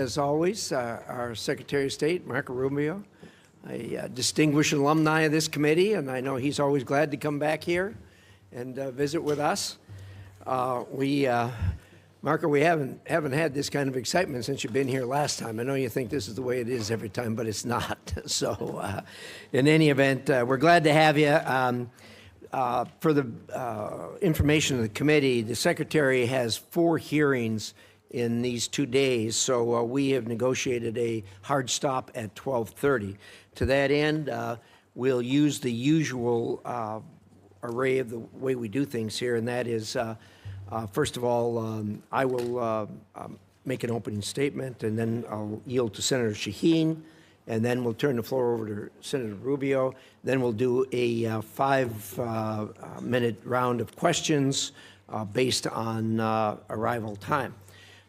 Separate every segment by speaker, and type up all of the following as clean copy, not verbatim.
Speaker 1: As always, our Secretary of State, Marco Rubio, a distinguished alumni of this committee, and I know he's always glad to come back here and visit with us. Marco, we haven't had this kind of excitement since you've been here last time. I know you think this is the way it is every time, but it's not. So in any event, we're glad to have you. For the information of the committee, the Secretary has 4 hearings in these 2 days, so we have negotiated a hard stop at 12:30. To that end, we'll use the usual array of the way we do things here, and that is, first of all, I will make an opening statement, and then I'll yield to Senator Shaheen, and then we'll turn the floor over to Senator Rubio. Then we'll do a 5-minute round of questions based on arrival time.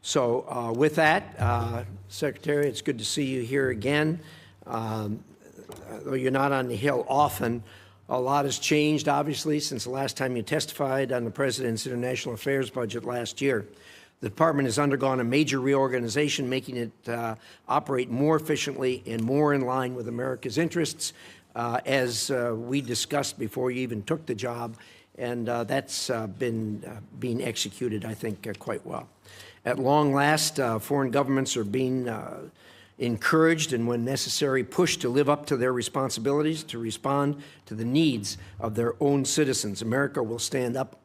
Speaker 1: So with that, Secretary, it's good to see you here again. Though you're not on the Hill often, a lot has changed, obviously, since the last time you testified on the President's International Affairs budget last year. The Department has undergone a major reorganization, making it operate more efficiently and more in line with America's interests, as we discussed before you even took the job, and that's been being executed, I think, quite well. At long last, foreign governments are being encouraged and, when necessary, pushed to live up to their responsibilities to respond to the needs of their own citizens. America will stand up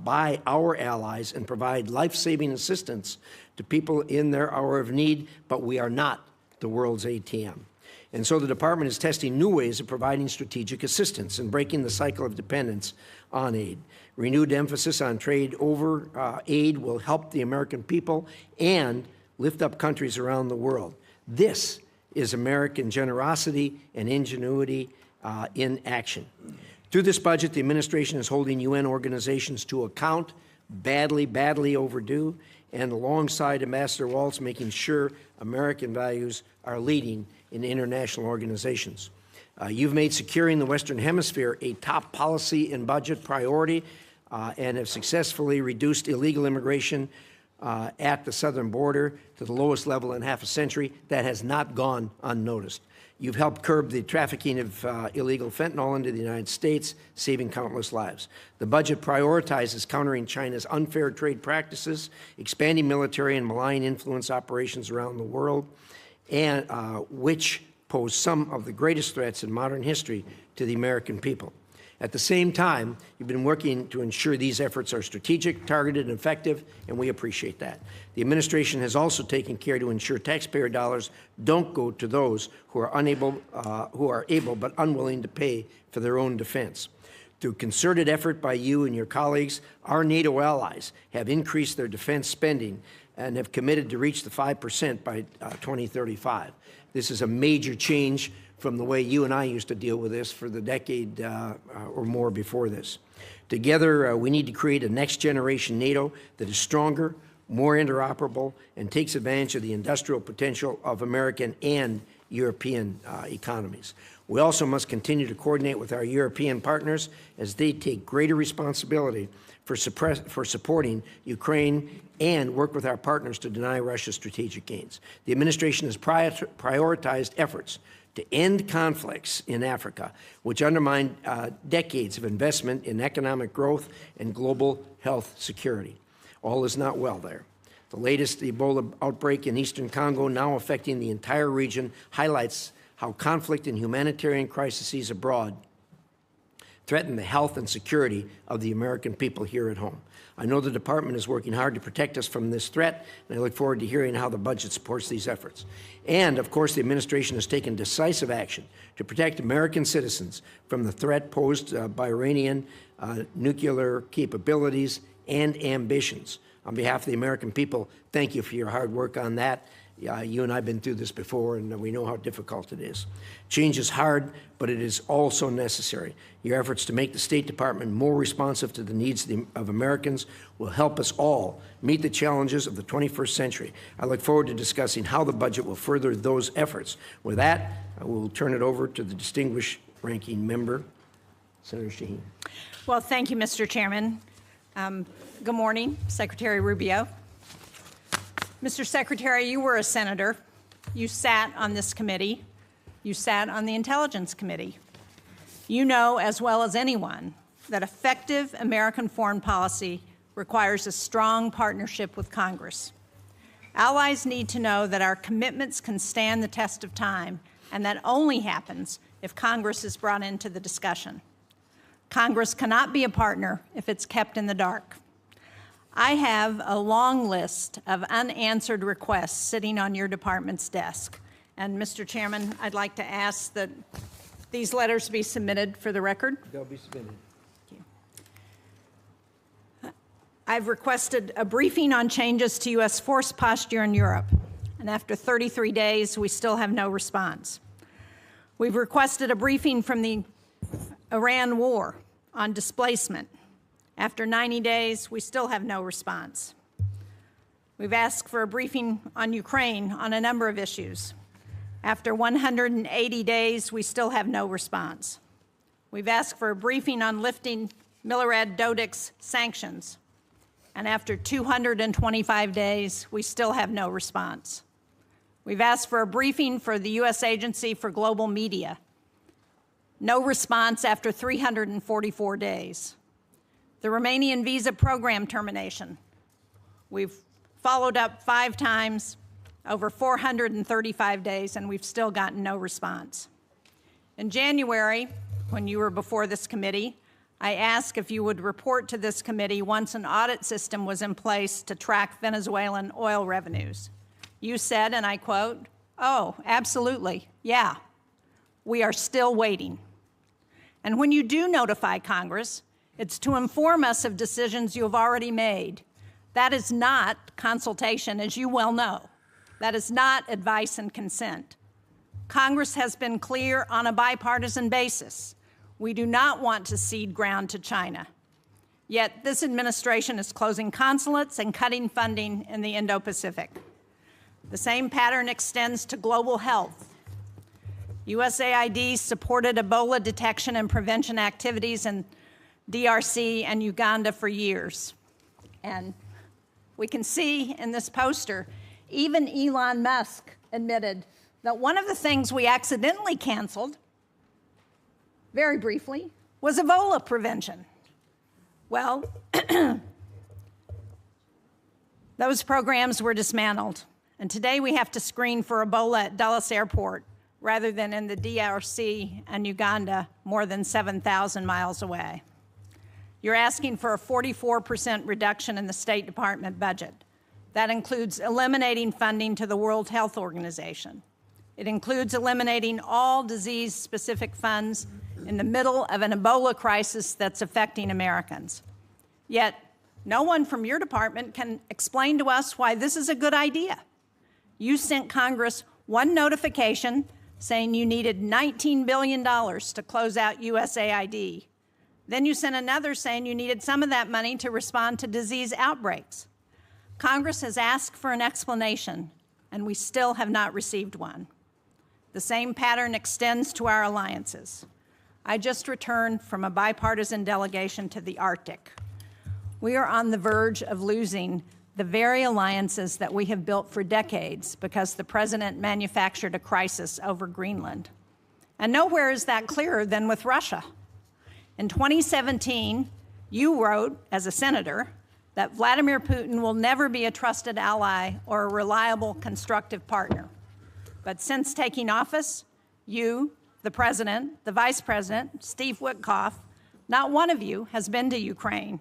Speaker 1: by our allies and provide life-saving assistance to people in their hour of need, but we are not the world's ATM. And so the Department is testing new ways of providing strategic assistance and breaking the cycle of dependence on aid. Renewed emphasis on trade over aid will help the American people and lift up countries around the world. This is American generosity and ingenuity in action. Through this budget, the administration is holding UN organizations to account, badly overdue, and alongside Ambassador Waltz, making sure American values are leading in international organizations. You've made securing the Western Hemisphere a top policy and budget priority and have successfully reduced illegal immigration at the southern border to the lowest level in half a century. That has not gone unnoticed. You've helped curb the trafficking of illegal fentanyl into the United States, saving countless lives. The budget prioritizes countering China's unfair trade practices, expanding military and malign influence operations around the world, and which pose some of the greatest threats in modern history to the American people. At the same time, you've been working to ensure these efforts are strategic, targeted, and effective, and we appreciate that. The administration has also taken care to ensure taxpayer dollars don't go to those who are able but unwilling to pay for their own defense. Through concerted effort by you and your colleagues, our NATO allies have increased their defense spending and have committed to reach the 5% by 2035. This is a major change from the way you and I used to deal with this for the decade or more before this. Together, we need to create a next-generation NATO that is stronger, more interoperable, and takes advantage of the industrial potential of American and European economies. We also must continue to coordinate with our European partners as they take greater responsibility for supporting Ukraine and work with our partners to deny Russia strategic gains. The administration has prioritized efforts to end conflicts in Africa, which undermine decades of investment in economic growth and global health security. All is not well there. The latest Ebola outbreak in eastern Congo, now affecting the entire region, highlights how conflict and humanitarian crises abroad threaten the health and security of the American people here at home. I know the Department is working hard to protect us from this threat, and I look forward to hearing how the budget supports these efforts. And, of course, the administration has taken decisive action to protect American citizens from the threat posed by Iranian nuclear capabilities and ambitions. On behalf of the American people, thank you for your hard work on that. You and I have been through this before, and we know how difficult it is. Change is hard, but it is also necessary. Your efforts to make the State Department more responsive to the needs of Americans will help us all meet the challenges of the 21st century. I look forward to discussing how the budget will further those efforts. With that, I will turn it over to the distinguished ranking member, Senator Shaheen.
Speaker 2: Well, thank you, Mr. Chairman. Good morning, Secretary Rubio. Mr. Secretary, you were a senator. You sat on this committee. You sat on the Intelligence Committee. You know as well as anyone that effective American foreign policy requires a strong partnership with Congress. Allies need to know that our commitments can stand the test of time, and that only happens if Congress is brought into the discussion. Congress cannot be a partner if it's kept in the dark. I have a long list of unanswered requests sitting on your department's desk. And Mr. Chairman, I'd like to ask that these letters be submitted for the record.
Speaker 1: They'll be submitted.
Speaker 2: Thank you. I've requested a briefing on changes to U.S. force posture in Europe. And after 33 days, we still have no response. We've requested a briefing from the Iran war on displacement. After 90 days, we still have no response. We've asked for a briefing on Ukraine on a number of issues. After 180 days, we still have no response. We've asked for a briefing on lifting Milorad Dodik's sanctions. And after 225 days, we still have no response. We've asked for a briefing for the U.S. Agency for Global Media. No response after 344 days. The Romanian visa program termination. We've followed up 5 times over 435 days, and we've still gotten no response. In January, when you were before this committee, I asked if you would report to this committee once an audit system was in place to track Venezuelan oil revenues. You said, and I quote, "Oh, absolutely, yeah, we are still waiting." And when you do notify Congress, it's to inform us of decisions you have already made. That is not consultation, as you well know. That is not advice and consent. Congress has been clear on a bipartisan basis. We do not want to cede ground to China. Yet this administration is closing consulates and cutting funding in the Indo-Pacific. The same pattern extends to global health. USAID supported Ebola detection and prevention activities in DRC and Uganda for years. And we can see in this poster, even Elon Musk admitted that one of the things we accidentally canceled, very briefly, was Ebola prevention. Well, those programs were dismantled. And today we have to screen for Ebola at Dulles Airport rather than in the DRC and Uganda more than 7,000 miles away. You're asking for a 44% reduction in the State Department budget. That includes eliminating funding to the World Health Organization. It includes eliminating all disease-specific funds in the middle of an Ebola crisis that's affecting Americans. Yet, no one from your department can explain to us why this is a good idea. You sent Congress one notification saying you needed $19 billion to close out USAID. Then you sent another saying you needed some of that money to respond to disease outbreaks. Congress has asked for an explanation, and we still have not received one. The same pattern extends to our alliances. I just returned from a bipartisan delegation to the Arctic. We are on the verge of losing the very alliances that we have built for decades because the president manufactured a crisis over Greenland. And nowhere is that clearer than with Russia. In 2017, you wrote, as a senator, that Vladimir Putin will never be a trusted ally or a reliable, constructive partner. But since taking office, you, the president, the vice president, Steve Witkoff, not one of you has been to Ukraine.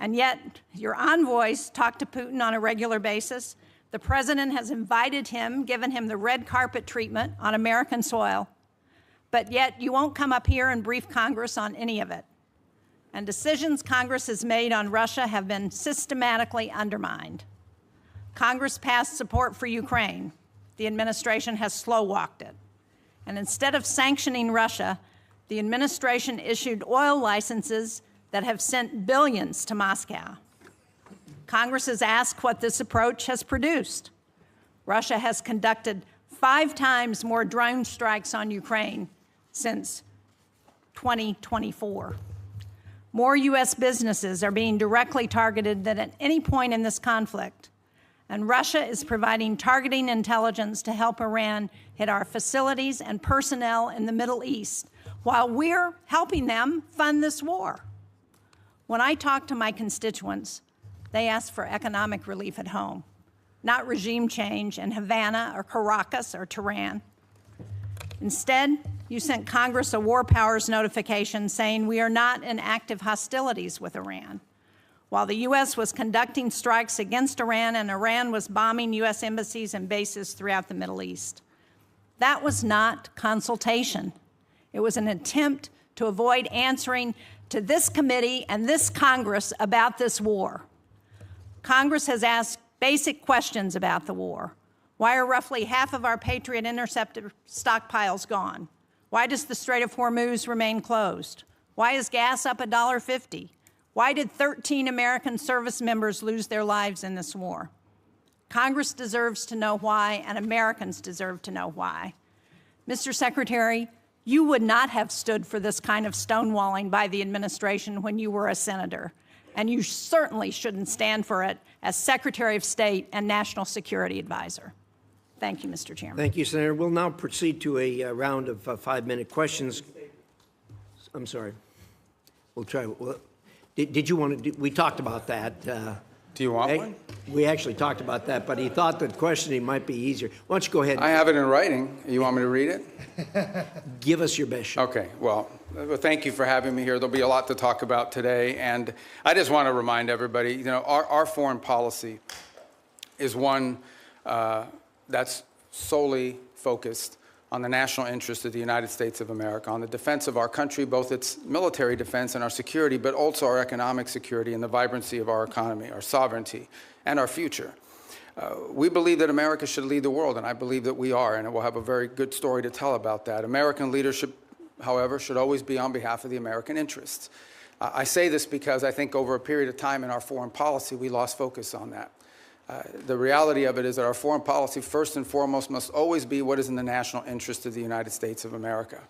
Speaker 2: And yet, your envoys talk to Putin on a regular basis. The president has invited him, given him the red carpet treatment on American soil. But yet, you won't come up here and brief Congress on any of it. And decisions Congress has made on Russia have been systematically undermined. Congress passed support for Ukraine. The administration has slow-walked it. And instead of sanctioning Russia, the administration issued oil licenses that have sent billions to Moscow. Congress has asked what this approach has produced. Russia has conducted 5 times more drone strikes on Ukraine since 2024. More U.S. businesses are being directly targeted than at any point in this conflict. And Russia is providing targeting intelligence to help Iran hit our facilities and personnel in the Middle East, while we're helping them fund this war. When I talk to my constituents, they ask for economic relief at home, not regime change in Havana or Caracas or Tehran. Instead, you sent Congress a war powers notification saying we are not in active hostilities with Iran, while the U.S. was conducting strikes against Iran and Iran was bombing U.S. embassies and bases throughout the Middle East. That was not consultation. It was an attempt to avoid answering to this committee and this Congress about this war. Congress has asked basic questions about the war. Why are roughly half of our Patriot interceptor stockpiles gone? Why does the Strait of Hormuz remain closed? Why is gas up $1.50? Why did 13 American service members lose their lives in this war? Congress deserves to know why, and Americans deserve to know why. Mr. Secretary, you would not have stood for this kind of stonewalling by the administration when you were a senator, and you certainly shouldn't stand for it as Secretary of State and National Security Advisor. Thank you, Mr. Chairman.
Speaker 1: Thank you, Senator. We'll now proceed to a round of 5-minute questions. I'm sorry. We'll try. Did you want to? We talked about that.
Speaker 3: Do you want one?
Speaker 1: We actually talked about that, but he thought that questioning might be easier. Why don't you go ahead?
Speaker 3: I have it in writing. You want me to read it?
Speaker 1: Give us your best shot.
Speaker 3: Okay. Well, thank you for having me here. There'll be a lot to talk about today, and I just want to remind everybody, you know, our foreign policy is one that's solely focused on the national interest of the United States of America, on the defense of our country, both its military defense and our security, but also our economic security and the vibrancy of our economy, our sovereignty, and our future. We believe that America should lead the world, and I believe that we are, and we'll have a very good story to tell about that. American leadership, however, should always be on behalf of the American interests. I say this because I think over a period of time in our foreign policy, we lost focus on that. The reality of it is that our foreign policy, first and foremost, must always be what is in the national interest of the United States of America.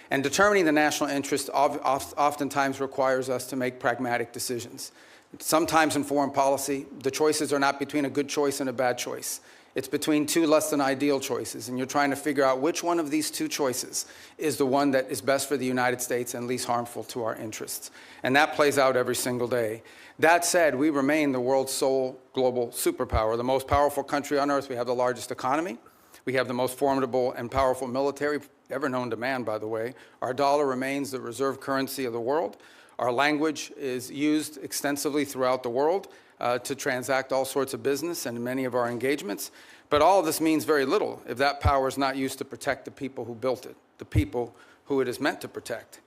Speaker 3: And determining the national interest oftentimes requires us to make pragmatic decisions. Sometimes in foreign policy, the choices are not between a good choice and a bad choice. It's between two less than ideal choices, and you're trying to figure out which one of these two choices is the one that is best for the United States and least harmful to our interests. And that plays out every single day. That said, we remain the world's sole global superpower, the most powerful country on earth. We have the largest economy. We have the most formidable and powerful military ever known to man, by the way. Our dollar remains the reserve currency of the world. Our language is used extensively throughout the world to transact all sorts of business and many of our engagements. But all of this means very little if that power is not used to protect the people who built it, the people who it is meant to protect.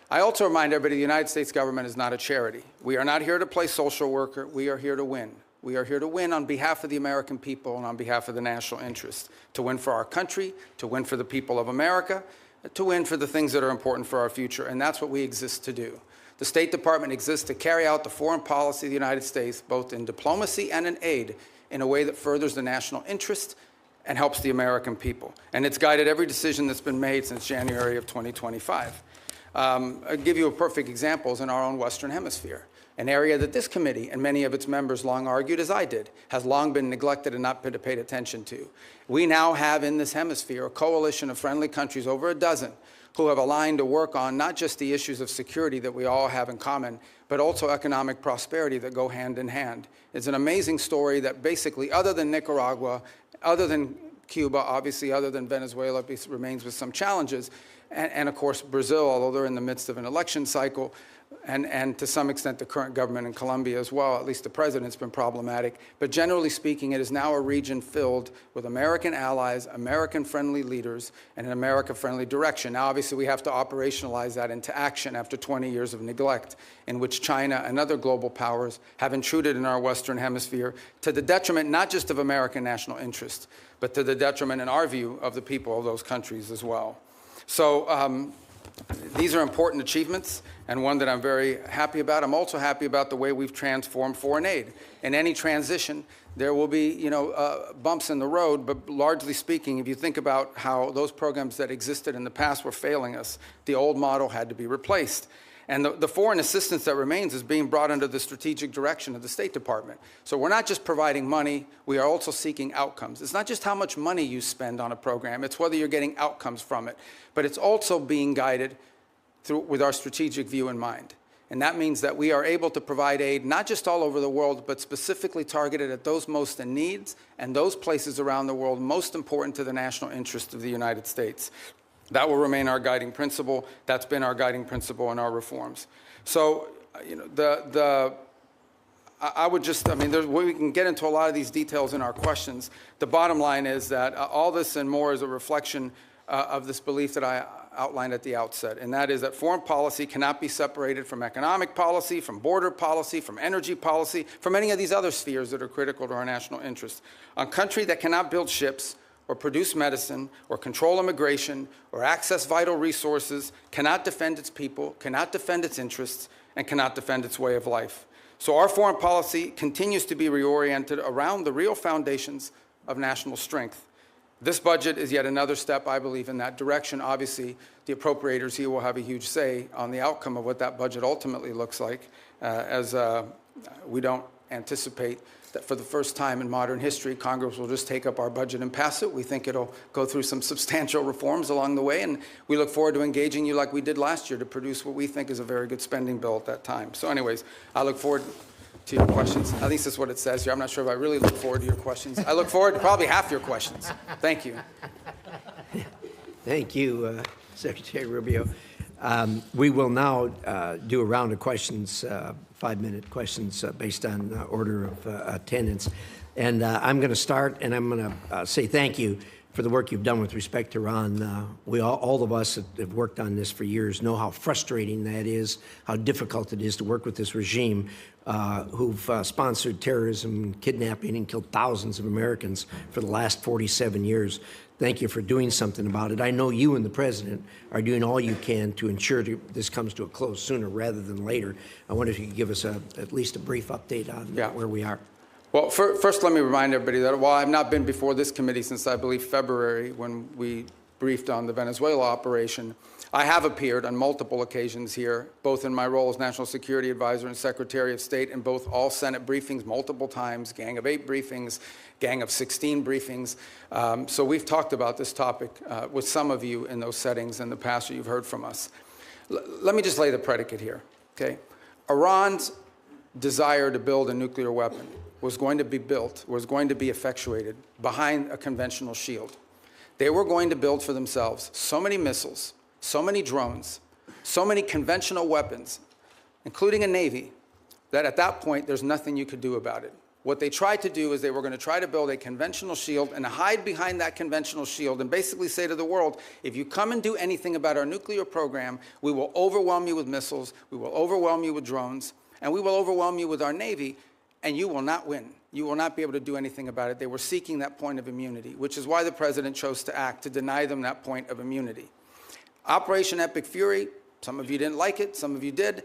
Speaker 3: I also remind everybody the United States government is not a charity. We are not here to play social worker. We are here to win. We are here to win on behalf of the American people and on behalf of the national interest, to win for our country, to win for the people of America, to win for the things that are important for our future. And that's what we exist to do. The State Department exists to carry out the foreign policy of the United States, both in diplomacy and in aid, in a way that furthers the national interest and helps the American people. And it's guided every decision that's been made since January of 2025. I'll give you a perfect example in our own Western Hemisphere, an area that this committee and many of its members long argued, as I did, has long been neglected and not been paid attention to. We now have in this hemisphere a coalition of friendly countries, over a dozen, who have aligned to work on not just the issues of security that we all have in common, but also economic prosperity that go hand in hand. It's an amazing story that basically, other than Nicaragua, other than Cuba, obviously other than Venezuela, remains with some challenges, and of course Brazil, although they're in the midst of an election cycle, and to some extent the current government in Colombia as well, at least the president's been problematic. But generally speaking, it is now a region filled with American allies, American-friendly leaders, and an America-friendly direction. Now, obviously, we have to operationalize that into action after 20 years of neglect, in which China and other global powers have intruded in our Western Hemisphere to the detriment not just of American national interest, but to the detriment, in our view, of the people of those countries as well. So these are important achievements, and one that I'm very happy about. I'm also happy about the way we've transformed foreign aid. In any transition, there will be, bumps in the road, but largely speaking, if you think about how those programs that existed in the past were failing us, the old model had to be replaced. And the foreign assistance that remains is being brought under the strategic direction of the State Department. So we're not just providing money, we are also seeking outcomes. It's not just how much money you spend on a program, it's whether you're getting outcomes from it. But it's also being guided with our strategic view in mind. And that means that we are able to provide aid not just all over the world, but specifically targeted at those most in need and those places around the world most important to the national interest of the United States. That will remain our guiding principle. That's been our guiding principle in our reforms. So, you know, we can get into a lot of these details in our questions. The bottom line is that all this and more is a reflection of this belief that I outlined at the outset, and that is that foreign policy cannot be separated from economic policy, from border policy, from energy policy, from any of these other spheres that are critical to our national interest. A country that cannot build ships or produce medicine or control immigration or access vital resources cannot defend its people, cannot defend its interests, and cannot defend its way of life. So our foreign policy continues to be reoriented around the real foundations of national strength. This budget is yet another step, I believe, in that direction. Obviously, the appropriators here will have a huge say on the outcome of what that budget ultimately looks like, as we don't anticipate that for the first time in modern history, Congress will just take up our budget and pass it. We think it'll go through some substantial reforms along the way, and we look forward to engaging you like we did last year to produce what we think is a very good spending bill at that time. So anyways, I look forward to your questions. At least that's what it says here. I'm not sure if I really look forward to your questions. I look forward to probably half your questions. Thank you.
Speaker 1: Thank you, Secretary Rubio. We will now do a round of questions, 5-minute questions based on order of attendance. And I'm going to start, and I'm going to say thank you for the work you've done with respect to Iran. All of us that have worked on this for years know how frustrating that is, how difficult it is to work with this regime who've sponsored terrorism, kidnapping, and killed thousands of Americans for the last 47 years. Thank you for doing something about it. I know you and the President are doing all you can to ensure this comes to a close sooner rather than later. I wonder if you could give us at least a brief update on where we are.
Speaker 3: Well, first let me remind everybody that while I've not been before this committee since, I believe, February, when we briefed on the Venezuela operation, I have appeared on multiple occasions here, both in my role as National Security Advisor and Secretary of State, in both all Senate briefings multiple times, Gang of 8 briefings, Gang of 16 briefings. So we've talked about this topic with some of you in those settings in the past, or you've heard from us. Let me just lay the predicate here, okay? Iran's desire to build a nuclear weapon was going to be effectuated behind a conventional shield. They were going to build for themselves so many missiles, so many drones, so many conventional weapons, including a Navy, that at that point, there's nothing you could do about it. What they tried to do is they were going to try to build a conventional shield and hide behind that conventional shield and basically say to the world, if you come and do anything about our nuclear program, we will overwhelm you with missiles, we will overwhelm you with drones, and we will overwhelm you with our Navy, and you will not win. You will not be able to do anything about it. They were seeking that point of immunity, which is why the President chose to act, to deny them that point of immunity. Operation Epic Fury, some of you didn't like it, some of you did,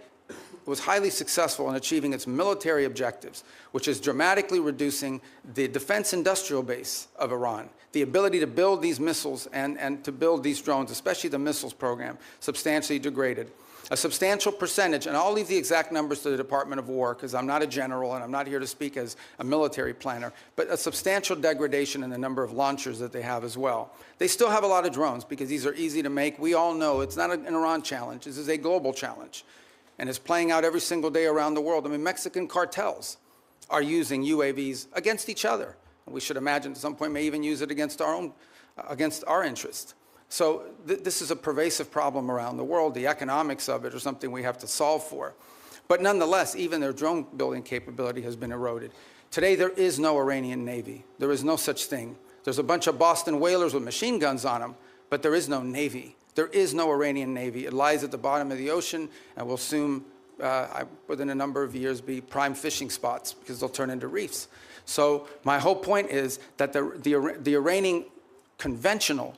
Speaker 3: was highly successful in achieving its military objectives, which is dramatically reducing the defense industrial base of Iran, the ability to build these missiles and to build these drones, especially the missiles program, substantially degraded. A substantial percentage, and I'll leave the exact numbers to the Department of War because I'm not a general and I'm not here to speak as a military planner, but a substantial degradation in the number of launchers that they have as well. They still have a lot of drones because these are easy to make. We all know it's not an Iran challenge. This is a global challenge, and it's playing out every single day around the world. I mean, Mexican cartels are using UAVs against each other. We should imagine at some point may even use it against our interests. So this is a pervasive problem around the world. The economics of it are something we have to solve for. But nonetheless, even their drone building capability has been eroded. Today, there is no Iranian Navy. There is no such thing. There's a bunch of Boston whalers with machine guns on them, but there is no Navy. There is no Iranian Navy. It lies at the bottom of the ocean and will soon, within a number of years, be prime fishing spots because they'll turn into reefs. So my whole point is that the Iranian conventional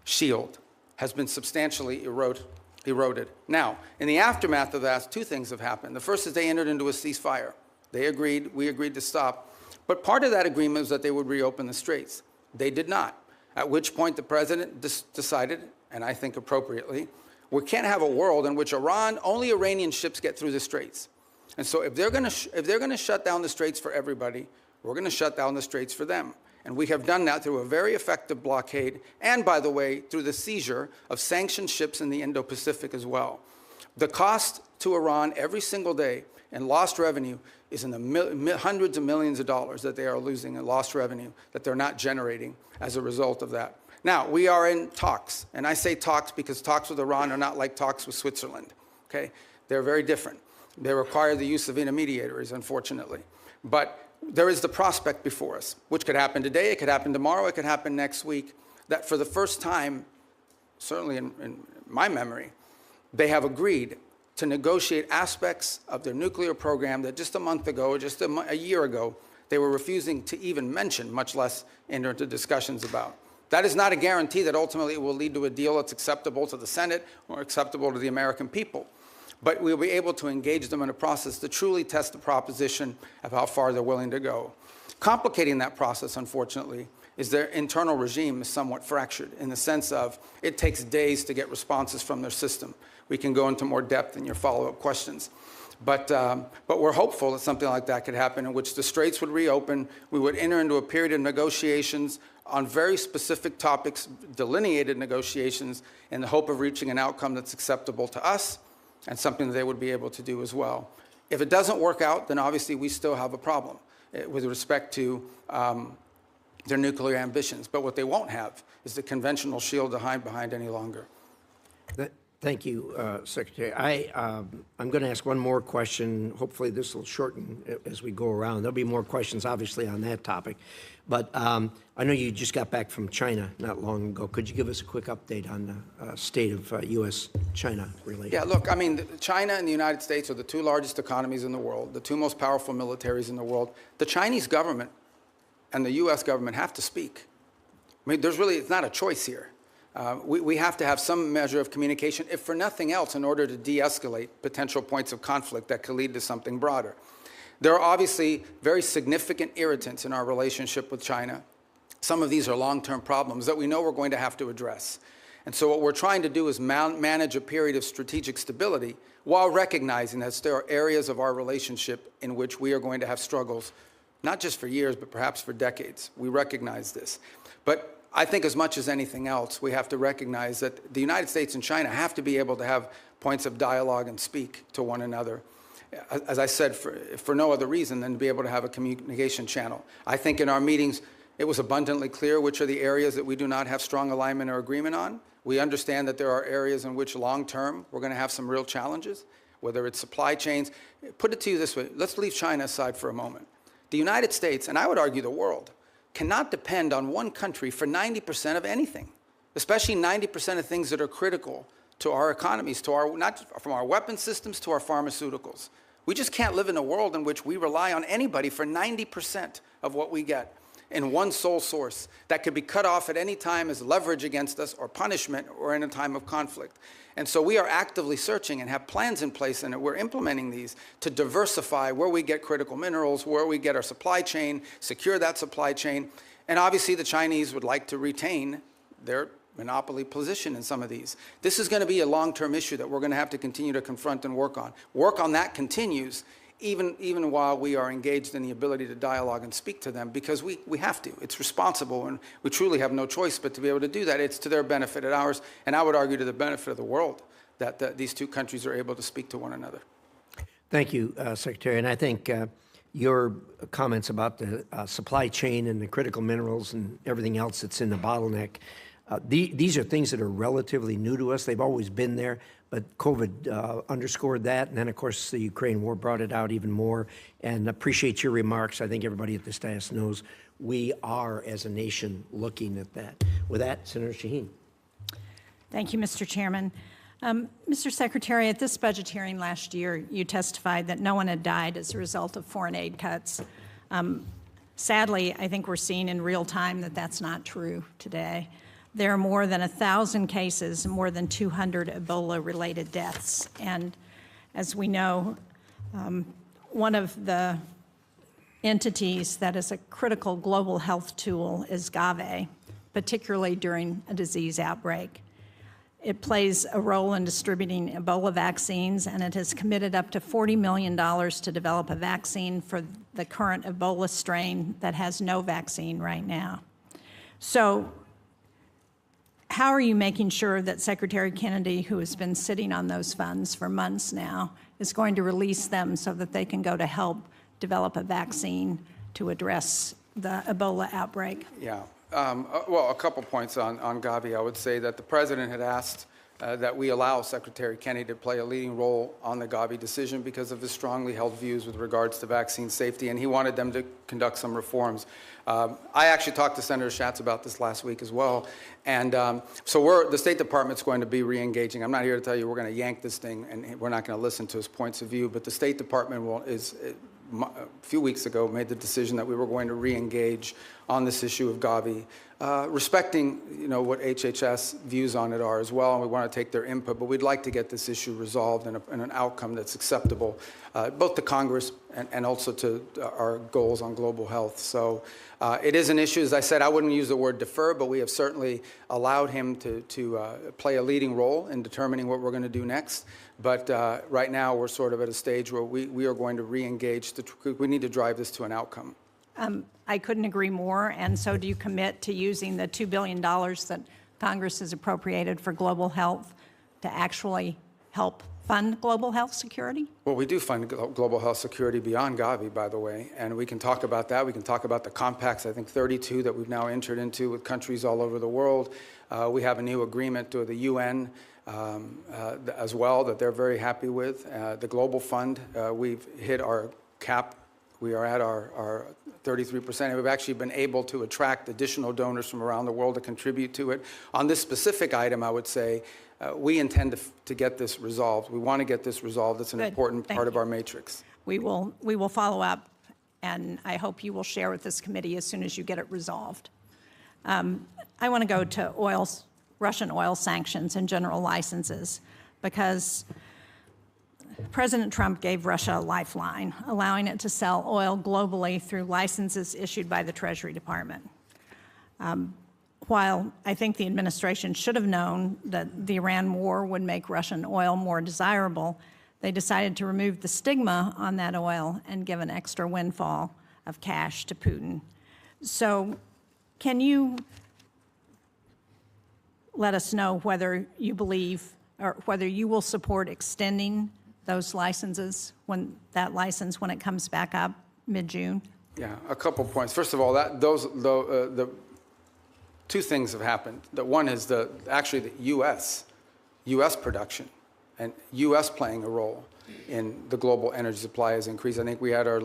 Speaker 3: shield has been substantially eroded. Now, in the aftermath of that, two things have happened. The first is they entered into a ceasefire. They agreed, we agreed to stop. But part of that agreement was that they would reopen the straits. They did not, at which point the President decided, and I think appropriately, We can't have a world in which only Iranian ships get through the straits. And so if they're going to shut down the straits for everybody, we're going to shut down the straits for them. And we have done that through a very effective blockade and, by the way, through the seizure of sanctioned ships in the Indo-Pacific as well. The cost to Iran every single day in lost revenue is in the hundreds of millions of dollars that they are losing in lost revenue that they're not generating as a result of that. Now, we are in talks, and I say talks because talks with Iran are not like talks with Switzerland, okay? They're very different. They require the use of intermediaries, unfortunately. But there is the prospect before us, which could happen today, it could happen tomorrow, it could happen next week, that for the first time, certainly in my memory, they have agreed to negotiate aspects of their nuclear program that just a month ago, just a year ago, they were refusing to even mention, much less enter into discussions about. That is not a guarantee that ultimately it will lead to a deal that's acceptable to the Senate or acceptable to the American people. But we'll be able to engage them in a process to truly test the proposition of how far they're willing to go. Complicating that process, unfortunately, is their internal regime is somewhat fractured in the sense of it takes days to get responses from their system. We can go into more depth in your follow-up questions. But we're hopeful that something like that could happen in which the straits would reopen, we would enter into a period of negotiations on very specific topics, delineated negotiations, in the hope of reaching an outcome that's acceptable to us and something that they would be able to do as well. If it doesn't work out, then obviously we still have a problem with respect to their nuclear ambitions. But what they won't have is the conventional shield to hide behind any longer.
Speaker 1: Thank you, Secretary. I'm going to ask one more question. Hopefully this will shorten as we go around. There'll be more questions, obviously, on that topic. But I know you just got back from China not long ago. Could you give us a quick update on the state of U.S.-China relations?
Speaker 3: Yeah, look, I mean, China and the United States are the two largest economies in the world, the two most powerful militaries in the world. The Chinese government and the U.S. government have to speak. I mean, it's not a choice here. We have to have some measure of communication, if for nothing else, in order to de-escalate potential points of conflict that could lead to something broader. There are obviously very significant irritants in our relationship with China. Some of these are long-term problems that we know we're going to have to address. And so what we're trying to do is manage a period of strategic stability while recognizing that there are areas of our relationship in which we are going to have struggles, not just for years, but perhaps for decades. We recognize this. But I think as much as anything else, we have to recognize that the United States and China have to be able to have points of dialogue and speak to one another. As I said, for no other reason than to be able to have a communication channel. I think in our meetings, it was abundantly clear which are the areas that we do not have strong alignment or agreement on. We understand that there are areas in which long-term we're going to have some real challenges, whether it's supply chains. Put it to you this way. Let's leave China aside for a moment. The United States, and I would argue the world, cannot depend on one country for 90% of anything, especially 90% of things that are critical to our economies, not from our weapon systems to our pharmaceuticals. We just can't live in a world in which we rely on anybody for 90% of what we get in one sole source that could be cut off at any time as leverage against us or punishment or in a time of conflict. And so we are actively searching and have plans in place, and we're implementing these to diversify where we get critical minerals, where we get our supply chain, secure that supply chain. And obviously the Chinese would like to retain their monopoly position in some of these. This is going to be a long-term issue that we're going to have to continue to confront and work on. Work on that continues even while we are engaged in the ability to dialogue and speak to them, because we have to. It's responsible, and we truly have no choice but to be able to do that. It's to their benefit and ours, and I would argue to the benefit of the world that these two countries are able to speak to one another.
Speaker 1: Thank you, Secretary. And I think your comments about the supply chain and the critical minerals and everything else that's in the bottleneck, these are things that are relatively new to us. They've always been there, but COVID underscored that. And then, of course, the Ukraine war brought it out even more. And appreciate your remarks. I think everybody at this dais knows we are, as a nation, looking at that. With that, Senator Shaheen.
Speaker 2: Thank you, Mr. Chairman. Mr. Secretary, at this budget hearing last year, you testified that no one had died as a result of foreign aid cuts. Sadly, I think we're seeing in real time that that's not true today. There are more than 1,000 cases, more than 200 Ebola-related deaths. And as we know, one of the entities that is a critical global health tool is GAVE, particularly during a disease outbreak. It plays a role in distributing Ebola vaccines, and it has committed up to $40 million to develop a vaccine for the current Ebola strain that has no vaccine right now. So how are you making sure that Secretary Kennedy, who has been sitting on those funds for months now, is going to release them so that they can go to help develop a vaccine to address the Ebola outbreak?
Speaker 3: Yeah. Well, a couple points on Gavi. I would say that the president had asked that we allow Secretary Kennedy to play a leading role on the Gavi decision because of his strongly held views with regards to vaccine safety, and he wanted them to conduct some reforms. I actually talked to Senator Schatz about this last week as well, and so the State Department's going to be re-engaging. I'm not here to tell you we're going to yank this thing and we're not going to listen to his points of view, but the State Department a few weeks ago made the decision that we were going to re-engage on this issue of Gavi, respecting what HHS views on it are as well, and we want to take their input, but we'd like to get this issue resolved in an outcome that's acceptable, both to Congress and also to our goals on global health. So it is an issue. As I said, I wouldn't use the word defer, but we have certainly allowed him to play a leading role in determining what we're going to do next. But right now, we're sort of at a stage where we are going to re-engage. We need to drive this to an outcome.
Speaker 2: I couldn't agree more. And so do you commit to using the $2 billion that Congress has appropriated for global health to actually help fund global health security?
Speaker 3: Well, we do fund global health security beyond Gavi, by the way, and we can talk about that. We can talk about the compacts, I think 32 that we've now entered into with countries all over the world. We have a new agreement with the UN as well that they're very happy with. The Global Fund, we've hit our cap. We are at our 33%, and we've actually been able to attract additional donors from around the world to contribute to it. On this specific item, I would say we intend to get this resolved. We want to get this resolved. It's an important part of our matrix.
Speaker 2: We will follow up, and I hope you will share with this committee as soon as you get it resolved. I want to go to Russian oil sanctions and general licenses, because President Trump gave Russia a lifeline, allowing it to sell oil globally through licenses issued by the Treasury Department. While I think the administration should have known that the Iran war would make Russian oil more desirable, they decided to remove the stigma on that oil and give an extra windfall of cash to Putin. So can you let us know whether you believe or whether you will support extending those licenses, when it comes back up mid-June?
Speaker 3: Yeah, a couple points. First of all, the two things have happened. One is actually the U.S. production and U.S. playing a role in the global energy supply has increased. I think we had our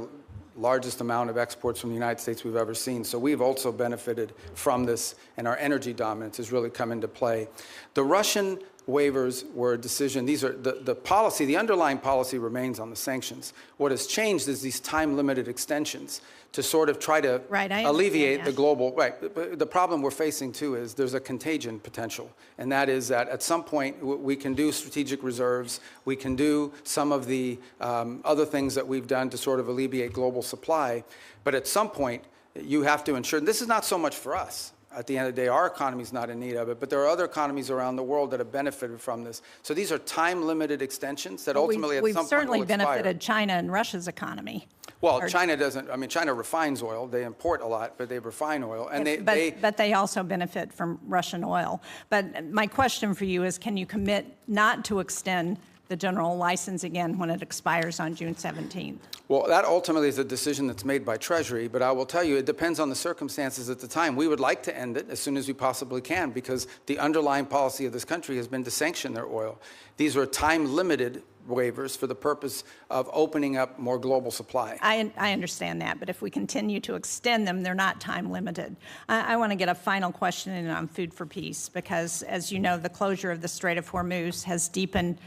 Speaker 3: largest amount of exports from the United States we've ever seen. So we've also benefited from this, and our energy dominance has really come into play. The Russian waivers were a decision. These are the policy, the underlying policy remains on the sanctions. What has changed is these time-limited extensions to sort of try to alleviate the global, But the problem we're facing too is there's a contagion potential, and that is that at some point we can do strategic reserves, we can do some of the other things that we've done to sort of alleviate global supply, but at some point you have to ensure, and this is not so much for us. At the end of the day, our economy is not in need of it, but there are other economies around the world that have benefited from this. So these are time-limited extensions that ultimately at some point will expire.
Speaker 2: We've certainly benefited China and Russia's economy.
Speaker 3: Well, China doesn't. I mean, China refines oil. They import a lot, but they refine oil, and
Speaker 2: but they also benefit from Russian oil. But my question for you is, can you commit not to extend the general license again when it expires on June 17th?
Speaker 3: Well, that ultimately is a decision that's made by Treasury, but I will tell you it depends on the circumstances at the time. We would like to end it as soon as we possibly can because the underlying policy of this country has been to sanction their oil. These are time-limited waivers for the purpose of opening up more global supply.
Speaker 2: I understand that, but if we continue to extend them, they're not time-limited. I want to get a final question in on food for peace because, as you know, the closure of the Strait of Hormuz has deepened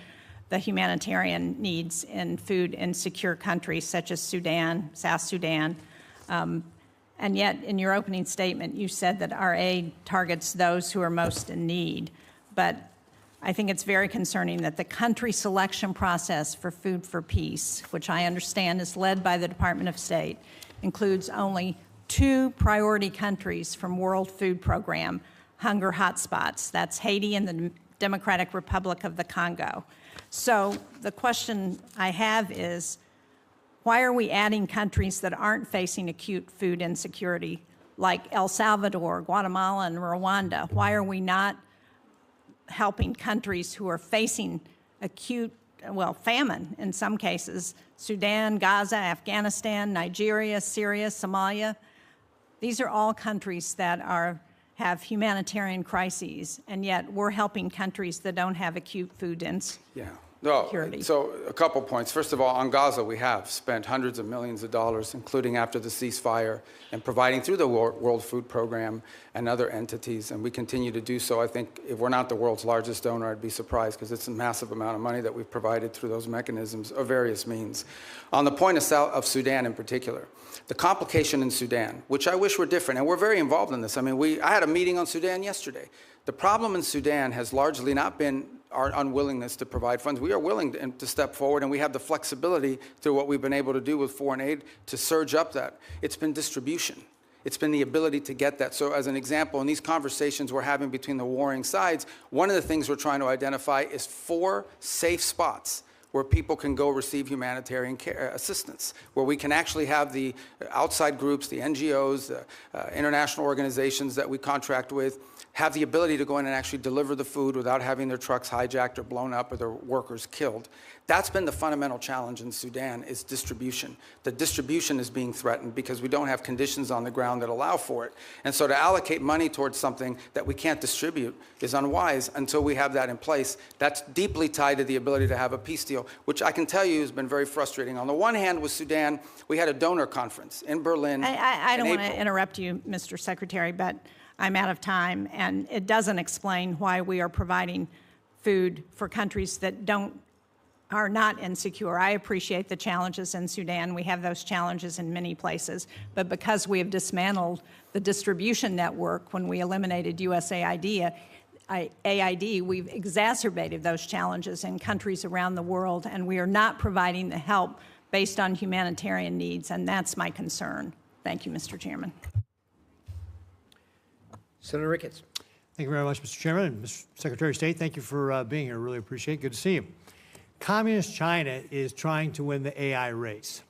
Speaker 2: the humanitarian needs in food in secure countries such as Sudan, South Sudan. And yet, in your opening statement, you said that our aid targets those who are most in need. But I think it's very concerning that the country selection process for Food for Peace, which I understand is led by the Department of State, includes only 2 priority countries from World Food Program hunger hotspots. That's Haiti in the Democratic Republic of the Congo. So the question I have is, why are we adding countries that aren't facing acute food insecurity, like El Salvador, Guatemala, and Rwanda? Why are we not helping countries who are facing acute, well, famine in some cases? Sudan, Gaza, Afghanistan, Nigeria, Syria, Somalia. These are all countries that have humanitarian crises, and yet we're helping countries that don't have acute food insecurity.
Speaker 3: So a couple points. First of all, on Gaza, we have spent hundreds of millions of dollars, including after the ceasefire, and providing through the World Food Program and other entities, and we continue to do so. I think if we're not the world's largest donor, I'd be surprised, because it's a massive amount of money that we've provided through those mechanisms of various means. On the point of Sudan in particular, the complication in Sudan, which I wish were different, and we're very involved in this. I mean, I had a meeting on Sudan yesterday. The problem in Sudan has largely not been our unwillingness to provide funds. We are willing to step forward, and we have the flexibility through what we've been able to do with foreign aid to surge up that. It's been distribution. It's been the ability to get that. So as an example, in these conversations we're having between the warring sides, one of the things we're trying to identify is 4 safe spots where people can go receive humanitarian care, assistance, where we can actually have the outside groups, the NGOs, the international organizations that we contract with, have the ability to go in and actually deliver the food without having their trucks hijacked or blown up or their workers killed. That's been the fundamental challenge in Sudan, is distribution. The distribution is being threatened because we don't have conditions on the ground that allow for it. And so to allocate money towards something that we can't distribute is unwise until we have that in place. That's deeply tied to the ability to have a peace deal, which I can tell you has been very frustrating. On the one hand, with Sudan, we had a donor conference in Berlin.
Speaker 2: I don't want to interrupt you, Mr. Secretary, but I'm out of time, and it doesn't explain why we are providing food for countries that are not insecure. I appreciate the challenges in Sudan. We have those challenges in many places. But because we have dismantled the distribution network when we eliminated USAID, we've exacerbated those challenges in countries around the world, and we are not providing the help based on humanitarian needs, and that's my concern. Thank you, Mr. Chairman.
Speaker 1: Senator Ricketts.
Speaker 4: Thank you very much, Mr. Chairman. And Mr. Secretary of State, thank you for being here. Really appreciate it. Good to see you. Communist China is trying to win the AI race,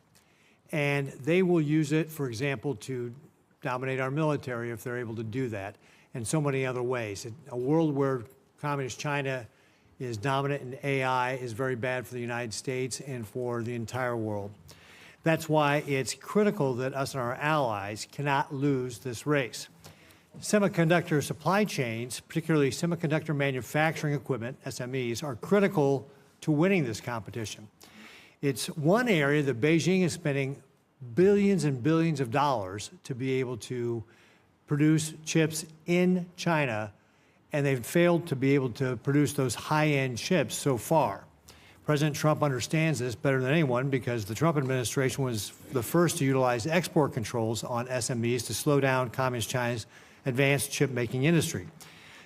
Speaker 4: and they will use it, for example, to dominate our military if they're able to do that, and so many other ways. A world where Communist China is dominant in AI is very bad for the United States and for the entire world. That's why it's critical that us and our allies cannot lose this race. Semiconductor supply chains, particularly semiconductor manufacturing equipment, SMEs, are critical to winning this competition. It's one area that Beijing is spending billions and billions of dollars to be able to produce chips in China, and they've failed to be able to produce those high-end chips so far. President Trump understands this better than anyone because the Trump administration was the first to utilize export controls on SMEs to slow down Communist China's advanced chip-making industry.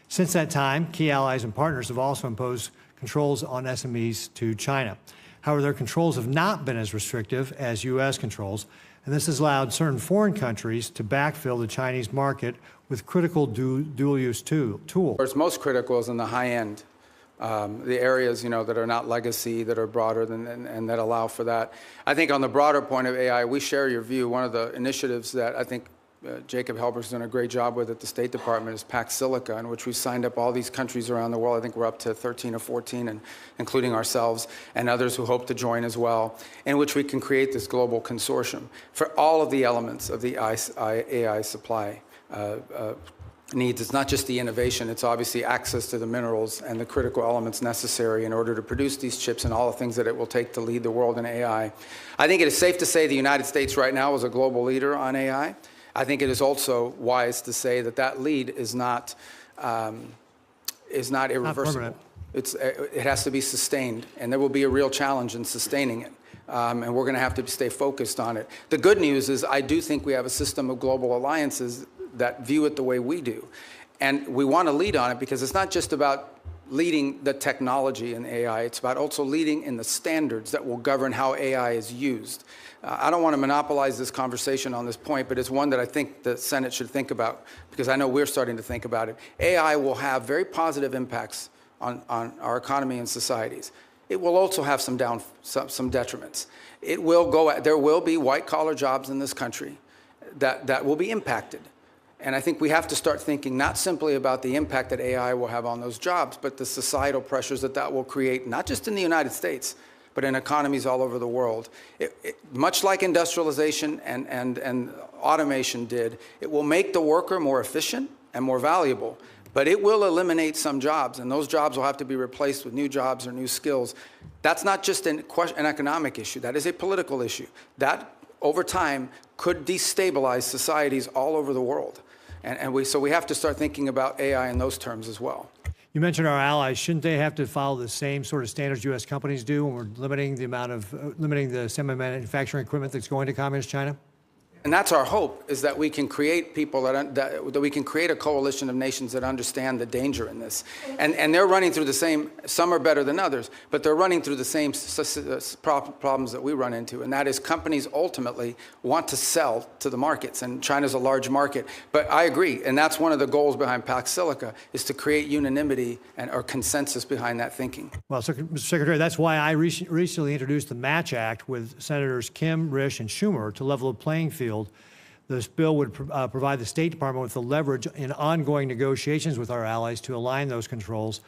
Speaker 4: Since that time, key allies and partners have also imposed controls on SMEs to China. However, their controls have not been as restrictive as U.S. controls, and this has allowed certain foreign countries to backfill the Chinese market with critical dual-use tools.
Speaker 3: What's most critical is in the high end, the areas that are not legacy, that are broader and that allow for that. I think on the broader point of AI, we share your view. One of the initiatives that I think Jacob Helberg's done a great job with at the State Department is Pax Silica, in which we signed up all these countries around the world. I think we're up to 13 or 14, and including ourselves and others who hope to join as well, in which we can create this global consortium for all of the elements of the AI supply needs. It's not just the innovation, it's obviously access to the minerals and the critical elements necessary in order to produce these chips and all the things that it will take to lead the world in AI. I think it is safe to say the United States right now is a global leader on AI. I think it is also wise to say that that lead is not irreversible. It has to be sustained, and there will be a real challenge in sustaining it. And we're going to have to stay focused on it. The good news is I do think we have a system of global alliances that view it the way we do. And we want to lead on it because it's not just about leading the technology in AI. It's about also leading in the standards that will govern how AI is used. I don't want to monopolize this conversation on this point, but it's one that I think the Senate should think about because I know we're starting to think about it. AI will have very positive impacts on our economy and societies. It will also have some detriments. There will be white-collar jobs in this country that will be impacted. And I think we have to start thinking not simply about the impact that AI will have on those jobs, but the societal pressures that will create, not just in the United States, but in economies all over the world. Much like industrialization and automation did, it will make the worker more efficient and more valuable, but it will eliminate some jobs, and those jobs will have to be replaced with new jobs or new skills. That's not just an economic issue. That is a political issue. That, over time, could destabilize societies all over the world. So we have to start thinking about AI in those terms as well.
Speaker 4: You mentioned our allies. Shouldn't they have to follow the same sort of standards U.S. companies do when we're limiting the semi-manufacturing equipment that's going to Communist China?
Speaker 3: And that's our hope, is that we can create people that we can create a coalition of nations that understand the danger in this. And they're running through the same, some are better than others, but they're running through the same problems that we run into. And that is, companies ultimately want to sell to the markets, and China's a large market. But I agree, and that's one of the goals behind Pax Silica, is to create unanimity or consensus behind that thinking.
Speaker 4: Well, Mr. Secretary, that's why I recently introduced the Match Act with Senators Kim, Risch, and Schumer to level the playing field. This bill would provide the State Department with the leverage in ongoing negotiations with our allies to align those controls.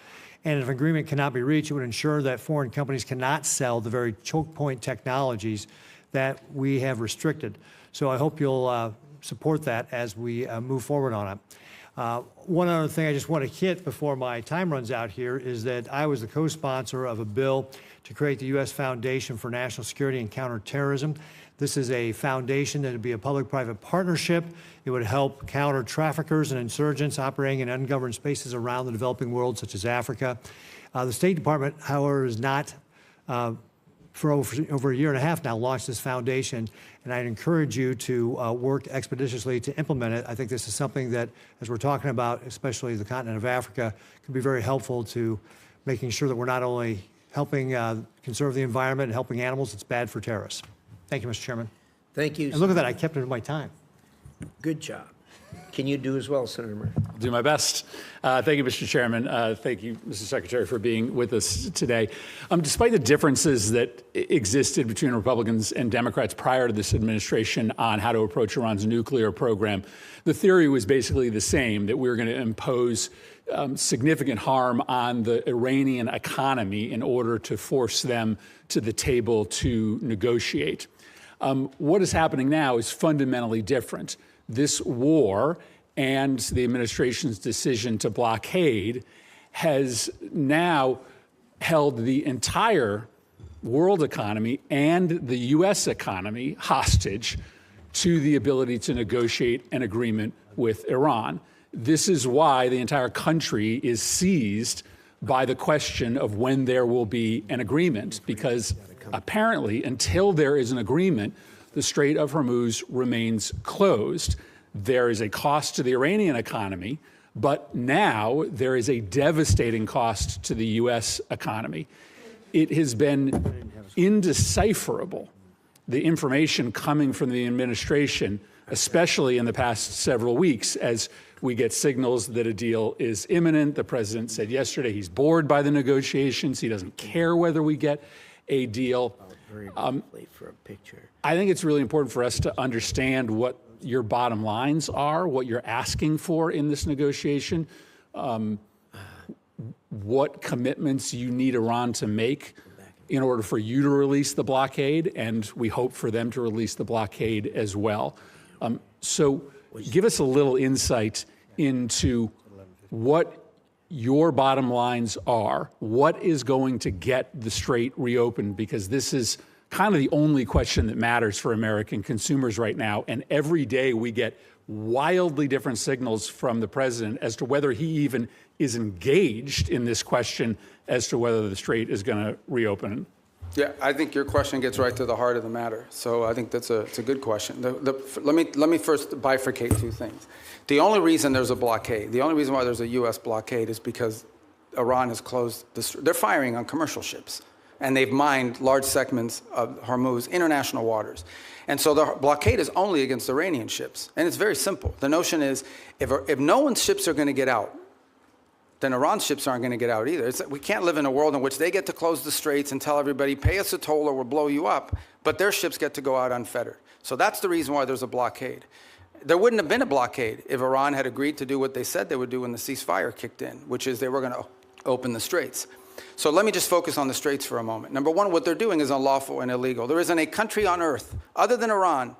Speaker 4: And if agreement cannot be reached, it would ensure that foreign companies cannot sell the very choke point technologies that we have restricted. So I hope you'll support that as we move forward on it. One other thing I just want to hit before my time runs out here is that I was the co-sponsor of a bill to create the U.S. Foundation for National Security and Counterterrorism. This is a foundation that would be a public-private partnership. It would help counter traffickers and insurgents operating in ungoverned spaces around the developing world, such as Africa. The State Department, however, has not, for over a year and a half now, launched this foundation, and I'd encourage you to work expeditiously to implement it. I think this is something that, as we're talking about, especially the continent of Africa, could be very helpful to making sure that we're not only helping conserve the environment and helping animals, it's bad for terrorists. Thank you, Mr. Chairman.
Speaker 1: Thank you.
Speaker 4: And look at that, I kept it in my time.
Speaker 1: Good job. Can you do as well, Senator Murphy?
Speaker 5: I'll do my best. Thank you, Mr. Chairman. Thank you, Mr. Secretary, for being with us today. Despite the differences that existed between Republicans and Democrats prior to this administration on how to approach Iran's nuclear program, the theory was basically the same, that we were going to impose significant harm on the Iranian economy in order to force them to the table to negotiate. What is happening now is fundamentally different. This war and the administration's decision to blockade has now held the entire world economy and the U.S. economy hostage to the ability to negotiate an agreement with Iran. This is why the entire country is seized by the question of when there will be an agreement, because apparently until there is an agreement, the Strait of Hormuz remains closed. There is a cost to the Iranian economy, but now there is a devastating cost to the U.S. economy. It has been indecipherable, the information coming from the administration, especially in the past several weeks, as we get signals that a deal is imminent. The president said yesterday he's bored by the negotiations. He doesn't care whether we get a deal.
Speaker 1: For a picture.
Speaker 5: I think it's really important for us to understand what your bottom lines are, what you're asking for in this negotiation, what commitments you need Iran to make in order for you to release the blockade, and we hope for them to release the blockade as well. So give us a little insight into what your bottom lines are, what is going to get the strait reopened, because this is kind of the only question that matters for American consumers right now. And every day we get wildly different signals from the president as to whether he even is engaged in this question as to whether the strait is going to reopen.
Speaker 3: Yeah, I think your question gets right to the heart of the matter. So I think it's a good question. Let me first bifurcate two things. The only reason there's a blockade, the only reason why there's a U.S. blockade is because Iran has closed they're firing on commercial ships, and they've mined large segments of Hormuz, international waters. And so the blockade is only against Iranian ships. And it's very simple. The notion is if no one's ships are going to get out, then Iran's ships aren't going to get out either. We can't live in a world in which they get to close the straits and tell everybody, pay us a toll or we'll blow you up, but their ships get to go out unfettered. So that's the reason why there's a blockade. There wouldn't have been a blockade if Iran had agreed to do what they said they would do when the ceasefire kicked in, which is they were going to open the straits. So let me just focus on the straits for a moment. Number one, what they're doing is unlawful and illegal. There isn't a country on earth, other than Iran,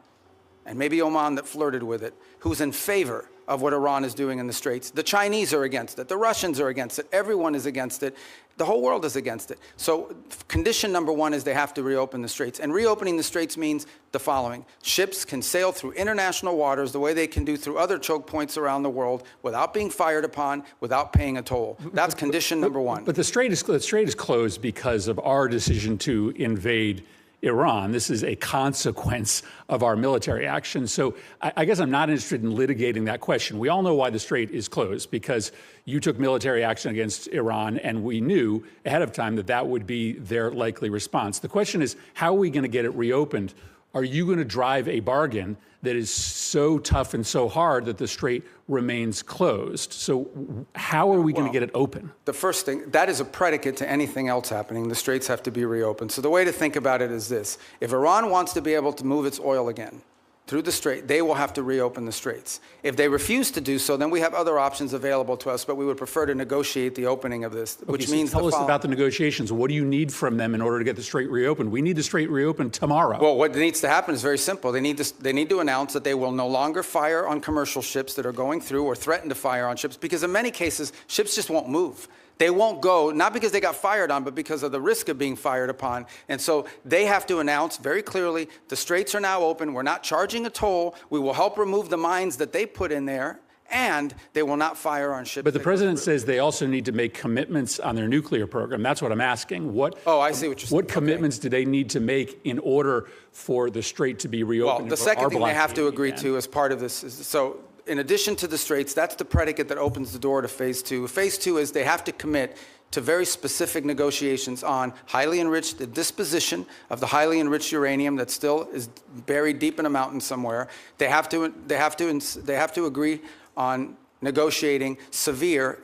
Speaker 3: and maybe Oman that flirted with it, who's in favor of what Iran is doing in the Straits. The Chinese are against it. The Russians are against it. Everyone is against it. The whole world is against it. So condition number one is they have to reopen the Straits. And reopening the Straits means the following. Ships can sail through international waters the way they can do through other choke points around the world without being fired upon, without paying a toll. That's condition number one.
Speaker 5: But the Strait is closed because of our decision to invade Iran. This is a consequence of our military action. So I guess I'm not interested in litigating that question. We all know why the Strait is closed, because you took military action against Iran, and we knew ahead of time that that would be their likely response. The question is, how are we going to get it reopened? Are you going to drive a bargain that is so tough and so hard that the Strait remains closed? So how are we going to get it open?
Speaker 3: The first thing, that is a predicate to anything else happening. The Straits have to be reopened. So the way to think about it is this. If Iran wants to be able to move its oil again through the Strait, they will have to reopen the Straits. If they refuse to do so, then we have other options available to us, but we would prefer to negotiate the opening of this, which means
Speaker 5: tell us about the negotiations. What do you need from them in order to get the Strait reopened? We need the Strait reopened tomorrow.
Speaker 3: Well, what needs to happen is very simple. They need to announce that they will no longer fire on commercial ships that are going through or threaten to fire on ships, because in many cases, ships just won't move. They won't go, not because they got fired on, but because of the risk of being fired upon. And so they have to announce very clearly, the Straits are now open. We're not charging a toll. We will help remove the mines that they put in there, and they will not fire on ships.
Speaker 5: But the president says they also need to make commitments on their nuclear program. That's what I'm asking.
Speaker 3: Oh, I see what you're saying.
Speaker 5: What commitments do they need to make in order for the Strait to be reopened?
Speaker 3: Well, the second thing they have to agree to as part of this is, so in addition to the Straits, that's the predicate that opens the door to phase two. Phase two is they have to commit to very specific negotiations on highly enriched, the disposition of the highly enriched uranium that still is buried deep in a mountain somewhere. They have to agree on negotiating severe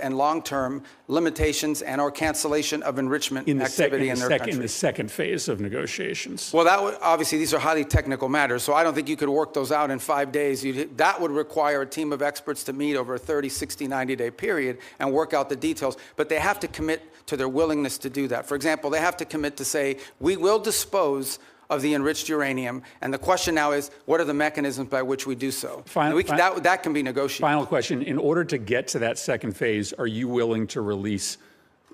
Speaker 3: and long-term limitations and or cancellation of enrichment activity in their country.
Speaker 5: In the second phase of negotiations.
Speaker 3: Well, obviously, these are highly technical matters, so I don't think you could work those out in 5 days. That would require a team of experts to meet over a 30, 60, 90-day period and work out the details. But they have to commit to their willingness to do that. For example, they have to commit to say, we will dispose of the enriched uranium. And the question now is, what are the mechanisms by which we do so? That can be negotiated.
Speaker 5: Final question. In order to get to that second phase, are you willing to release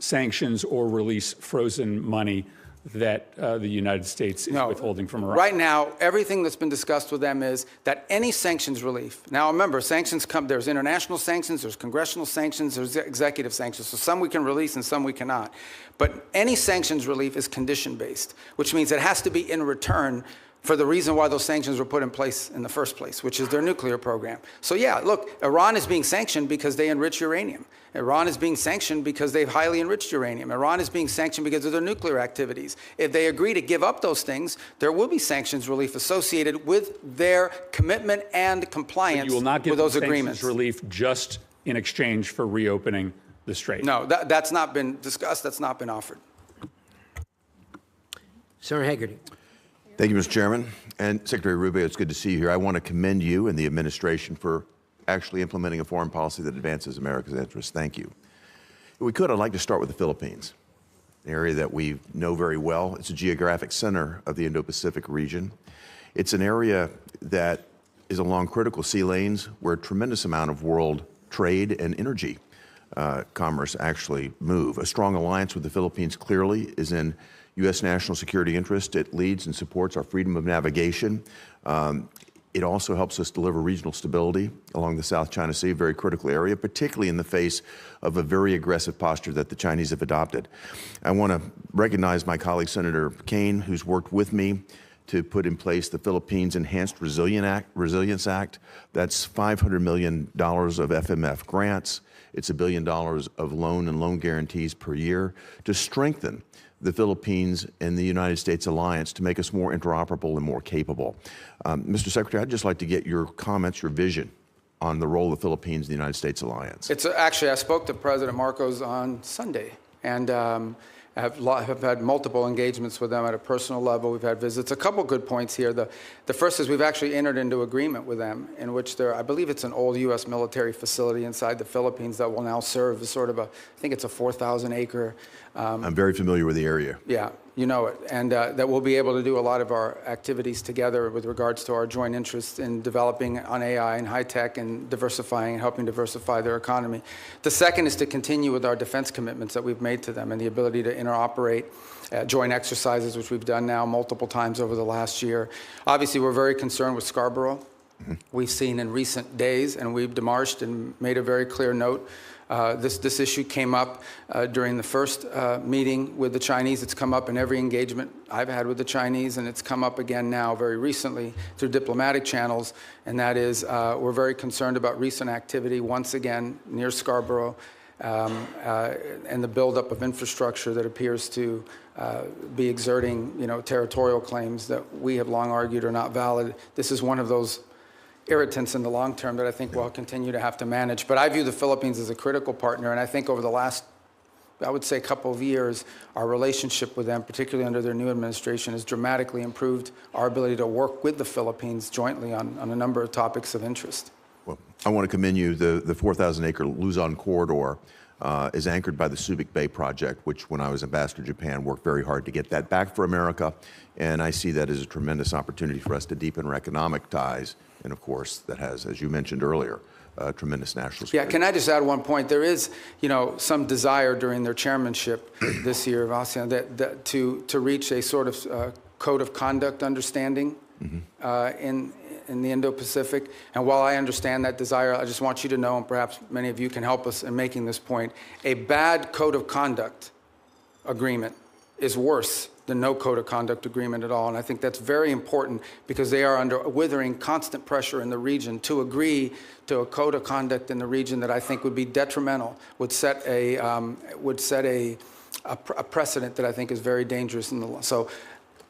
Speaker 5: sanctions or release frozen money that the United States is withholding from Iran?
Speaker 3: Right now, everything that's been discussed with them is that any sanctions relief. Now, remember, sanctions come, there's international sanctions, there's congressional sanctions, there's executive sanctions. So some we can release and some we cannot. But any sanctions relief is condition-based, which means it has to be in return for the reason why those sanctions were put in place in the first place, which is their nuclear program. So yeah, look, Iran is being sanctioned because they enrich uranium. Iran is being sanctioned because they've highly enriched uranium. Iran is being sanctioned because of their nuclear activities. If they agree to give up those things, there will be sanctions relief associated with their commitment and compliance with those agreements.
Speaker 5: You will not give them sanctions relief just in exchange for reopening the Strait?
Speaker 3: No, that's not been discussed. That's not been offered.
Speaker 1: Senator Hagerty.
Speaker 6: Thank you, Mr. Chairman. And Secretary Rubio, it's good to see you here. I want to commend you and the administration for actually implementing a foreign policy that advances America's interests. Thank you. If we could, I'd like to start with the Philippines, an area that we know very well. It's a geographic center of the Indo-Pacific region. It's an area that is along critical sea lanes where a tremendous amount of world trade and energy commerce actually move. A strong alliance with the Philippines clearly is in U.S. national security interest. It leads and supports our freedom of navigation. It also helps us deliver regional stability along the South China Sea, a very critical area, particularly in the face of a very aggressive posture that the Chinese have adopted. I want to recognize my colleague, Senator Kaine, who's worked with me to put in place the Philippines Enhanced Resilience Act. That's $500 million of FMF grants. It's $1 billion of loan and loan guarantees per year to strengthen the Philippines and the United States alliance to make us more interoperable and more capable. Mr. Secretary, I'd just like to get your comments, your vision on the role of the Philippines in the United States alliance?
Speaker 3: It's actually, I spoke to President Marcos on Sunday, and have had multiple engagements with them at a personal level. We've had visits. A couple good points here. The first is we've actually entered into agreement with them in which I believe it's an old U.S. military facility inside the Philippines that will now serve as sort of I think it's a 4,000 acre.
Speaker 6: I'm very familiar with the area.
Speaker 3: Yeah, you know it. And that we'll be able to do a lot of our activities together with regards to our joint interests in developing on AI and high tech and diversifying and helping diversify their economy. The second is to continue with our defense commitments that we've made to them and the ability to interoperate joint exercises, which we've done now multiple times over the last year. Obviously, we're very concerned with Scarborough. We've seen in recent days, and we've demarched and made a very clear note. This issue came up during the first meeting with the Chinese. It's come up in every engagement I've had with the Chinese, and it's come up again now very recently through diplomatic channels, and that is we're very concerned about recent activity once again near Scarborough and the buildup of infrastructure that appears to be exerting, territorial claims that we have long argued are not valid. This is one of those irritants in the long term that I think we'll continue to have to manage. But I view the Philippines as a critical partner, and I think over the last, I would say, couple of years, our relationship with them, particularly under their new administration, has dramatically improved our ability to work with the Philippines jointly on a number of topics of interest.
Speaker 6: Well, I want to commend you. The 4,000-acre Luzon corridor is anchored by the Subic Bay project, which, when I was ambassador to Japan, worked very hard to get that back for America. And I see that as a tremendous opportunity for us to deepen our economic ties. And of course, that has, as you mentioned earlier, tremendous national security.
Speaker 3: Yeah, can I just add one point? There is, some desire during their chairmanship this year of ASEAN that to reach a sort of code of conduct understanding in the Indo-Pacific. And while I understand that desire, I just want you to know, and perhaps many of you can help us in making this point, a bad code of conduct agreement is worse than no code of conduct agreement at all. And I think that's very important because they are under withering constant pressure in the region to agree to a code of conduct in the region that I think would be detrimental, would set a precedent that I think is very dangerous in the law. So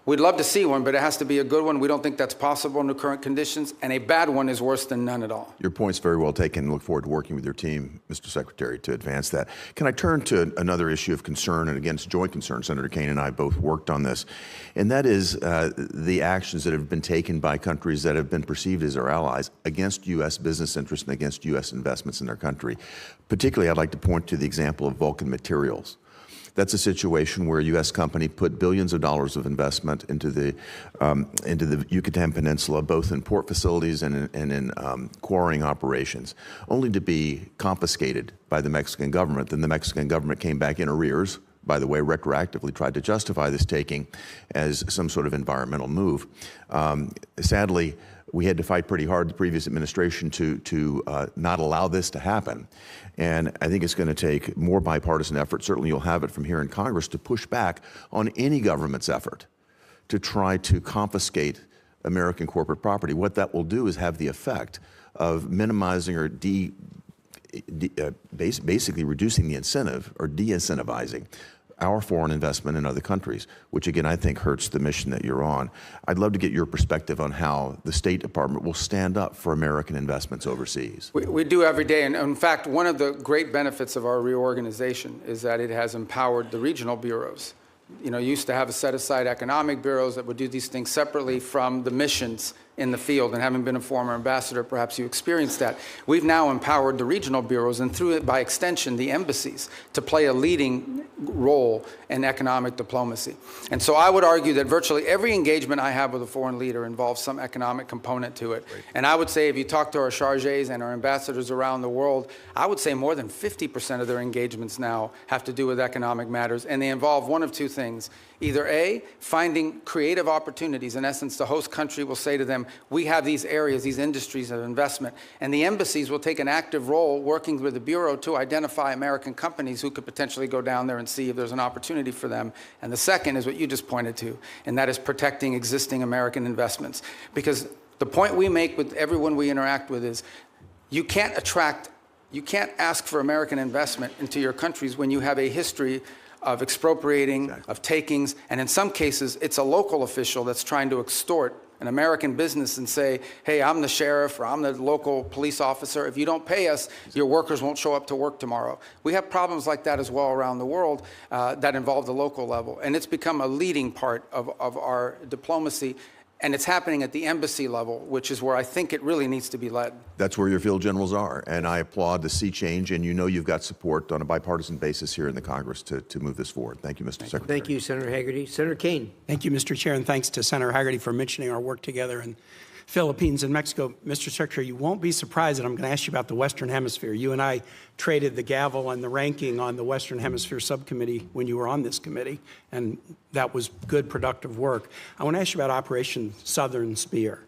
Speaker 3: we'd love to see one, but it has to be a good one. We don't think that's possible under current conditions, and a bad one is worse than none at all.
Speaker 6: Your point's very well taken. Look forward to working with your team, Mr. Secretary, to advance that. Can I turn to another issue of concern, and again, it's joint concern? Senator Kaine and I both worked on this, and that is the actions that have been taken by countries that have been perceived as our allies against U.S. business interests and against U.S. investments in their country. Particularly, I'd like to point to the example of Vulcan Materials. That's a situation where a U.S. company put billions of dollars of investment into the Yucatan Peninsula, both in port facilities and in quarrying operations, only to be confiscated by the Mexican government. Then the Mexican government came back in arrears, by the way, retroactively tried to justify this taking as some sort of environmental move. Sadly, we had to fight pretty hard, the previous administration, to not allow this to happen. And I think it's going to take more bipartisan effort, certainly you'll have it from here in Congress, to push back on any government's effort to try to confiscate American corporate property. What that will do is have the effect of minimizing or basically reducing the incentive or de-incentivizing our foreign investment in other countries, which again I think hurts the mission that you're on. I'd love to get your perspective on how the State Department will stand up for American investments overseas.
Speaker 3: We do every day, and in fact, one of the great benefits of our reorganization is that it has empowered the regional bureaus. You used to have a set-aside economic bureaus that would do these things separately from the missions in the field, and having been a former ambassador, perhaps you experienced that. We've now empowered the regional bureaus, and through it, by extension, the embassies, to play a leading role in economic diplomacy. And so I would argue that virtually every engagement I have with a foreign leader involves some economic component to it. Right. And I would say if you talk to our chargés and our ambassadors around the world, I would say more than 50% of their engagements now have to do with economic matters, and they involve one of two things. Either A, finding creative opportunities. In essence, the host country will say to them, we have these areas, these industries of investment, and the embassies will take an active role working with the Bureau to identify American companies who could potentially go down there and see if there's an opportunity for them. And the second is what you just pointed to, and that is protecting existing American investments. Because the point we make with everyone we interact with is you can't ask for American investment into your countries when you have a history of expropriating, of takings, and in some cases, it's a local official that's trying to extort an American business and say, hey, I'm the sheriff or I'm the local police officer. If you don't pay us, your workers won't show up to work tomorrow. We have problems like that as well around the world that involve the local level. And it's become a leading part of our diplomacy. And it's happening at the embassy level, which is where I think it really needs to be led.
Speaker 6: That's where your field generals are, and I applaud the sea change, and you know you've got support on a bipartisan basis here in the Congress to move this forward. Thank you, Mr. Secretary.
Speaker 1: Thank you, Senator Hagerty. Senator Kane.
Speaker 7: Thank you, Mr. Chair, and thanks to Senator Hagerty for mentioning our work together in Philippines and Mexico. Mr. Secretary, you won't be surprised that I'm going to ask you about the Western Hemisphere. You and I traded the gavel and the ranking on the Western Hemisphere subcommittee when you were on this committee, and that was good, productive work. I want to ask you about Operation Southern Spear,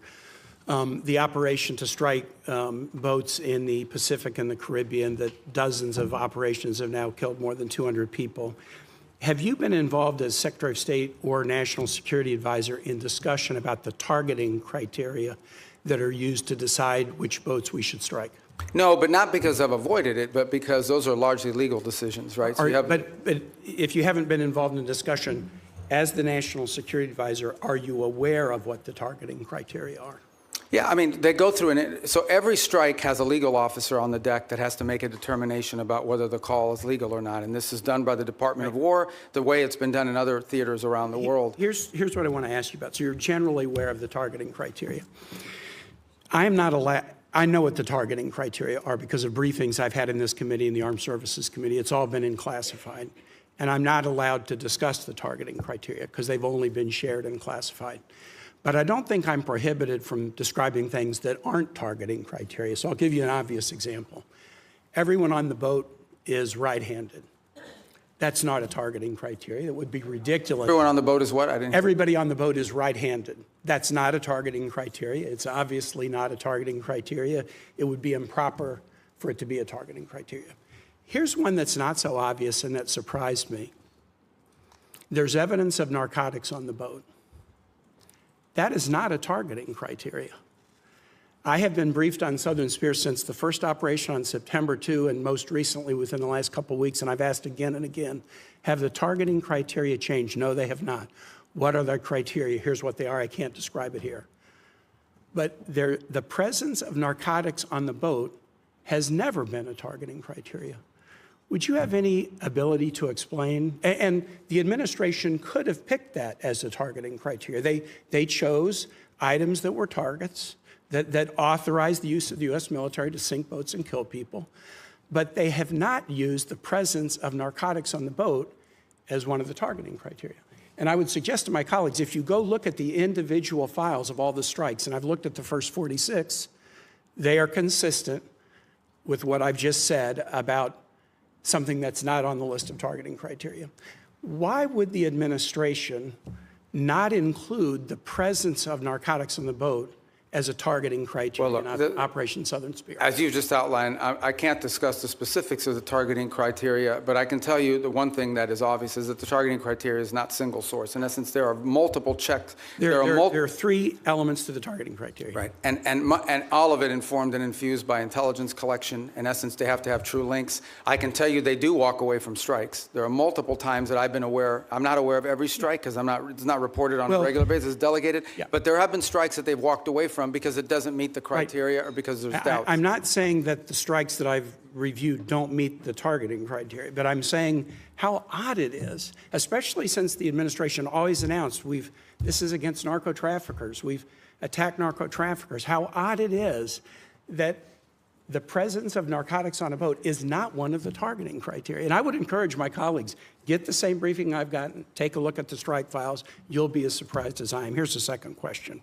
Speaker 7: the operation to strike boats in the Pacific and the Caribbean, that dozens of operations have now killed more than 200 people. Have you been involved as Secretary of State or National Security Advisor in discussion about the targeting criteria that are used to decide which boats we should strike?
Speaker 3: No, but not because I've avoided it, but because those are largely legal decisions, right? So
Speaker 7: But if you haven't been involved in discussion, as the National Security Advisor, are you aware of what the targeting criteria are?
Speaker 3: Yeah, I mean, they go through so every strike has a legal officer on the deck that has to make a determination about whether the call is legal or not. And this is done by the Department of War, the way it's been done in other theaters around the world.
Speaker 7: Here's what I want to ask you about. So you're generally aware of the targeting criteria. I am not allowed. I know what the targeting criteria are because of briefings I've had in this committee and the Armed Services Committee. It's all been in classified. And I'm not allowed to discuss the targeting criteria because they've only been shared and classified. But I don't think I'm prohibited from describing things that aren't targeting criteria. So I'll give you an obvious example. Everyone on the boat is right-handed. That's not a targeting criteria. It would be ridiculous.
Speaker 3: Everyone on the boat is what?
Speaker 7: Everybody on the boat is right-handed. That's not a targeting criteria. It's obviously not a targeting criteria. It would be improper for it to be a targeting criteria. Here's one that's not so obvious and that surprised me. There's evidence of narcotics on the boat. That is not a targeting criteria. I have been briefed on Southern Spear since the first operation on September 2 and most recently within the last couple of weeks, and I've asked again and again, have the targeting criteria changed? No, they have not. What are the criteria? Here's what they are. I can't describe it here. But the presence of narcotics on the boat has never been a targeting criteria. Would you have any ability to explain? And the administration could have picked that as a targeting criteria. They chose items that were targets, that authorized the use of the U.S. military to sink boats and kill people, but they have not used the presence of narcotics on the boat as one of the targeting criteria. And I would suggest to my colleagues, if you go look at the individual files of all the strikes, and I've looked at the first 46, they are consistent with what I've just said about something that's not on the list of targeting criteria. Why would the administration not include the presence of narcotics on the boat as a targeting criteria in Operation Southern Spear?
Speaker 3: As you just outlined, I can't discuss the specifics of the targeting criteria, but I can tell you the one thing that is obvious is that the targeting criteria is not single source. In essence, there are multiple checks.
Speaker 7: There are three elements to the targeting criteria.
Speaker 3: Right, and all of it informed and infused by intelligence collection. In essence, they have to have true links. I can tell you they do walk away from strikes. There are multiple times that I've been aware. I'm not aware of every strike because it's not reported on a regular basis. It's delegated. Yeah. But there have been strikes that they've walked away from because it doesn't meet the criteria or because there's doubts.
Speaker 7: I'm not saying that the strikes that I've reviewed don't meet the targeting criteria, but I'm saying how odd it is, especially since the administration always announced this is against narco traffickers. We've attacked narco traffickers. How odd it is that the presence of narcotics on a boat is not one of the targeting criteria. And I would encourage my colleagues, get the same briefing I've gotten, take a look at the strike files. You'll be as surprised as I am. Here's the second question.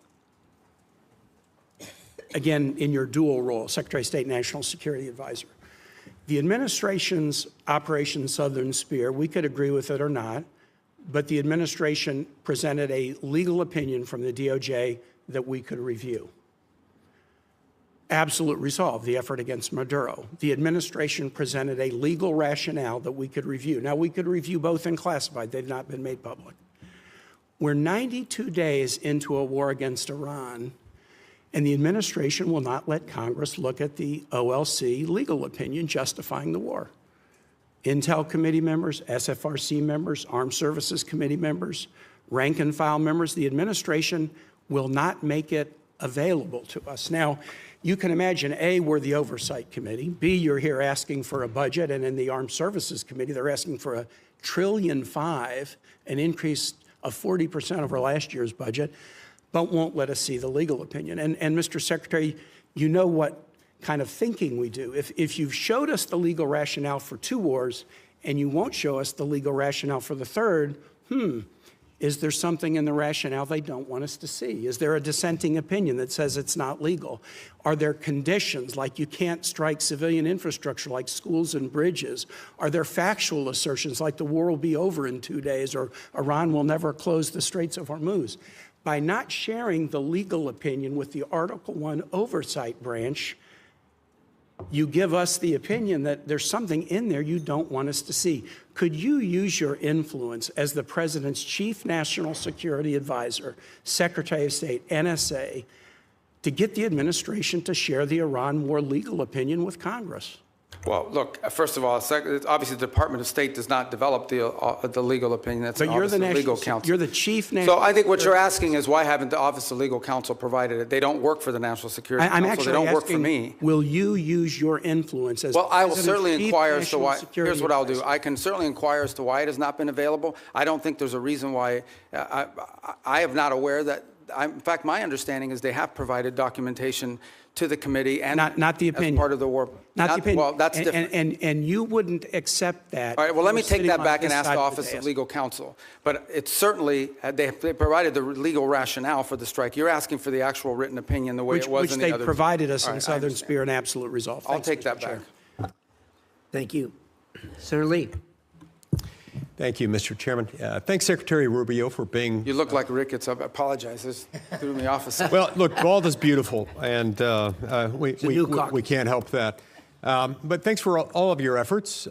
Speaker 7: Again, in your dual role, Secretary of State, National Security Advisor. The administration's Operation Southern Spear, we could agree with it or not, but the administration presented a legal opinion from the DOJ that we could review. Absolute resolve, the effort against Maduro. The administration presented a legal rationale that we could review. Now, we could review both in classified. They've not been made public. We're 92 days into a war against Iran, and the administration will not let Congress look at the OLC legal opinion justifying the war. Intel committee members, SFRC members, Armed Services Committee members, rank and file members, the administration will not make it available to us. Now, you can imagine, A, we're the Oversight Committee. B, you're here asking for a budget, and in the Armed Services Committee, they're asking for $1.5 trillion, an increase of 40% over last year's budget, but won't let us see the legal opinion. And Mr. Secretary, you know what kind of thinking we do. If you've showed us the legal rationale for 2 wars and you won't show us the legal rationale for the third, is there something in the rationale they don't want us to see? Is there a dissenting opinion that says it's not legal? Are there conditions like you can't strike civilian infrastructure like schools and bridges? Are there factual assertions like the war will be over in 2 days or Iran will never close the Straits of Hormuz? By not sharing the legal opinion with the Article I Oversight Branch, you give us the opinion that there's something in there you don't want us to see. Could you use your influence as the President's Chief National Security Advisor, Secretary of State, NSA, to get the administration to share the Iran war legal opinion with Congress?
Speaker 3: Well, look, first of all, obviously the Department of State does not develop the legal opinion. That's
Speaker 7: But
Speaker 3: the
Speaker 7: you're
Speaker 3: Office
Speaker 7: the
Speaker 3: of Legal
Speaker 7: national,
Speaker 3: Counsel.
Speaker 7: you're the Chief National.
Speaker 3: So I think what you're asking is why haven't the Office of Legal Counsel provided it? They don't work for the National Security
Speaker 7: I'm
Speaker 3: Council.
Speaker 7: actually
Speaker 3: They don't
Speaker 7: asking,
Speaker 3: work for me.
Speaker 7: will you use your influence as
Speaker 3: Well, I will
Speaker 7: President's
Speaker 3: certainly
Speaker 7: Chief
Speaker 3: inquire as to
Speaker 7: National
Speaker 3: why.
Speaker 7: Security
Speaker 3: Here's what I'll do.
Speaker 7: Advisor?
Speaker 3: I can certainly inquire as to why it has not been available. I don't think there's a reason why. I am not aware that. In fact, my understanding is they have provided documentation to the committee and
Speaker 7: Not the opinion.
Speaker 3: as part of the war.
Speaker 7: Not the opinion.
Speaker 3: Well, that's
Speaker 7: And-
Speaker 3: different.
Speaker 7: And you wouldn't accept that.
Speaker 3: All right, well, let me
Speaker 7: You're
Speaker 3: take
Speaker 7: sitting
Speaker 3: that
Speaker 7: on
Speaker 3: back
Speaker 7: this
Speaker 3: and ask
Speaker 7: side
Speaker 3: the
Speaker 7: of
Speaker 3: Office of
Speaker 7: dais.
Speaker 3: Legal Counsel. But it's certainly, they provided the legal rationale for the strike. You're asking for the actual written opinion the way
Speaker 7: Which
Speaker 3: it was in the
Speaker 7: they
Speaker 3: other.
Speaker 7: provided us
Speaker 3: All
Speaker 7: in
Speaker 3: right, I
Speaker 7: Southern
Speaker 3: understand.
Speaker 7: Spirit and Absolute Resolve.
Speaker 3: I'll
Speaker 7: Thanks,
Speaker 3: take
Speaker 7: Mr.
Speaker 3: that
Speaker 7: Chair.
Speaker 3: back.
Speaker 1: Thank you. Senator Lee.
Speaker 8: Thank you, Mr. Chairman. Thanks, Secretary Rubio, for being.
Speaker 3: You look like Ricketts. I apologize. This threw me off a second.
Speaker 8: Well, look, bald is beautiful, and we can't help that. But thanks for all of your efforts.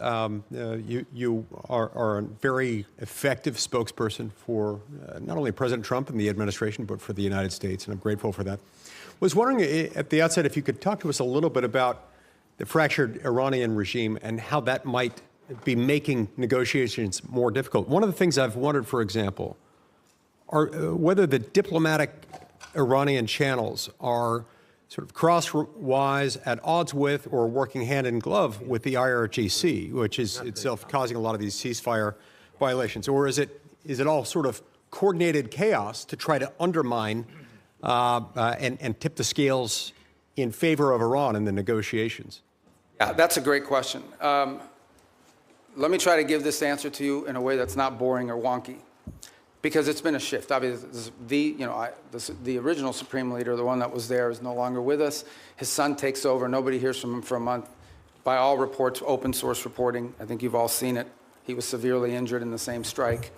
Speaker 8: You are a very effective spokesperson for not only President Trump and the administration, but for the United States, and I'm grateful for that. Was wondering at the outset if you could talk to us a little bit about the fractured Iranian regime and how that might be making negotiations more difficult. One of the things I've wondered, for example, are whether the diplomatic Iranian channels are sort of crosswise, at odds with, or working hand in glove with the IRGC, which is itself causing a lot of these ceasefire violations, or is it all sort of coordinated chaos to try to undermine and tip the scales in favor of Iran in the negotiations?
Speaker 3: Yeah, that's a great question. Let me try to give this answer to you in a way that's not boring or wonky, because it's been a shift. Obviously, the original Supreme Leader, the one that was there, is no longer with us. His son takes over. Nobody hears from him for a month. By all reports, open source reporting, I think you've all seen it. He was severely injured in the same strike,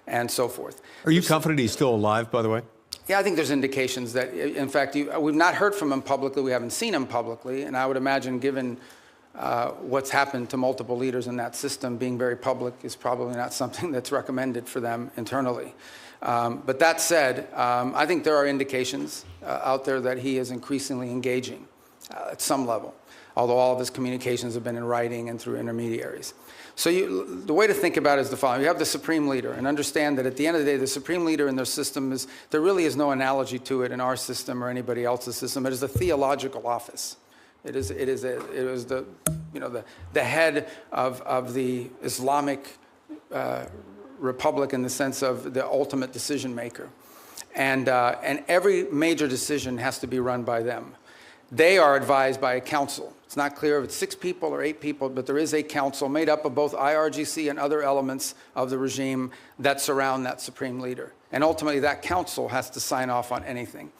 Speaker 3: and so forth.
Speaker 8: Are you confident he's still alive, by the way?
Speaker 3: Yeah, I think there's indications that, in fact, we've not heard from him publicly. We haven't seen him publicly, and I would imagine, given what's happened to multiple leaders in that system, being very public is probably not something that's recommended for them internally. But that said, I think there are indications out there that he is increasingly engaging at some level, although all of his communications have been in writing and through intermediaries. So the way to think about it is the following. You have the Supreme Leader, and understand that at the end of the day, the Supreme Leader in their system there really is no analogy to it in our system or anybody else's system. It is a theological office. It was the head of the Islamic Republic in the sense of the ultimate decision maker, and every major decision has to be run by them. They are advised by a council. It's not clear if it's 6 people or 8 people, but there is a council made up of both IRGC and other elements of the regime that surround that Supreme Leader. And ultimately, that council has to sign off on anything.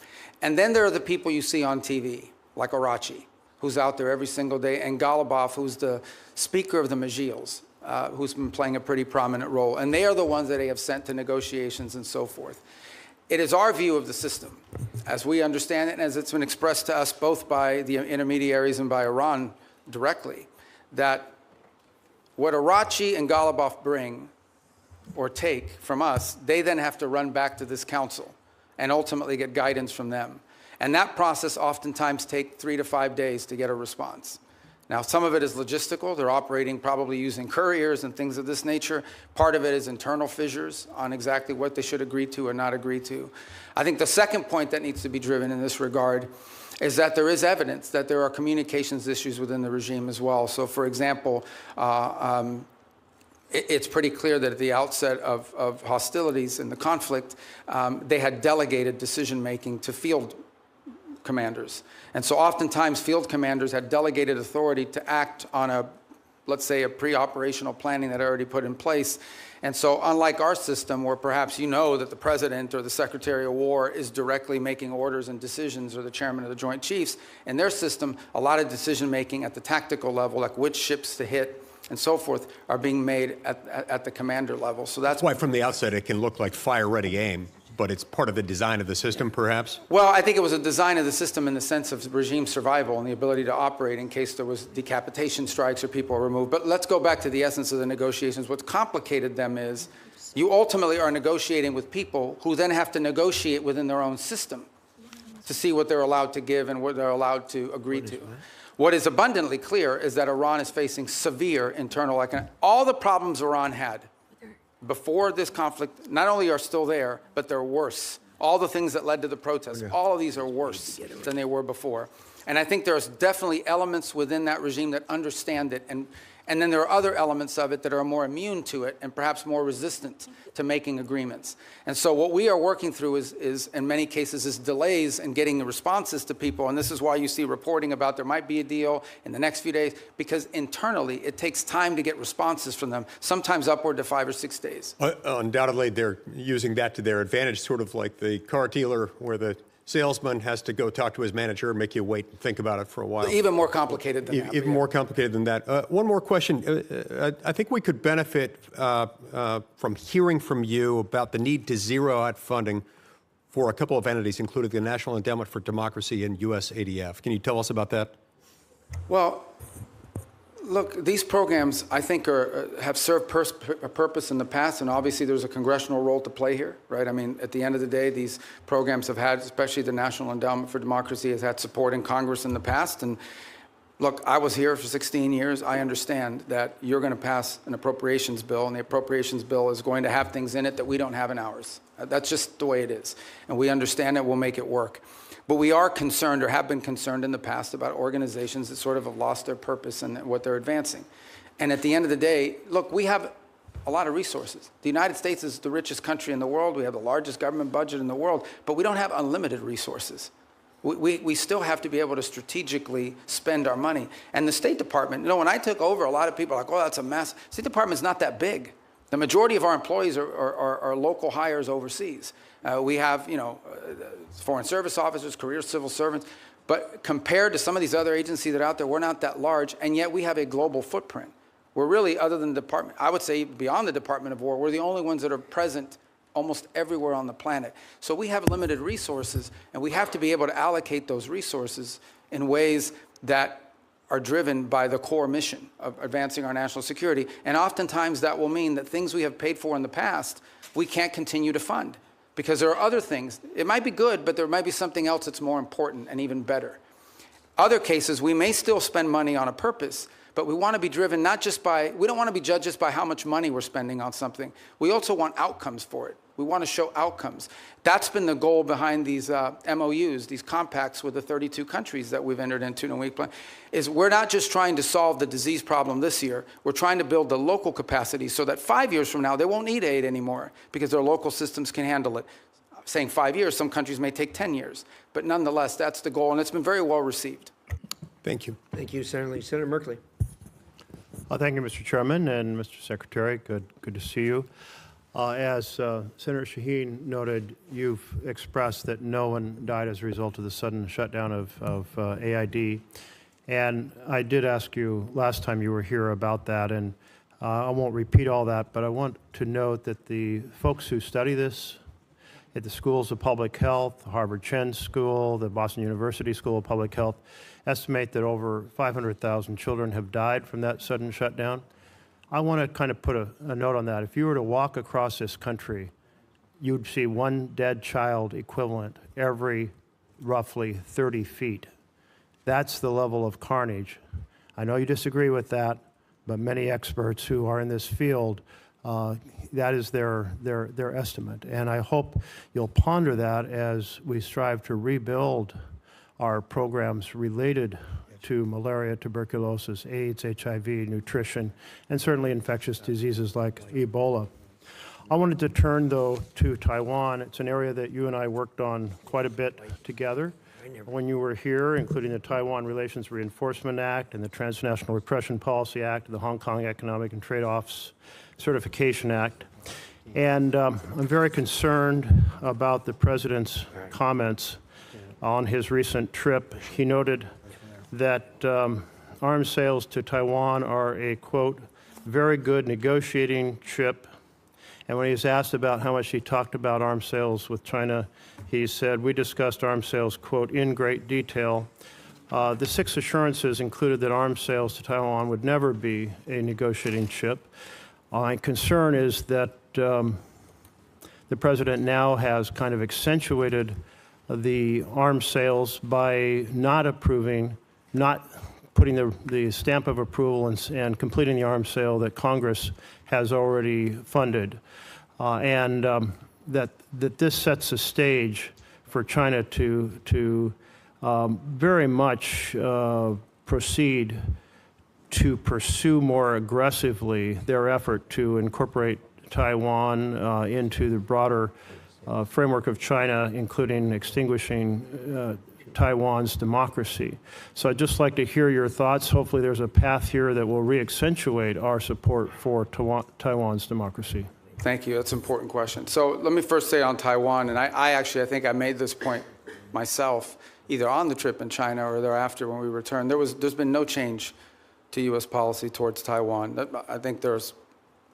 Speaker 3: And then there are the people you see on TV, like Arachi, who's out there every single day, and Golubov, who's the Speaker of the Majils, who's been playing a pretty prominent role. And they are the ones that they have sent to negotiations and so forth. It is our view of the system, as we understand it, and as it's been expressed to us both by the intermediaries and by Iran directly, that what Arachi and Golubov bring or take from us, they then have to run back to this council and ultimately get guidance from them. And that process oftentimes takes 3 to 5 days to get a response. Now, some of it is logistical. They're operating probably using couriers and things of this nature. Part of it is internal fissures on exactly what they should agree to or not agree to. I think the second point that needs to be driven in this regard is that there is evidence that there are communications issues within the regime as well. So, for example, it's pretty clear that at the outset of hostilities and the conflict, they had delegated decision-making to field commanders. And so oftentimes field commanders had delegated authority to act on a, let's say, a pre-operational planning that had already put in place. And so unlike our system, where perhaps you know that the president or the secretary of war is directly making orders and decisions, or the chairman of the Joint Chiefs, in their system, a lot of decision-making at the tactical level, like which ships to hit and so forth, are being made at the commander level. So that's
Speaker 8: why from the outset it can look like fire-ready aim, but it's part of the design of the system, perhaps?
Speaker 3: Well, I think it was a design of the system in the sense of regime survival and the ability to operate in case there was decapitation strikes or people are removed. But let's go back to the essence of the negotiations. What's complicated them is you ultimately are negotiating with people who then have to negotiate within their own system to see what they're allowed to give and what they're allowed to agree to. What is abundantly clear is that Iran is facing severe internal economic. All the problems Iran had before this conflict not only are still there, but they're worse. All the things that led to the protests, all of these are worse than they were before. And I think there's definitely elements within that regime that understand it. And then there are other elements of it that are more immune to it and perhaps more resistant to making agreements. And so what we are working through is in many cases, is delays in getting the responses to people. And this is why you see reporting about there might be a deal in the next few days, because internally it takes time to get responses from them, sometimes upward to 5 or 6 days.
Speaker 8: Undoubtedly, they're using that to their advantage, sort of like the car dealer where the salesman has to go talk to his manager, make you wait and think about it for a while.
Speaker 3: Even more complicated than that.
Speaker 8: Even more complicated than that. One more question. I think we could benefit from hearing from you about the need to zero out funding for a couple of entities, including the National Endowment for Democracy and USADF. Can you tell us about that?
Speaker 3: Well, look, these programs, I think, have served a purpose in the past, and obviously there's a congressional role to play here, right? I mean, at the end of the day, these programs have had, especially the National Endowment for Democracy, has had support in Congress in the past. And look, I was here for 16 years. I understand that you're going to pass an appropriations bill, and the appropriations bill is going to have things in it that we don't have in ours. That's just the way it is. And we understand it. We'll make it work. But we are concerned, or have been concerned in the past, about organizations that sort of have lost their purpose and what they're advancing. And at the end of the day, look, we have a lot of resources. The United States is the richest country in the world. We have the largest government budget in the world, but we don't have unlimited resources. We still have to be able to strategically spend our money. And the State Department, you know, when I took over, a lot of people are like, oh, that's a mess. State Department's not that big. The majority of our employees are local hires overseas. We have, you know, foreign service officers, career civil servants, but compared to some of these other agencies that are out there, we're not that large, and yet we have a global footprint. We're really, other than the department, I would say beyond the Department of War, we're the only ones that are present almost everywhere on the planet. So we have limited resources, and we have to be able to allocate those resources in ways that are driven by the core mission of advancing our national security. And oftentimes that will mean that things we have paid for in the past, we can't continue to fund. Because there are other things. It might be good, but there might be something else that's more important and even better. Other cases, we may still spend money on a purpose, but we want to be driven not just by, we don't want to be judged just by how much money we're spending on something. We also want outcomes for it. We want to show outcomes. That's been the goal behind these MOUs, these compacts with the 32 countries that we've entered into in a week plan, is we're not just trying to solve the disease problem this year. We're trying to build the local capacity so that 5 years from now, they won't need aid anymore because their local systems can handle it. I'm saying 5 years, some countries may take 10 years. But nonetheless, that's the goal, and it's been very well received.
Speaker 8: Thank you.
Speaker 1: Thank you, Senator Lee. Senator Merkley.
Speaker 9: Thank you, Mr. Chairman, and Mr. Secretary. Good to see you. As Senator Shaheen noted, you've expressed that no one died as a result of the sudden shutdown of AID. And I did ask you last time you were here about that, and I won't repeat all that, but I want to note that the folks who study this at the schools of public health, the Harvard Chen School, the Boston University School of Public Health, estimate that over 500,000 children have died from that sudden shutdown. I want to kind of put a note on that. If you were to walk across this country, you'd see one dead child equivalent every roughly 30 feet. That's the level of carnage I know you disagree with that, but many experts who are in this field, that is their estimate. And I hope you'll ponder that as we strive to rebuild our programs related to malaria, tuberculosis, AIDS, HIV, nutrition, and certainly infectious diseases like Ebola. I wanted to turn, though, to Taiwan. It's an area that you and I worked on quite a bit together when you were here, including the Taiwan Relations Reinforcement Act and the Transnational Repression Policy Act, the Hong Kong Economic and Trade Office Certification Act. And I'm very concerned about the President's comments on his recent trip. He noted that arms sales to Taiwan are a, quote, very good negotiating chip. And when he was asked about how much he talked about arms sales with China, he said, we discussed arms sales, quote, in great detail. The 6 assurances included that arms sales to Taiwan would never be a negotiating chip. My concern is that the President now has kind of accentuated the arms sales by not approving, not putting the stamp of approval and completing the arms sale that Congress has already funded. That this sets a stage for China to very much proceed to pursue more aggressively their effort to incorporate Taiwan into the broader framework of China, including extinguishing Taiwan's democracy. So I'd just like to hear your thoughts. Hopefully there's a path here that will re-accentuate our support for Taiwan's democracy.
Speaker 3: Thank you. That's an important question. So let me first say on Taiwan, and I think I made this point myself, either on the trip in China or thereafter when we returned. There's been no change to U.S. policy towards Taiwan. I think there's,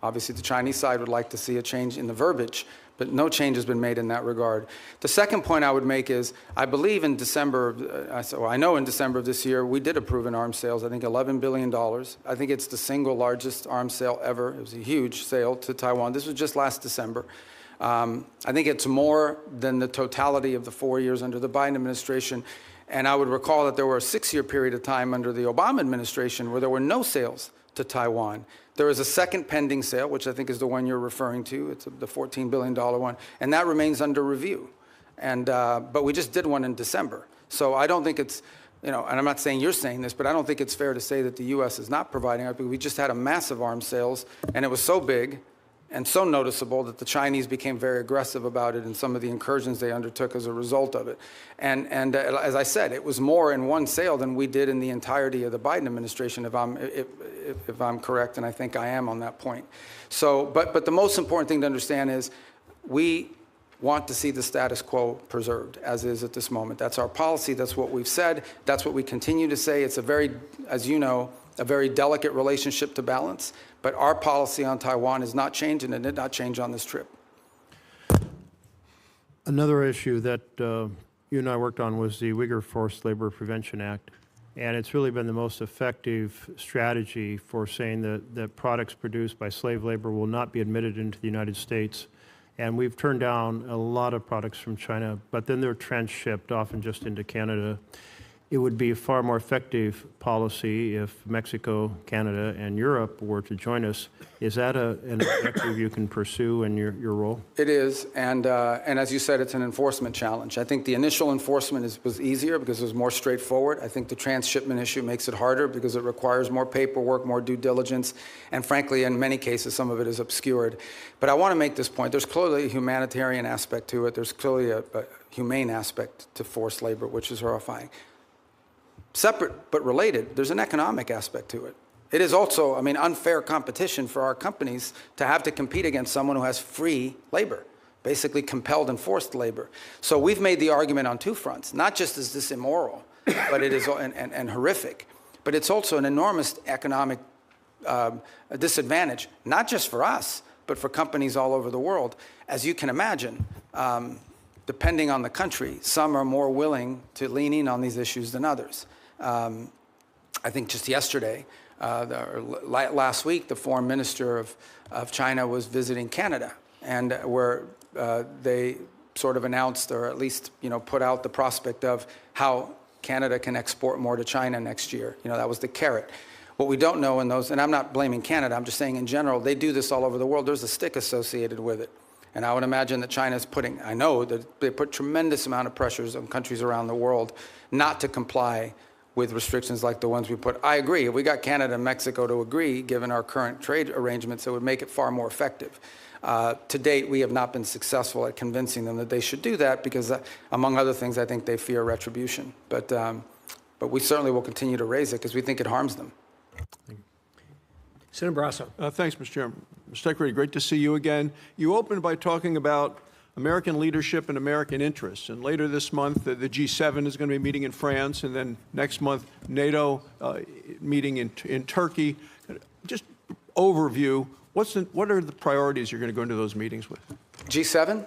Speaker 3: obviously the Chinese side would like to see a change in the verbiage, but no change has been made in that regard. The second point I would make is, I believe in December, I know in December of this year, we did approve an arms sales, I think $11 billion. I think it's the single largest arms sale ever. It was a huge sale to Taiwan. This was just last December. I think it's more than the totality of the 4 years under the Biden administration. And I would recall that there were a 6-year period of time under the Obama administration where there were no sales to Taiwan. There is a second pending sale, which I think is the one you're referring to. It's the $14 billion one, and that remains under review. But we just did one in December. So I don't think it's, and I'm not saying you're saying this, but I don't think it's fair to say that the U.S. is not providing it. We just had a massive arms sales, and it was so big and so noticeable that the Chinese became very aggressive about it in some of the incursions they undertook as a result of it. And as I said, it was more in one sale than we did in the entirety of the Biden administration, if I'm correct, and I think I am on that point. So, but the most important thing to understand is we want to see the status quo preserved as is at this moment. That's our policy. That's what we've said. That's what we continue to say. It's a very, as you know, a very delicate relationship to balance. But our policy on Taiwan is not changing, and it did not change on this trip.
Speaker 9: Another issue that you and I worked on was the Uyghur Forced Labor Prevention Act. And it's really been the most effective strategy for saying that products produced by slave labor will not be admitted into the United States. And we've turned down a lot of products from China, but then they're transshipped, often just into Canada. It would be a far more effective policy if Mexico, Canada, and Europe were to join us. Is that an objective you can pursue in your role?
Speaker 3: It is, and as you said, it's an enforcement challenge. I think the initial enforcement was easier because it was more straightforward. I think the transshipment issue makes it harder because it requires more paperwork, more due diligence, and frankly, in many cases, some of it is obscured. But I want to make this point. There's clearly a humanitarian aspect to it. There's clearly a humane aspect to forced labor, which is horrifying. Separate but related, there's an economic aspect to it. It is also, unfair competition for our companies to have to compete against someone who has free labor, basically compelled and forced labor. So we've made the argument on two fronts. Not just is this immoral, but it is and horrific, but it's also an enormous economic disadvantage, not just for us, but for companies all over the world. As you can imagine, depending on the country, some are more willing to lean in on these issues than others. I think just yesterday, last week, the foreign minister of China was visiting Canada, and where they sort of announced, or at least put out the prospect of how Canada can export more to China next year. That was the carrot. What we don't know in those, and I'm not blaming Canada, I'm just saying in general, they do this all over the world. There's a stick associated with it. And I would imagine that China's putting, I know that they put tremendous amount of pressures on countries around the world not to comply with restrictions like the ones we put. I agree. If we got Canada and Mexico to agree, given our current trade arrangements, it would make it far more effective. To date, we have not been successful at convincing them that they should do that because, among other things, I think they fear retribution. But we certainly will continue to raise it because we think it harms them.
Speaker 1: Senator Barrasso.
Speaker 8: Thanks, Mr. Chairman. Mr. Secretary, great to see you again. You opened by talking about American leadership and American interests. And later this month, the G7 is going to be meeting in France, and then next month, NATO meeting in Turkey. Just overview, what are the priorities you're going to go into those meetings with?
Speaker 3: G7?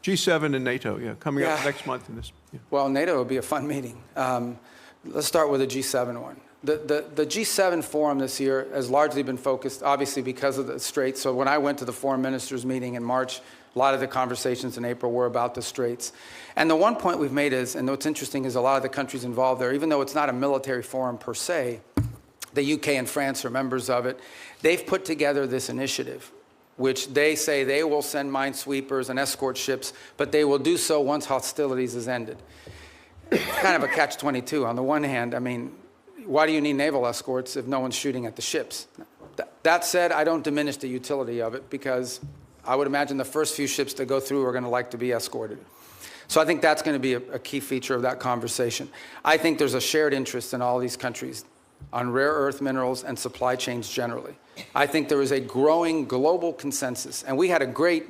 Speaker 8: G7 and NATO, yeah, coming up next month in this. Yeah.
Speaker 3: Well, NATO will be a fun meeting. Let's start with the G7 one. The G7 forum this year has largely been focused, obviously, because of the Straits. So when I went to the foreign ministers meeting in March, a lot of the conversations in April were about the Straits. And the one point we've made is, and what's interesting is a lot of the countries involved there, even though it's not a military forum per se, the UK and France are members of it, they've put together this initiative, which they say they will send minesweepers and escort ships, but they will do so once hostilities is ended. It's kind of a catch-22. On the one hand, I mean, why do you need naval escorts if no one's shooting at the ships? That said, I don't diminish the utility of it because I would imagine the first few ships that go through are going to like to be escorted. So I think that's going to be a key feature of that conversation. I think there's a shared interest in all these countries on rare earth minerals and supply chains generally. I think there is a growing global consensus. And we had a great,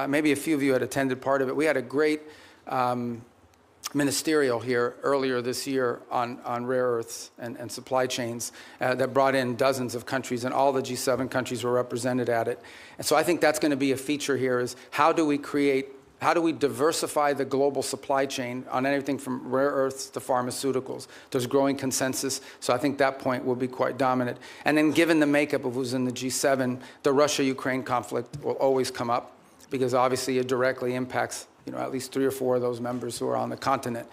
Speaker 3: maybe a few of you had attended part of it, we had a great ministerial here earlier this year on rare earths and supply chains that brought in dozens of countries, and all the G7 countries were represented at it. And so I think that's going to be a feature here is how do we diversify the global supply chain on anything from rare earths to pharmaceuticals? There's growing consensus, so I think that point will be quite dominant. And then given the makeup of who's in the G7, the Russia-Ukraine conflict will always come up because obviously it directly impacts at least 3 or 4 of those members who are on the continent.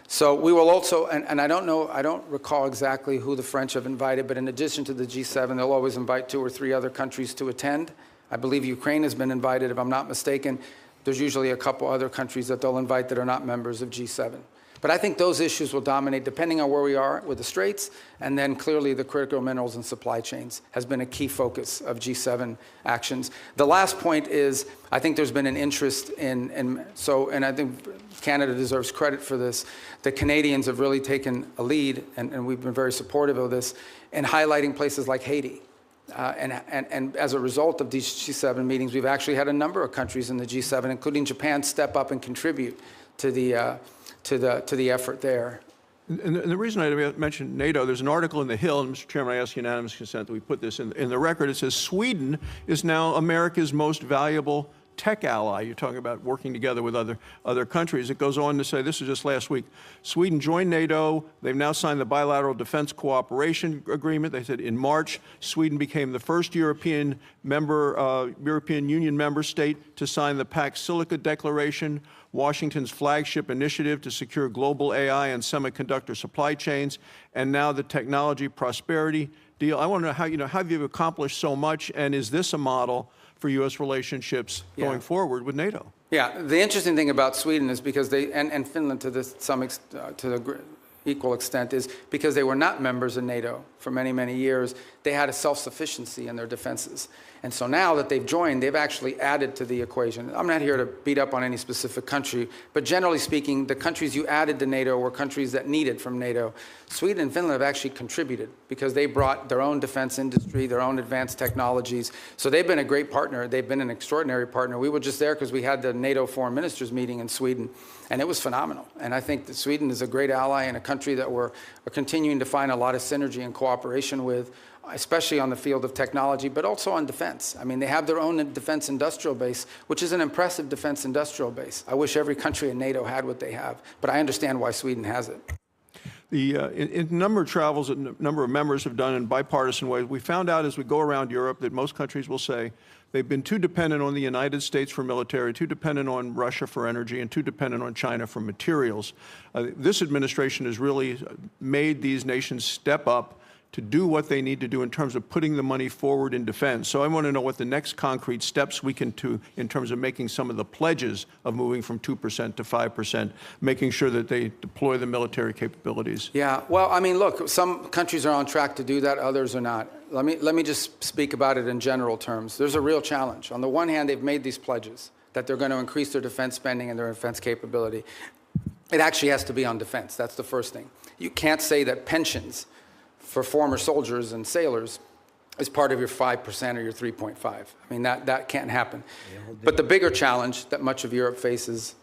Speaker 3: So we will also, and I don't recall exactly who the French have invited, but in addition to the G7, they'll always invite 2 or 3 other countries to attend. I believe Ukraine has been invited, if I'm not mistaken. There's usually a couple other countries that they'll invite that are not members of G7. But I think those issues will dominate depending on where we are with the Straits, and then clearly the critical minerals and supply chains has been a key focus of G7 actions. The last point is, I think there's been an interest and I think Canada deserves credit for this. The Canadians have really taken a lead, and we've been very supportive of this, in highlighting places like Haiti. And as a result of these G7 meetings, we've actually had a number of countries in the G7, including Japan, step up and contribute to the effort there.
Speaker 8: And the reason I mentioned NATO, there's an article in The Hill, and Mr. Chairman, I ask unanimous consent that we put this in the record. It says Sweden is now America's most valuable tech ally. You're talking about working together with other countries. It goes on to say, this is just last week, Sweden joined NATO. They've now signed the bilateral defense cooperation agreement. They said in March, Sweden became the first European Union member state to sign the Pax Silica Declaration, Washington's flagship initiative to secure global AI and semiconductor supply chains, and now the technology prosperity deal. I want to know how you've accomplished so much, and is this a model for U.S. relationships going forward with NATO?
Speaker 3: Yeah, the interesting thing about Sweden is because they, and Finland to the equal extent, is because they were not members of NATO for many, many years, they had a self-sufficiency in their defenses. And so now that they've joined, they've actually added to the equation. I'm not here to beat up on any specific country, but generally speaking, the countries you added to NATO were countries that needed from NATO. Sweden and Finland have actually contributed because they brought their own defense industry, their own advanced technologies. So they've been a great partner. They've been an extraordinary partner. We were just there because we had the NATO foreign ministers meeting in Sweden, and it was phenomenal. And I think that Sweden is a great ally and a country that we're continuing to find a lot of synergy and cooperation with, especially on the field of technology, but also on defense. I mean, they have their own defense industrial base, which is an impressive defense industrial base. I wish every country in NATO had what they have, but I understand why Sweden has it.
Speaker 8: In a number of travels that a number of members have done in bipartisan ways, we found out as we go around Europe that most countries will say they've been too dependent on the United States for military, too dependent on Russia for energy, and too dependent on China for materials. This administration has really made these nations step up
Speaker 10: to do what they need to do in terms of putting the money forward in defense. So I want to know what the next concrete steps we can do in terms of making some of the pledges of moving from 2% to 5%, making sure that they deploy the military capabilities.
Speaker 3: Yeah, well, I mean, look, some countries are on track to do that, others are not. Let me just speak about it in general terms. There's a real challenge. On the one hand, they've made these pledges that they're going to increase their defense spending and their defense capability. It actually has to be on defense. That's the first thing. You can't say that pensions for former soldiers and sailors is part of your 5% or your 3.5. I mean, that can't happen. But the bigger challenge that much of Europe faces,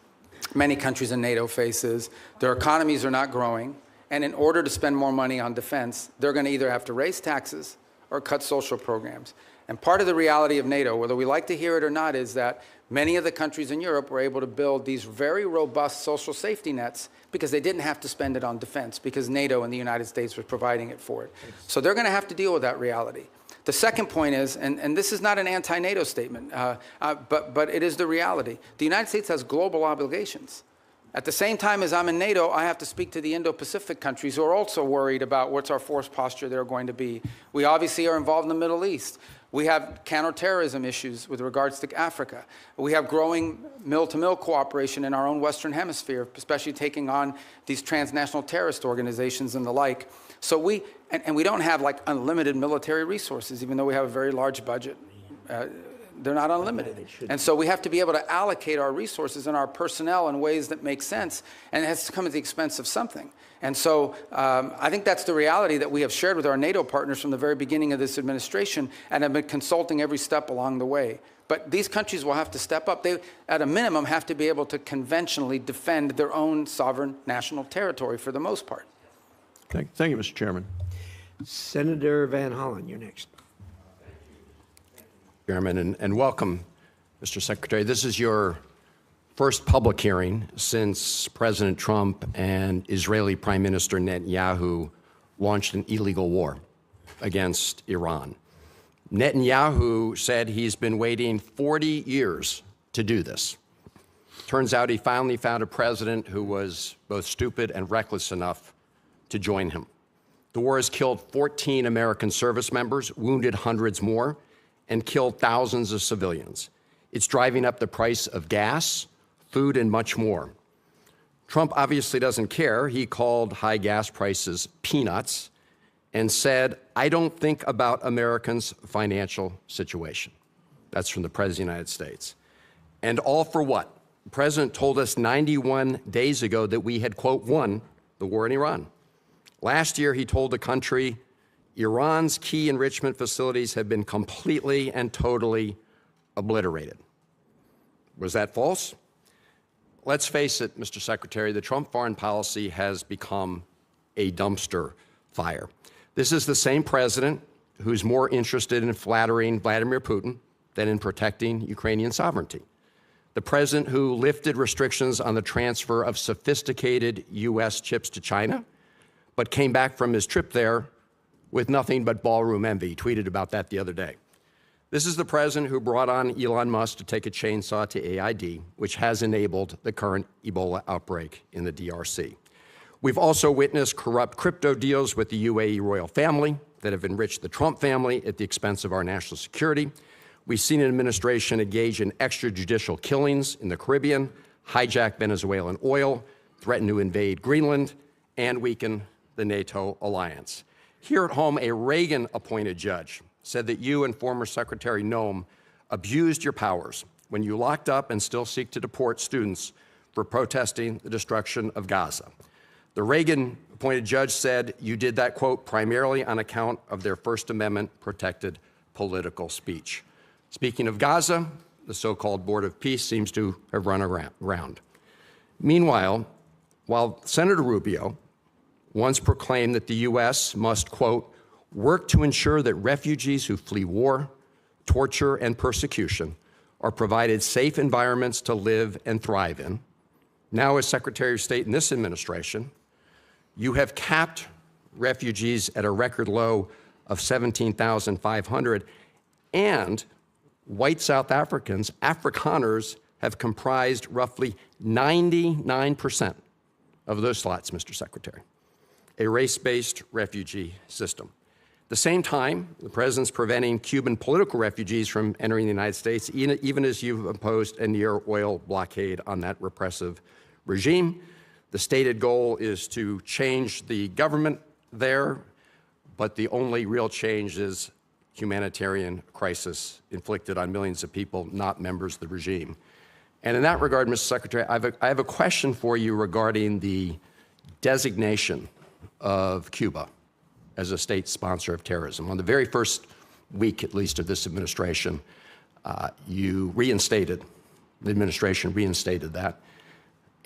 Speaker 3: many countries in NATO faces, their economies are not growing, and in order to spend more money on defense, they're going to either have to raise taxes or cut social programs. And part of the reality of NATO, whether we like to hear it or not, is that many of the countries in Europe were able to build these very robust social safety nets because they didn't have to spend it on defense, because NATO and the United States were providing it for it. So they're going to have to deal with that reality. The second point is, and this is not an anti-NATO statement, but it is the reality. The United States has global obligations. At the same time as I'm in NATO, I have to speak to the Indo-Pacific countries who are also worried about what's our force posture they're going to be. We obviously are involved in the Middle East. We have counterterrorism issues with regards to Africa. We have growing mill-to-mill cooperation in our own Western Hemisphere, especially taking on these transnational terrorist organizations and the like. So we don't have like unlimited military resources, even though we have a very large budget. They're not unlimited. And so we have to be able to allocate our resources and our personnel in ways that make sense, and it has to come at the expense of something. And so I think that's the reality that we have shared with our NATO partners from the very beginning of this administration and have been consulting every step along the way. But these countries will have to step up. They, at a minimum, have to be able to conventionally defend their own sovereign national territory for the most part.
Speaker 10: Thank you, Mr. Chairman.
Speaker 1: Senator Van Hollen, you're next.
Speaker 11: Chairman, and welcome, Mr. Secretary. This is your first public hearing since President Trump and Israeli Prime Minister Netanyahu launched an illegal war against Iran. Netanyahu said he's been waiting 40 years to do this. Turns out he finally found a president who was both stupid and reckless enough to join him. The war has killed 14 American service members, wounded hundreds more, and killed thousands of civilians. It's driving up the price of gas, food, and much more. Trump obviously doesn't care. He called high gas prices peanuts and said, "I don't think about Americans' financial situation." That's from the President of the United States. And all for what? The President told us 91 days ago that we had, quote, won the war in Iran. Last year, he told the country, Iran's key enrichment facilities have been completely and totally obliterated. Was that false? Let's face it, Mr. Secretary, the Trump foreign policy has become a dumpster fire. This is the same president who's more interested in flattering Vladimir Putin than in protecting Ukrainian sovereignty. The president who lifted restrictions on the transfer of sophisticated U.S. chips to China, but came back from his trip there with nothing but ballroom envy. He tweeted about that the other day. This is the president who brought on Elon Musk to take a chainsaw to AID, which has enabled the current Ebola outbreak in the DRC. We've also witnessed corrupt crypto deals with the UAE royal family that have enriched the Trump family at the expense of our national security. We've seen an administration engage in extrajudicial killings in the Caribbean, hijack Venezuelan oil, threaten to invade Greenland, and weaken the NATO alliance. Here at home, a Reagan-appointed judge said that you and former Secretary Noem abused your powers when you locked up and still seek to deport students for protesting the destruction of Gaza. The Reagan-appointed judge said you did that, quote, primarily on account of their First Amendment-protected political speech. Speaking of Gaza, the so-called Board of Peace seems to have run around. Meanwhile, while Senator Rubio once proclaimed that the U.S. must, quote, work to ensure that refugees who flee war, torture, and persecution are provided safe environments to live and thrive in. Now, as Secretary of State in this administration, you have capped refugees at a record low of 17,500, and white South Africans, Afrikaners, have comprised roughly 99% of those slots, Mr. Secretary. A race-based refugee system. the same time, the president's preventing Cuban political refugees from entering the United States, even as you've imposed a near oil blockade on that repressive regime. The stated goal is to change the government there, but the only real change is humanitarian crisis inflicted on millions of people, not members of the regime. And in that regard, Mr. Secretary, I have a question for you regarding the designation of Cuba as a state sponsor of terrorism. On the very first week, at least, of this administration, the administration reinstated that.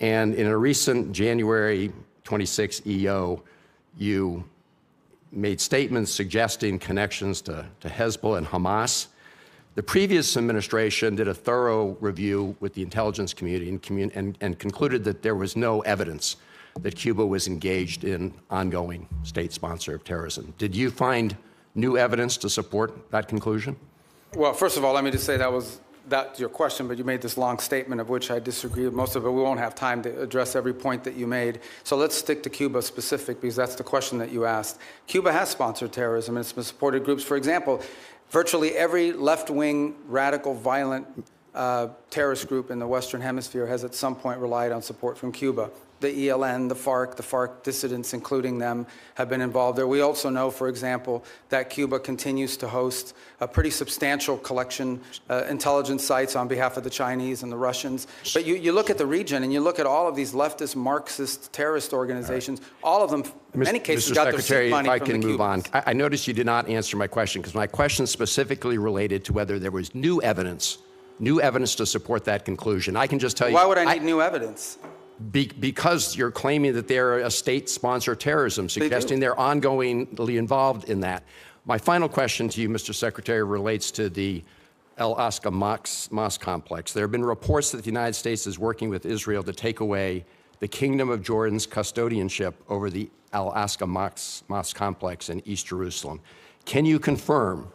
Speaker 11: And in a recent January 26 EO, you made statements suggesting connections to Hezbollah and Hamas. The previous administration did a thorough review with the intelligence community and concluded that there was no evidence that Cuba was engaged in ongoing state sponsor of terrorism. Did you find new evidence to support that conclusion?
Speaker 3: Well, first of all, let me just say that's your question, but you made this long statement of which I disagree with most of it. We won't have time to address every point that you made. So let's stick to Cuba specific, because that's the question that you asked. Cuba has sponsored terrorism, and it's been supported groups. For example, virtually every left-wing, radical, violent terrorist group in the Western Hemisphere has at some point relied on support from Cuba. The ELN, the FARC dissidents, including them, have been involved there. We also know, for example, that Cuba continues to host a pretty substantial collection intelligence sites on behalf of the Chinese and the Russians. But you look at the region and you look at all of these leftist Marxist terrorist organizations, all of them, in many cases, got their seed money from the Cubans.
Speaker 11: If I can move on. I noticed you did not answer my question, because my question specifically related to whether there was new evidence to support that conclusion. I can just tell you—
Speaker 3: Why would I need new evidence?
Speaker 11: Because you're claiming that they're a state-sponsor of terrorism, suggesting they're ongoingly involved in that. My final question to you, Mr. Secretary, relates to the Al-Aqsa Mosque complex. There have been reports that the United States is working with Israel to take away the Kingdom of Jordan's custodianship over the Al-Aqsa Mosque complex in East Jerusalem. Can you confirm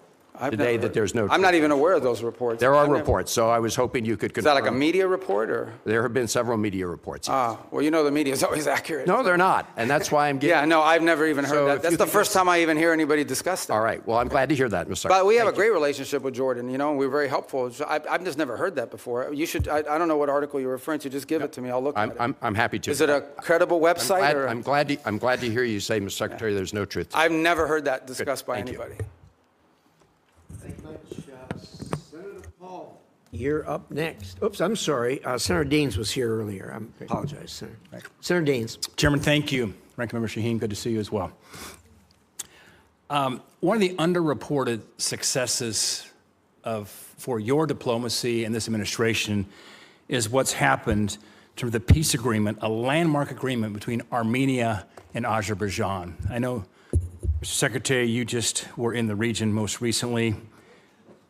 Speaker 11: today that there's no truth?
Speaker 3: I'm not even aware of those reports.
Speaker 11: There are reports, so I was hoping you could confirm.
Speaker 3: Is that like a media report, or?
Speaker 11: There have been several media reports. Yes.
Speaker 3: Well, you know the media is always accurate.
Speaker 11: No, they're not, and that's why I'm getting—
Speaker 3: Yeah, no, I've never even heard that. That's the first time I even hear anybody discuss that.
Speaker 11: All right, well, I'm glad to hear that, Mr. Secretary.
Speaker 3: But we have a great relationship with Jordan, you know, and we're very helpful. So I've just never heard that before. You should— I don't know what article you're referring to. Just give it to me. I'll look at it.
Speaker 11: I'm happy to.
Speaker 3: Is it a credible website?
Speaker 11: I'm glad to hear you say, Mr. Secretary, there's no truth.
Speaker 3: I've never heard that discussed by anybody.
Speaker 1: Thank you much. Senator Paul, you're up next. Oops, I'm sorry. Senator Deans was here earlier. I apologize, Senator. Right. Senator Deans.
Speaker 12: Chairman, thank you. Ranking Member Shaheen, good to see you as well. One of the underreported successes for your diplomacy and this administration is what's happened in terms of the peace agreement, a landmark agreement between Armenia and Azerbaijan. I know, Mr. Secretary, you just were in the region most recently.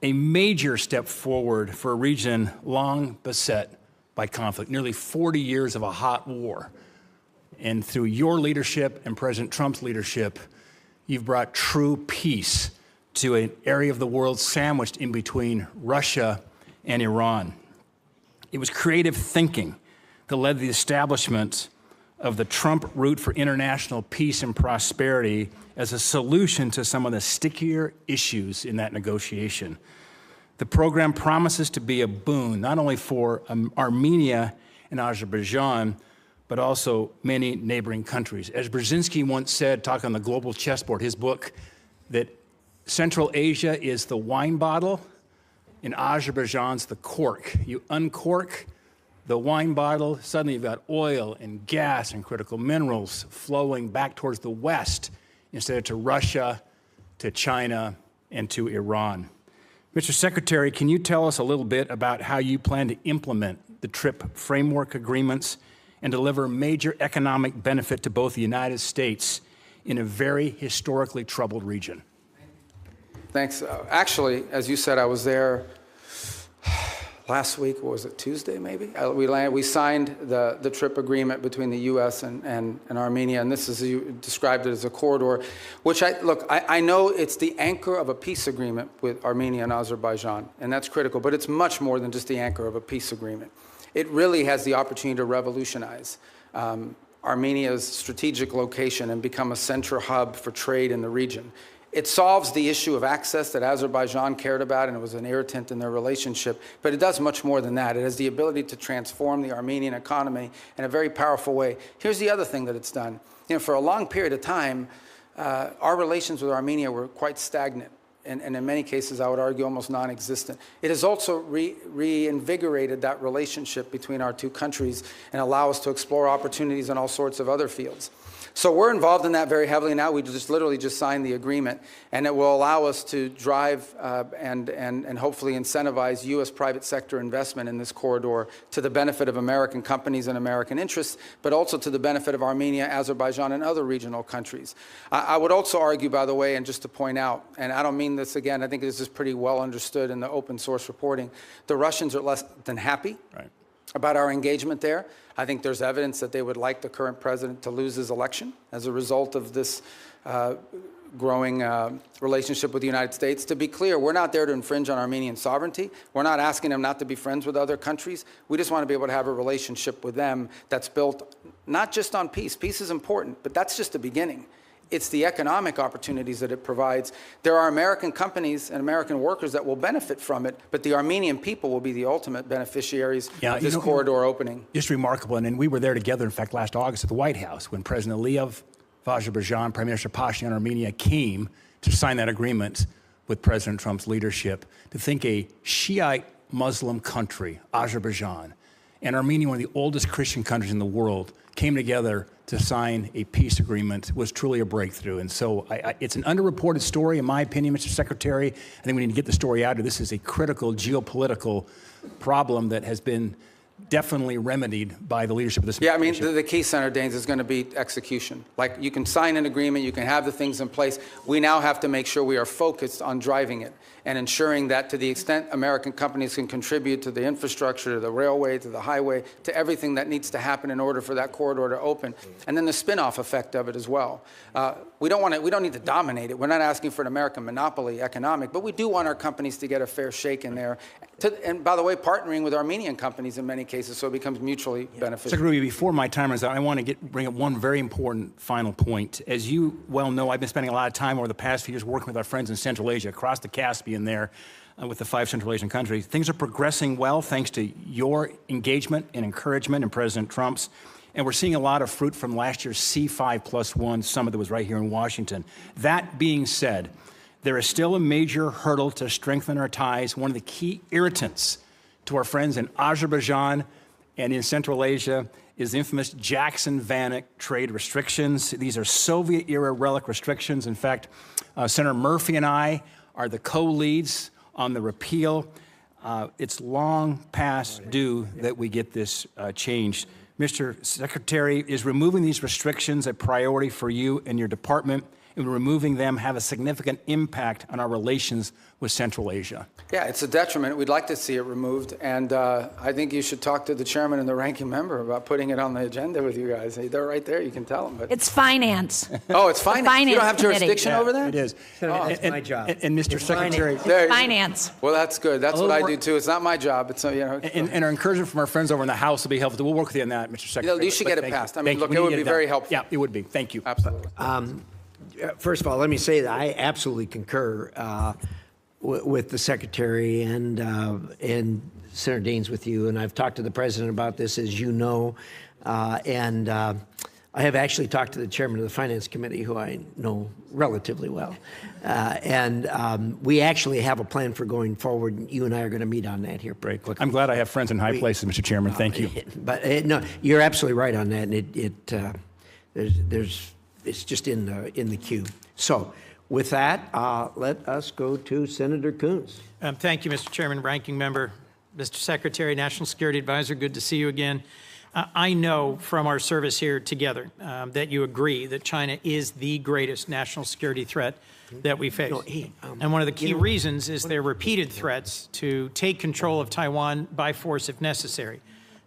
Speaker 12: A major step forward for a region long beset by conflict, nearly 40 years of a hot war. And through your leadership and President Trump's leadership, you've brought true peace to an area of the world sandwiched in between Russia and Iran. It was creative thinking that led to the establishment of the Trump route for international peace and prosperity as a solution to some of the stickier issues in that negotiation. The program promises to be a boon, not only for Armenia and Azerbaijan, but also many neighboring countries. As Brzezinski once said, talking on the global chessboard, his book, that Central Asia is the wine bottle and Azerbaijan's the cork. You uncork the wine bottle, suddenly you've got oil and gas and critical minerals flowing back towards the West instead of to Russia, to China, and to Iran. Mr. Secretary, can you tell us a little bit about how you plan to implement the TRIP framework agreements and deliver major economic benefit to both the United States in a very historically troubled region?
Speaker 3: Thanks. Actually, as you said, I was there last week. What was it, Tuesday maybe? We signed the TRIP agreement between the U.S. and Armenia, and this is, you described it as a corridor, which I know it's the anchor of a peace agreement with Armenia and Azerbaijan, and that's critical, but it's much more than just the anchor of a peace agreement. It really has the opportunity to revolutionize Armenia's strategic location and become a central hub for trade in the region. It solves the issue of access that Azerbaijan cared about, and it was an irritant in their relationship. But it does much more than that. It has the ability to transform the Armenian economy in a very powerful way. Here's the other thing that it's done. For a long period of time, our relations with Armenia were quite stagnant, and in many cases, I would argue, almost non-existent. It has also reinvigorated that relationship between our two countries and allow us to explore opportunities in all sorts of other fields. So we're involved in that very heavily now. We literally just signed the agreement, and it will allow us to drive and hopefully incentivize U.S. private sector investment in this corridor to the benefit of American companies and American interests, but also to the benefit of Armenia, Azerbaijan, and other regional countries. I would also argue, by the way, and just to point out, and I don't mean this again, I think this is pretty well understood in the open source reporting, the Russians are less than happy about our engagement there. I think there's evidence that they would like the current president to lose his election as a result of this growing relationship with the United States. To be clear, we're not there to infringe on Armenian sovereignty. We're not asking them not to be friends with other countries. We just want to be able to have a relationship with them that's built not just on peace. Peace is important, but that's just the beginning. It's the economic opportunities that it provides. There are American companies and American workers that will benefit from it, but the Armenian people will be the ultimate beneficiaries of this corridor opening.
Speaker 12: Just remarkable. And we were there together, in fact, last August at the White House when President Aliyev of Azerbaijan, Prime Minister Pashinyan of Armenia came to sign that agreement with President Trump's leadership. To think a Shiite Muslim country, Azerbaijan, and Armenia, one of the oldest Christian countries in the world, came together to sign a peace agreement was truly a breakthrough. And so it's an underreported story, in my opinion, Mr. Secretary. I think we need to get the story out. This is a critical geopolitical problem that has been definitely remedied by the leadership of this administration.
Speaker 3: Yeah, I mean, the key, Senator Daines, is going to be execution. Like, you can sign an agreement, you can have the things in place. We now have to make sure we are focused on driving it and ensuring that to the extent American companies can contribute to the infrastructure, to the railway, to the highway, to everything that needs to happen in order for that corridor to open, and then the spin-off effect of it as well. We don't need to dominate it. We're not asking for an American monopoly economic, but we do want our companies to get a fair shake in there. And by the way, partnering with Armenian companies in many cases, so it becomes mutually beneficial.
Speaker 12: Secretary Rubio, before my time runs out, I want to bring up one very important final point. As you well know, I've been spending a lot of time over the past few years working with our friends in Central Asia, across the Caspian there, with the 5 Central Asian countries. Things are progressing well thanks to your engagement and encouragement and President Trump's. And we're seeing a lot of fruit from last year's C5+1 summit that was right here in Washington. That being said, there is still a major hurdle to strengthen our ties. One of the key irritants to our friends in Azerbaijan and in Central Asia is the infamous Jackson-Vanik trade restrictions. These are Soviet-era relic restrictions. In fact, Senator Murphy and I are the co-leads on the repeal. It's long past due that we get this changed. Mr. Secretary, is removing these restrictions a priority for you and your department? And removing them have a significant impact on our relations with Central Asia?
Speaker 3: Yeah, it's a detriment. We'd like to see it removed. And I think you should talk to the chairman and the ranking member about putting it on the agenda with you guys. They're right there. You can tell them. But
Speaker 2: it's finance.
Speaker 3: Oh, it's finance. You don't have
Speaker 2: committee.
Speaker 3: jurisdiction over that?
Speaker 12: It is.
Speaker 1: That's my job.
Speaker 12: And Mr. Secretary.
Speaker 2: Finance.
Speaker 3: Well, that's good. That's what I do, too. It's not my job. It's,
Speaker 12: And our encouragement from our friends over in the House will be helpful. We'll work with you on that, Mr. Secretary.
Speaker 3: You should get it passed. I mean, look, it would be very helpful.
Speaker 12: Yeah, it would be. Thank you.
Speaker 3: Absolutely.
Speaker 1: First of all, let me say that I absolutely concur with the Secretary and Senator Daines with you. And I've talked to the President about this, as you know. And I have actually talked to the Chairman of the Finance Committee, who I know relatively well. We actually have a plan for going forward. You and I are going to meet on that here pretty quickly.
Speaker 12: I'm glad I have friends in high places, Mr. Chairman. Thank you.
Speaker 1: But no, you're absolutely right on that. And it's just in the queue. So with that, let us go to Senator Coons.
Speaker 13: Thank you, Mr. Chairman, Ranking Member, Mr. Secretary, National Security Advisor. Good to see you again. I know from our service here together that you agree that China is the greatest national security threat that we face. And one of the key reasons is their repeated threats to take control of Taiwan by force if necessary.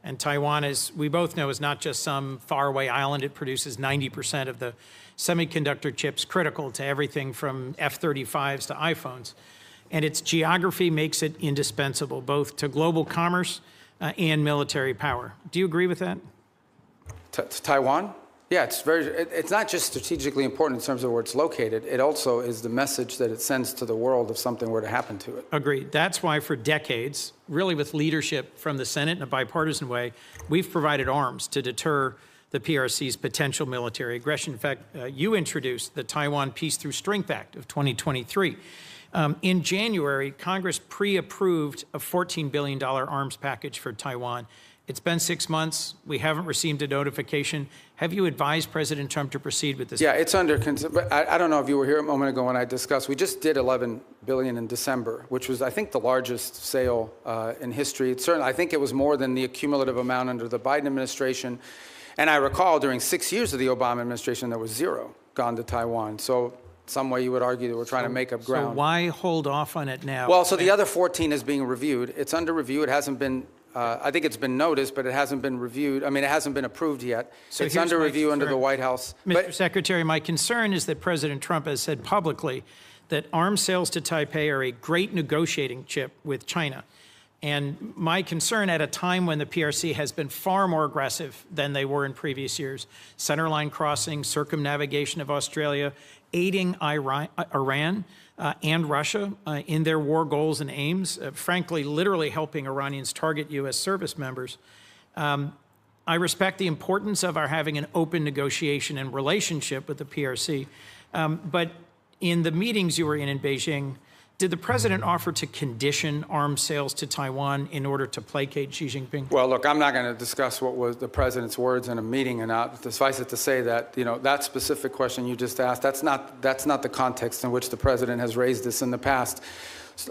Speaker 13: And Taiwan, as we both know, is not just some faraway island. It produces 90% of the semiconductor chips critical to everything from F-35s to iPhones. And its geography makes it indispensable, both to global commerce and military power. Do you agree with that?
Speaker 3: Taiwan? Yeah, it's not just strategically important in terms of where it's located. It also is the message that it sends to the world if something were to happen to it.
Speaker 13: Agreed. That's why for decades, really with leadership from the Senate in a bipartisan way, we've provided arms to deter the PRC's potential military aggression. In fact, you introduced the Taiwan Peace Through Strength Act of 2023. In January, Congress pre-approved a $14 billion arms package for Taiwan. It's been 6 months. We haven't received a notification. Have you advised President Trump to proceed with this?
Speaker 3: Yeah, it's under but I don't know if you were here a moment ago when I discussed. We just did $11 billion in December, which was, I think, the largest sale in history. It's certainly, I think it was more than the cumulative amount under the Biden administration. And I recall during 6 years of the Obama administration, there was zero gone to Taiwan. So some way you would argue that we're trying to make up ground.
Speaker 13: So why hold off on it now?
Speaker 3: Well, so the other 14 is being reviewed. It's under review. It hasn't been. I think it's been noticed, but it hasn't been reviewed. I mean, it hasn't been approved yet. So it's under review under the White House.
Speaker 13: Mr. Secretary, my concern is that President Trump has said publicly that arms sales to Taipei are a great negotiating chip with China. And my concern at a time when the PRC has been far more aggressive than they were in previous years, centerline crossing, circumnavigation of Australia, aiding Iran and Russia in their war goals and aims, frankly, literally helping Iranians target U.S. service members. I respect the importance of our having an open negotiation and relationship with the PRC, but in the meetings you were in Beijing, did the president offer to condition arms sales to Taiwan in order to placate Xi Jinping?
Speaker 3: Well, look, I'm not going to discuss what was the president's words in a meeting and not. Suffice it to say that, that specific question you just asked, that's not the context in which the president has raised this in the past.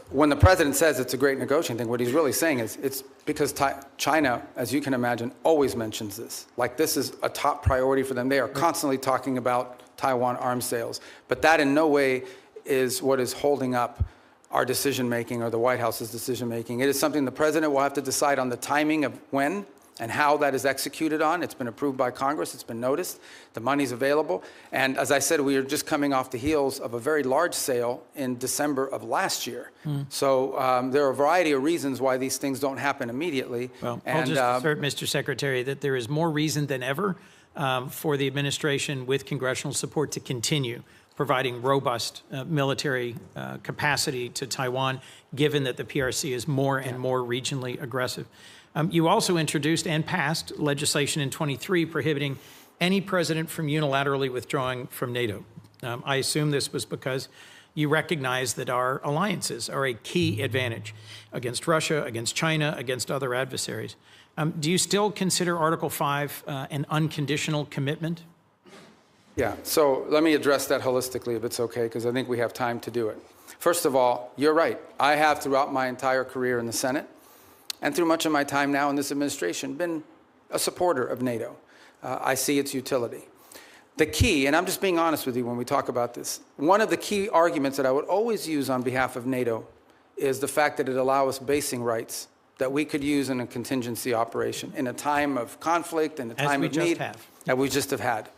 Speaker 3: When the president says it's a great negotiating thing, what he's really saying is it's because China, as you can imagine, always mentions this. Like this is a top priority for them. They are constantly talking about Taiwan arms sales. But that in no way is what is holding up our decision-making or the White House's decision-making. It is something the president will have to decide on the timing of when and how that is executed on. It's been approved by Congress. It's been noticed. The money's available. And as I said, we are just coming off the heels of a very large sale in December of last year. So there are a variety of reasons why these things don't happen immediately.
Speaker 13: Well, I'll just assert, Mr. Secretary, that there is more reason than ever for the administration with congressional support to continue providing robust military capacity to Taiwan, given that the PRC is more and more regionally aggressive. You also introduced and passed legislation in 23 prohibiting any president from unilaterally withdrawing from NATO. I assume this was because you recognize that our alliances are a key advantage against Russia, against China, against other adversaries. Do you still consider Article 5 an unconditional commitment?
Speaker 3: Yeah, so let me address that holistically if it's okay, because I think we have time to do it. First of all, you're right. I have throughout my entire career in the Senate and through much of my time now in this administration been a supporter of NATO. I see its utility. The key, and I'm just being honest with you when we talk about this, one of the key arguments that I would always use on behalf of NATO is the fact that it allows us basing rights that we could use in a contingency operation in a time of conflict, in a time of need, that we just have had.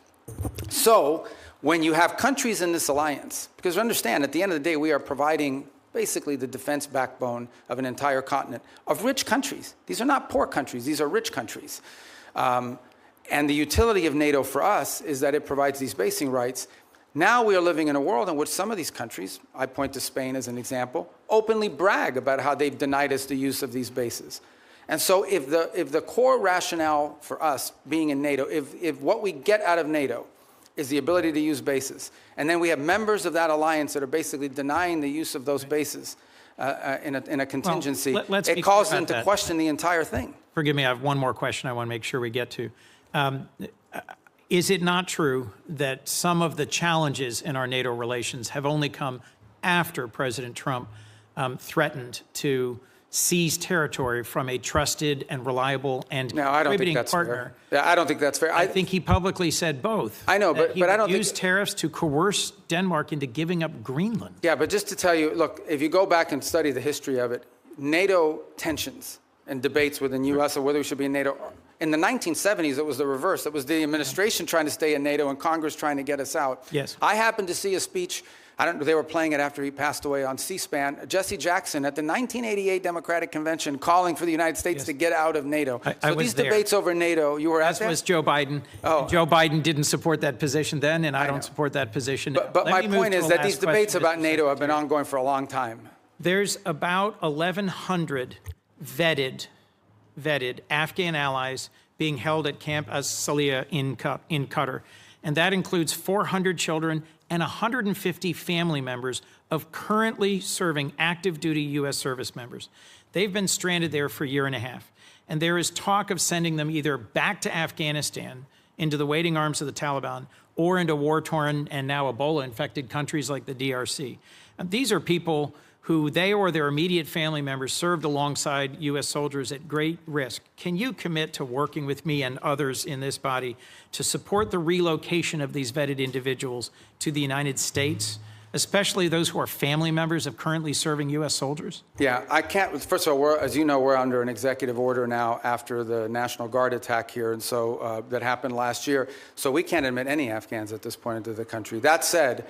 Speaker 3: So when you have countries in this alliance, because understand, at the end of the day, we are providing basically the defense backbone of an entire continent of rich countries. These are not poor countries. These are rich countries. And the utility of NATO for us is that it provides these basing rights. Now we are living in a world in which some of these countries, I point to Spain as an example, openly brag about how they've denied us the use of these bases. And so if the core rationale for us being in NATO, if what we get out of NATO is the ability to use bases, and then we have members of that alliance that are basically denying the use of those bases in a contingency,
Speaker 13: well,
Speaker 3: it calls them to question the entire thing.
Speaker 13: Forgive me, I have one more question I want to make sure we get to. Is it not true that some of the challenges in our NATO relations have only come after President Trump threatened to seize territory from a trusted and reliable and contributing partner?
Speaker 3: Fair. Yeah, I don't think that's fair.
Speaker 13: I think he publicly said both.
Speaker 3: I know, but I don't
Speaker 13: use tariffs to coerce Denmark into giving up Greenland.
Speaker 3: Yeah, but just to tell you, look, if you go back and study the history of it, NATO tensions and debates within the U.S. or whether we should be in NATO, in the 1970s, it was the reverse. It was the administration trying to stay in NATO and Congress trying to get us out.
Speaker 13: Yes.
Speaker 3: I happened to see a speech They were playing it after he passed away on C-SPAN. Jesse Jackson at the 1988 Democratic Convention calling for the United States to get out of NATO.
Speaker 13: I
Speaker 3: so
Speaker 13: was
Speaker 3: these
Speaker 13: there.
Speaker 3: debates over NATO, you were at
Speaker 13: As
Speaker 3: that?
Speaker 13: was Joe Biden.
Speaker 3: Oh.
Speaker 13: Joe Biden didn't support that position then, and I don't support that position now.
Speaker 3: But
Speaker 13: Let
Speaker 3: my
Speaker 13: me move
Speaker 3: point
Speaker 13: to
Speaker 3: is
Speaker 13: a
Speaker 3: that
Speaker 13: last
Speaker 3: these debates
Speaker 13: question,
Speaker 3: about
Speaker 13: Mr.
Speaker 3: NATO have been
Speaker 13: Secretary.
Speaker 3: ongoing for a long time.
Speaker 13: There's about 1,100 vetted Afghan allies being held at Camp As-Salih in Qatar. And that includes 400 children and 150 family members of currently serving active duty U.S. service members. They've been stranded there for a year and a half. And there is talk of sending them either back to Afghanistan into the waiting arms of the Taliban or into war-torn and now Ebola-infected countries like the DRC. And these are people who they or their immediate family members served alongside U.S. soldiers at great risk. Can you commit to working with me and others in this body to support the relocation of these vetted individuals to the United States, especially those who are family members of currently serving U.S. soldiers?
Speaker 3: Yeah, I can't. First of all, as you know, we're under an executive order now after the National Guard attack here, and so that happened last year. So we can't admit any Afghans at this point into the country. That said,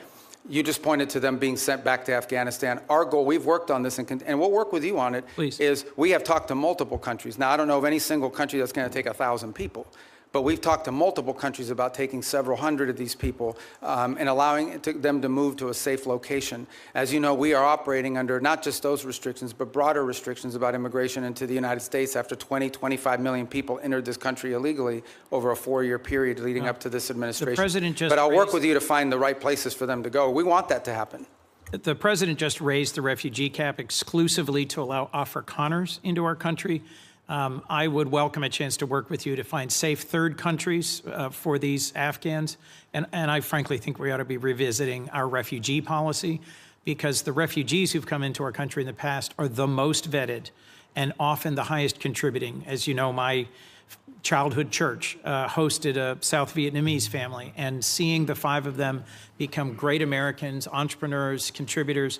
Speaker 3: you just pointed to them being sent back to Afghanistan. Our goal, we've worked on this, and we'll work with you on it,
Speaker 13: Please.
Speaker 3: is we have talked to multiple countries. Now, I don't know of any single country that's going to take 1,000 people, but we've talked to multiple countries about taking several hundred of these people and allowing them to move to a safe location. As you know, we are operating under not just those restrictions, but broader restrictions about immigration into the United States after 25 million people entered this country illegally over a 4-year period leading up to this administration.
Speaker 13: President just
Speaker 3: but I'll work
Speaker 13: raised-
Speaker 3: with you to find the right places for them to go. We want that to happen.
Speaker 13: The president just raised the refugee cap exclusively to allow Afrikaners into our country. I would welcome a chance to work with you to find safe third countries for these Afghans. And I frankly think we ought to be revisiting our refugee policy, because the refugees who've come into our country in the past are the most vetted and often the highest contributing. As you know, my childhood church hosted a South Vietnamese family, and seeing the 5 of them become great Americans, entrepreneurs, contributors.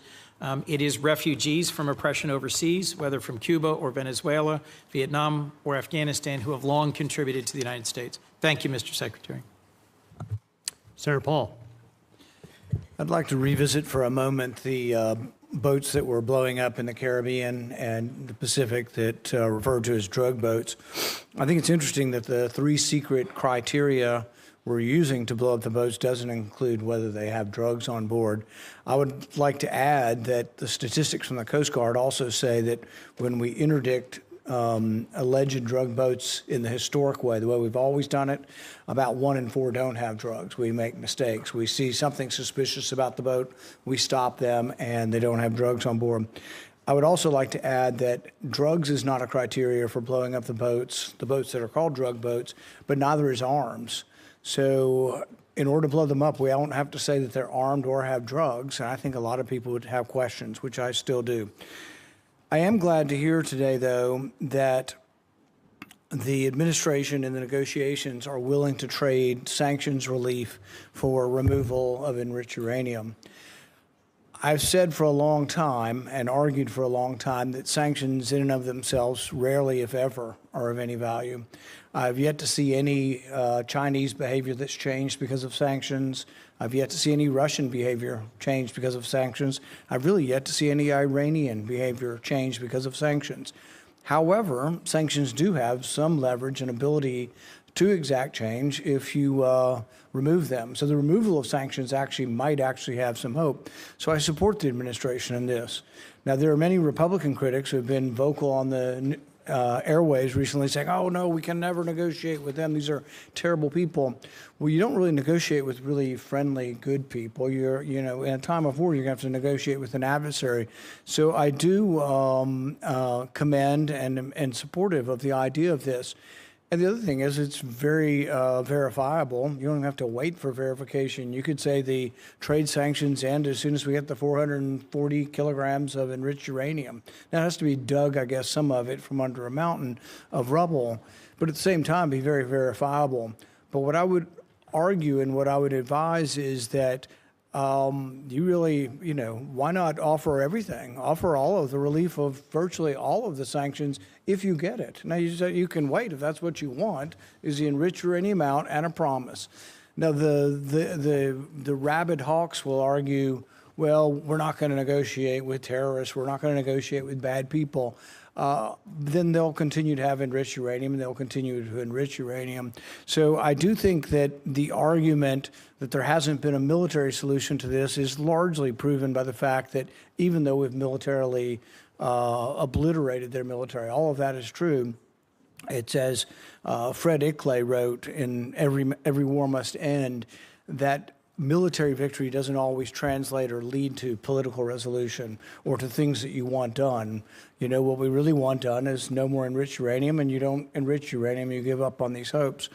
Speaker 13: It is refugees from oppression overseas, whether from Cuba or Venezuela, Vietnam or Afghanistan, who have long contributed to the United States. Thank you, Mr. Secretary.
Speaker 4: Senator Paul.
Speaker 14: I'd like to revisit for a moment the boats that were blowing up in the Caribbean and the Pacific that referred to as drug boats. I think it's interesting that the 3 secret criteria we're using to blow up the boats doesn't include whether they have drugs on board. I would like to add that the statistics from the Coast Guard also say that when we interdict alleged drug boats in the historic way, the way we've always done it, about 1 in 4 don't have drugs. We make mistakes. We see something suspicious about the boat, we stop them, and they don't have drugs on board. I would also like to add that drugs is not a criteria for blowing up the boats that are called drug boats, but neither is arms. So in order to blow them up, we don't have to say that they're armed or have drugs. And I think a lot of people would have questions, which I still do. I am glad to hear today, though, that the administration and the negotiations are willing to trade sanctions relief for removal of enriched uranium. I've said for a long time and argued for a long time that sanctions in and of themselves rarely, if ever, are of any value. I've yet to see any Chinese behavior that's changed because of sanctions. I've yet to see any Russian behavior change because of sanctions. I've really yet to see any Iranian behavior change because of sanctions. However, sanctions do have some leverage and ability to exact change if you remove them. So the removal of sanctions might actually have some hope. So I support the administration in this. Now, there are many Republican critics who have been vocal on the airwaves recently saying, oh, no, we can never negotiate with them. These are terrible people. Well, you don't really negotiate with really friendly, good people. In a time of war, you're going to have to negotiate with an adversary. So I do commend and supportive of the idea of this. And the other thing is it's very verifiable. You don't have to wait for verification. You could say the trade sanctions end as soon as we get the 440 kilograms of enriched uranium. Now, it has to be dug, I guess, some of it from under a mountain of rubble, but at the same time be very verifiable. But what I would argue and what I would advise is that you really, why not offer everything? Offer all of the relief of virtually all of the sanctions if you get it. Now, you can wait if that's what you want, is the enriched uranium out and a promise. Now, the rabid hawks will argue, well, we're not going to negotiate with terrorists, we're not going to negotiate with bad people, then they'll continue to have enriched uranium, and they'll continue to enrich uranium. So I do think that the argument that there hasn't been a military solution to this is largely proven by the fact that even though we've militarily obliterated their military, all of that is true. It's as Fred Ickley wrote in Every War Must End, that military victory doesn't always translate or lead to political resolution or to things that you want done. You know, what we really want done is no more enriched uranium, and you don't enrich uranium, you give up on these hopes.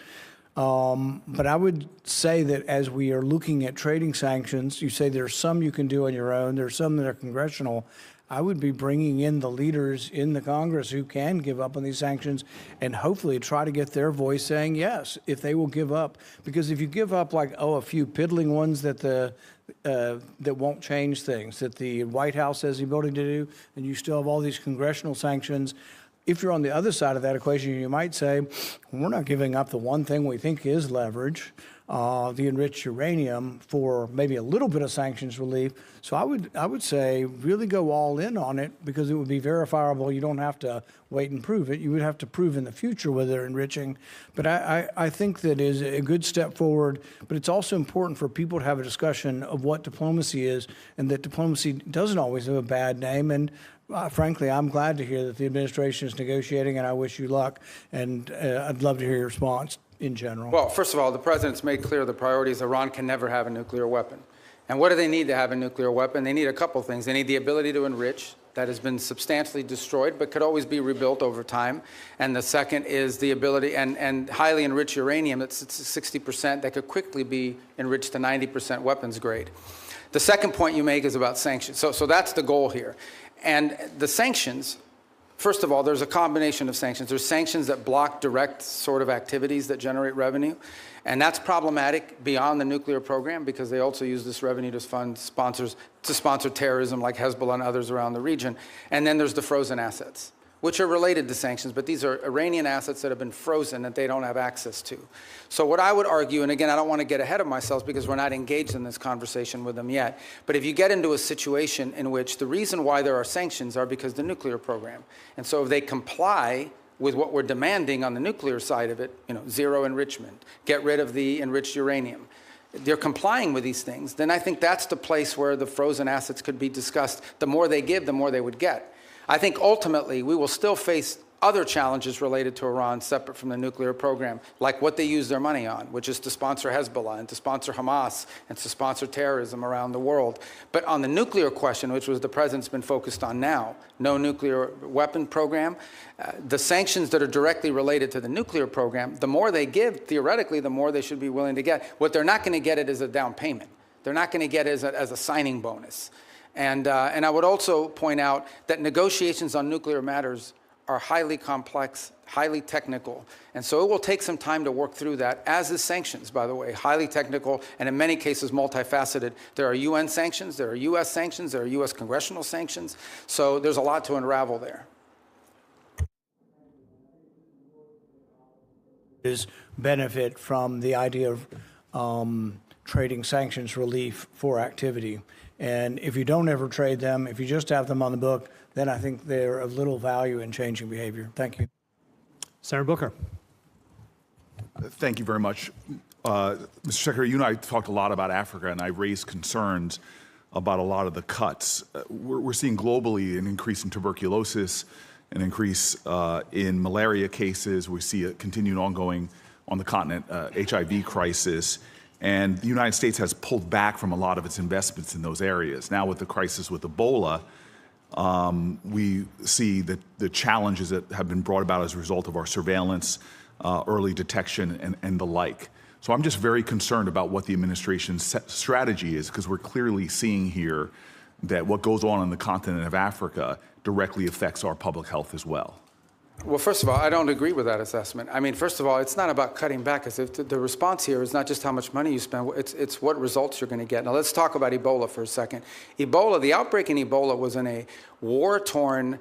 Speaker 14: But I would say that as we are looking at trading sanctions, you say there's some you can do on your own, there's some that are congressional. I would be bringing in the leaders in the Congress who can give up on these sanctions and hopefully try to get their voice saying yes, if they will give up. Because if you give up like, a few piddling ones that that won't change things, that the White House has the ability to do, and you still have all these congressional sanctions, if you're on the other side of that equation, you might say, we're not giving up the one thing we think is leverage, the enriched uranium, for maybe a little bit of sanctions relief. So I would say really go all in on it, because it would be verifiable. You don't have to wait and prove it. You would have to prove in the future whether they're enriching. But I think that is a good step forward. But it's also important for people to have a discussion of what diplomacy is, and that diplomacy doesn't always have a bad name. And frankly, I'm glad to hear that the administration is negotiating, and I wish you luck. And I'd love to hear your response in general.
Speaker 3: Well, first of all, the president's made clear the priority is Iran can never have a nuclear weapon. And what do they need to have a nuclear weapon? They need a couple things. They need the ability to enrich. That has been substantially destroyed, but could always be rebuilt over time. And the second is the ability, and highly enriched uranium, that's 60%, that could quickly be enriched to 90% weapons grade. The second point you make is about sanctions. So that's the goal here. And the sanctions, first of all, there's a combination of sanctions. There's sanctions that block direct sort of activities that generate revenue. And that's problematic beyond the nuclear program, because they also use this revenue to fund sponsor terrorism like Hezbollah and others around the region. And then there's the frozen assets, which are related to sanctions, but these are Iranian assets that have been frozen that they don't have access to. So what I would argue, and again, I don't want to get ahead of myself because we're not engaged in this conversation with them yet, but if you get into a situation in which the reason why there are sanctions are because the nuclear program, and so if they comply with what we're demanding on the nuclear side of it, zero enrichment, get rid of the enriched uranium, they're complying with these things, then I think that's the place where the frozen assets could be discussed. The more they give, the more they would get. I think ultimately we will still face other challenges related to Iran separate from the nuclear program, like what they use their money on, which is to sponsor Hezbollah and to sponsor Hamas and to sponsor terrorism around the world. But on the nuclear question, which was the president's been focused on now, no nuclear weapon program, the sanctions that are directly related to the nuclear program, the more they give, theoretically, the more they should be willing to get. What they're not going to get it as a down payment. They're not going to get it as a signing bonus. And I would also point out that negotiations on nuclear matters are highly complex, highly technical. And so it will take some time to work through that, as is sanctions, by the way, highly technical, and in many cases multifaceted. There are UN sanctions, there are US sanctions, there are US congressional sanctions. So there's a lot to unravel there.
Speaker 14: Is benefit from the idea of trading sanctions relief for activity. And if you don't ever trade them, if you just have them on the book, then I think they're of little value in changing behavior. Thank you.
Speaker 4: Senator Booker.
Speaker 15: Thank you very much. Mr. Secretary, you and I talked a lot about Africa, and I raised concerns about a lot of the cuts. We're seeing globally an increase in tuberculosis, an increase in malaria cases. We see a continued ongoing on the continent HIV crisis. And the United States has pulled back from a lot of its investments in those areas. Now with the crisis with Ebola, we see that the challenges that have been brought about as a result of our surveillance, early detection, and the like. So I'm just very concerned about what the administration's strategy is, because we're clearly seeing here that what goes on the continent of Africa directly affects our public health as well.
Speaker 3: Well, first of all, I don't agree with that assessment. I mean, first of all, it's not about cutting back. The response here is not just how much money you spend, it's what results you're going to get. Now, let's talk about Ebola for a second. Ebola, the outbreak in Ebola was in a war-torn,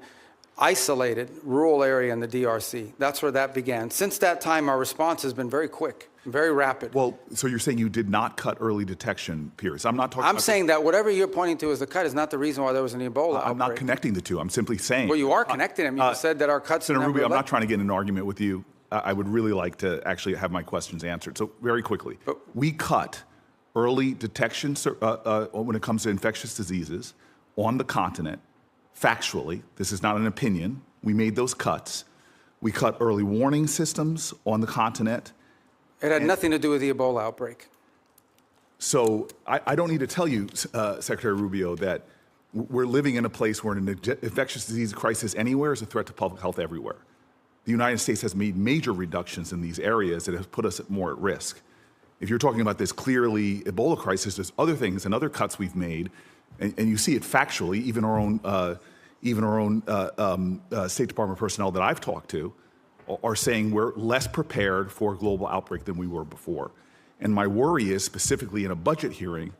Speaker 3: isolated rural area in the DRC. That's where that began. Since that time, our response has been very quick, very rapid.
Speaker 15: Well, so you're saying you did not cut early detection periods. I'm not talking about...
Speaker 3: I'm saying that whatever you're pointing to as the cut is not the reason why there was an Ebola outbreak.
Speaker 15: I'm not connecting the two. I'm simply saying...
Speaker 3: Well, you are connecting them. You said that our cuts...
Speaker 15: Senator Rubio, I'm not trying to get in an argument with you. I would really like to actually have my questions answered. So very quickly, we cut early detection when it comes to infectious diseases on the continent. Factually, this is not an opinion. We made those cuts. We cut early warning systems on the continent.
Speaker 3: It had nothing to do with the Ebola outbreak.
Speaker 15: So I don't need to tell you, Secretary Rubio, that we're living in a place where an infectious disease crisis anywhere is a threat to public health everywhere. The United States has made major reductions in these areas that have put us more at risk. If you're talking about this clearly Ebola crisis, there's other things and other cuts we've made, and you see it factually. Even our own State Department personnel that I've talked to are saying we're less prepared for a global outbreak than we were before. And my worry is, specifically in a budget hearing,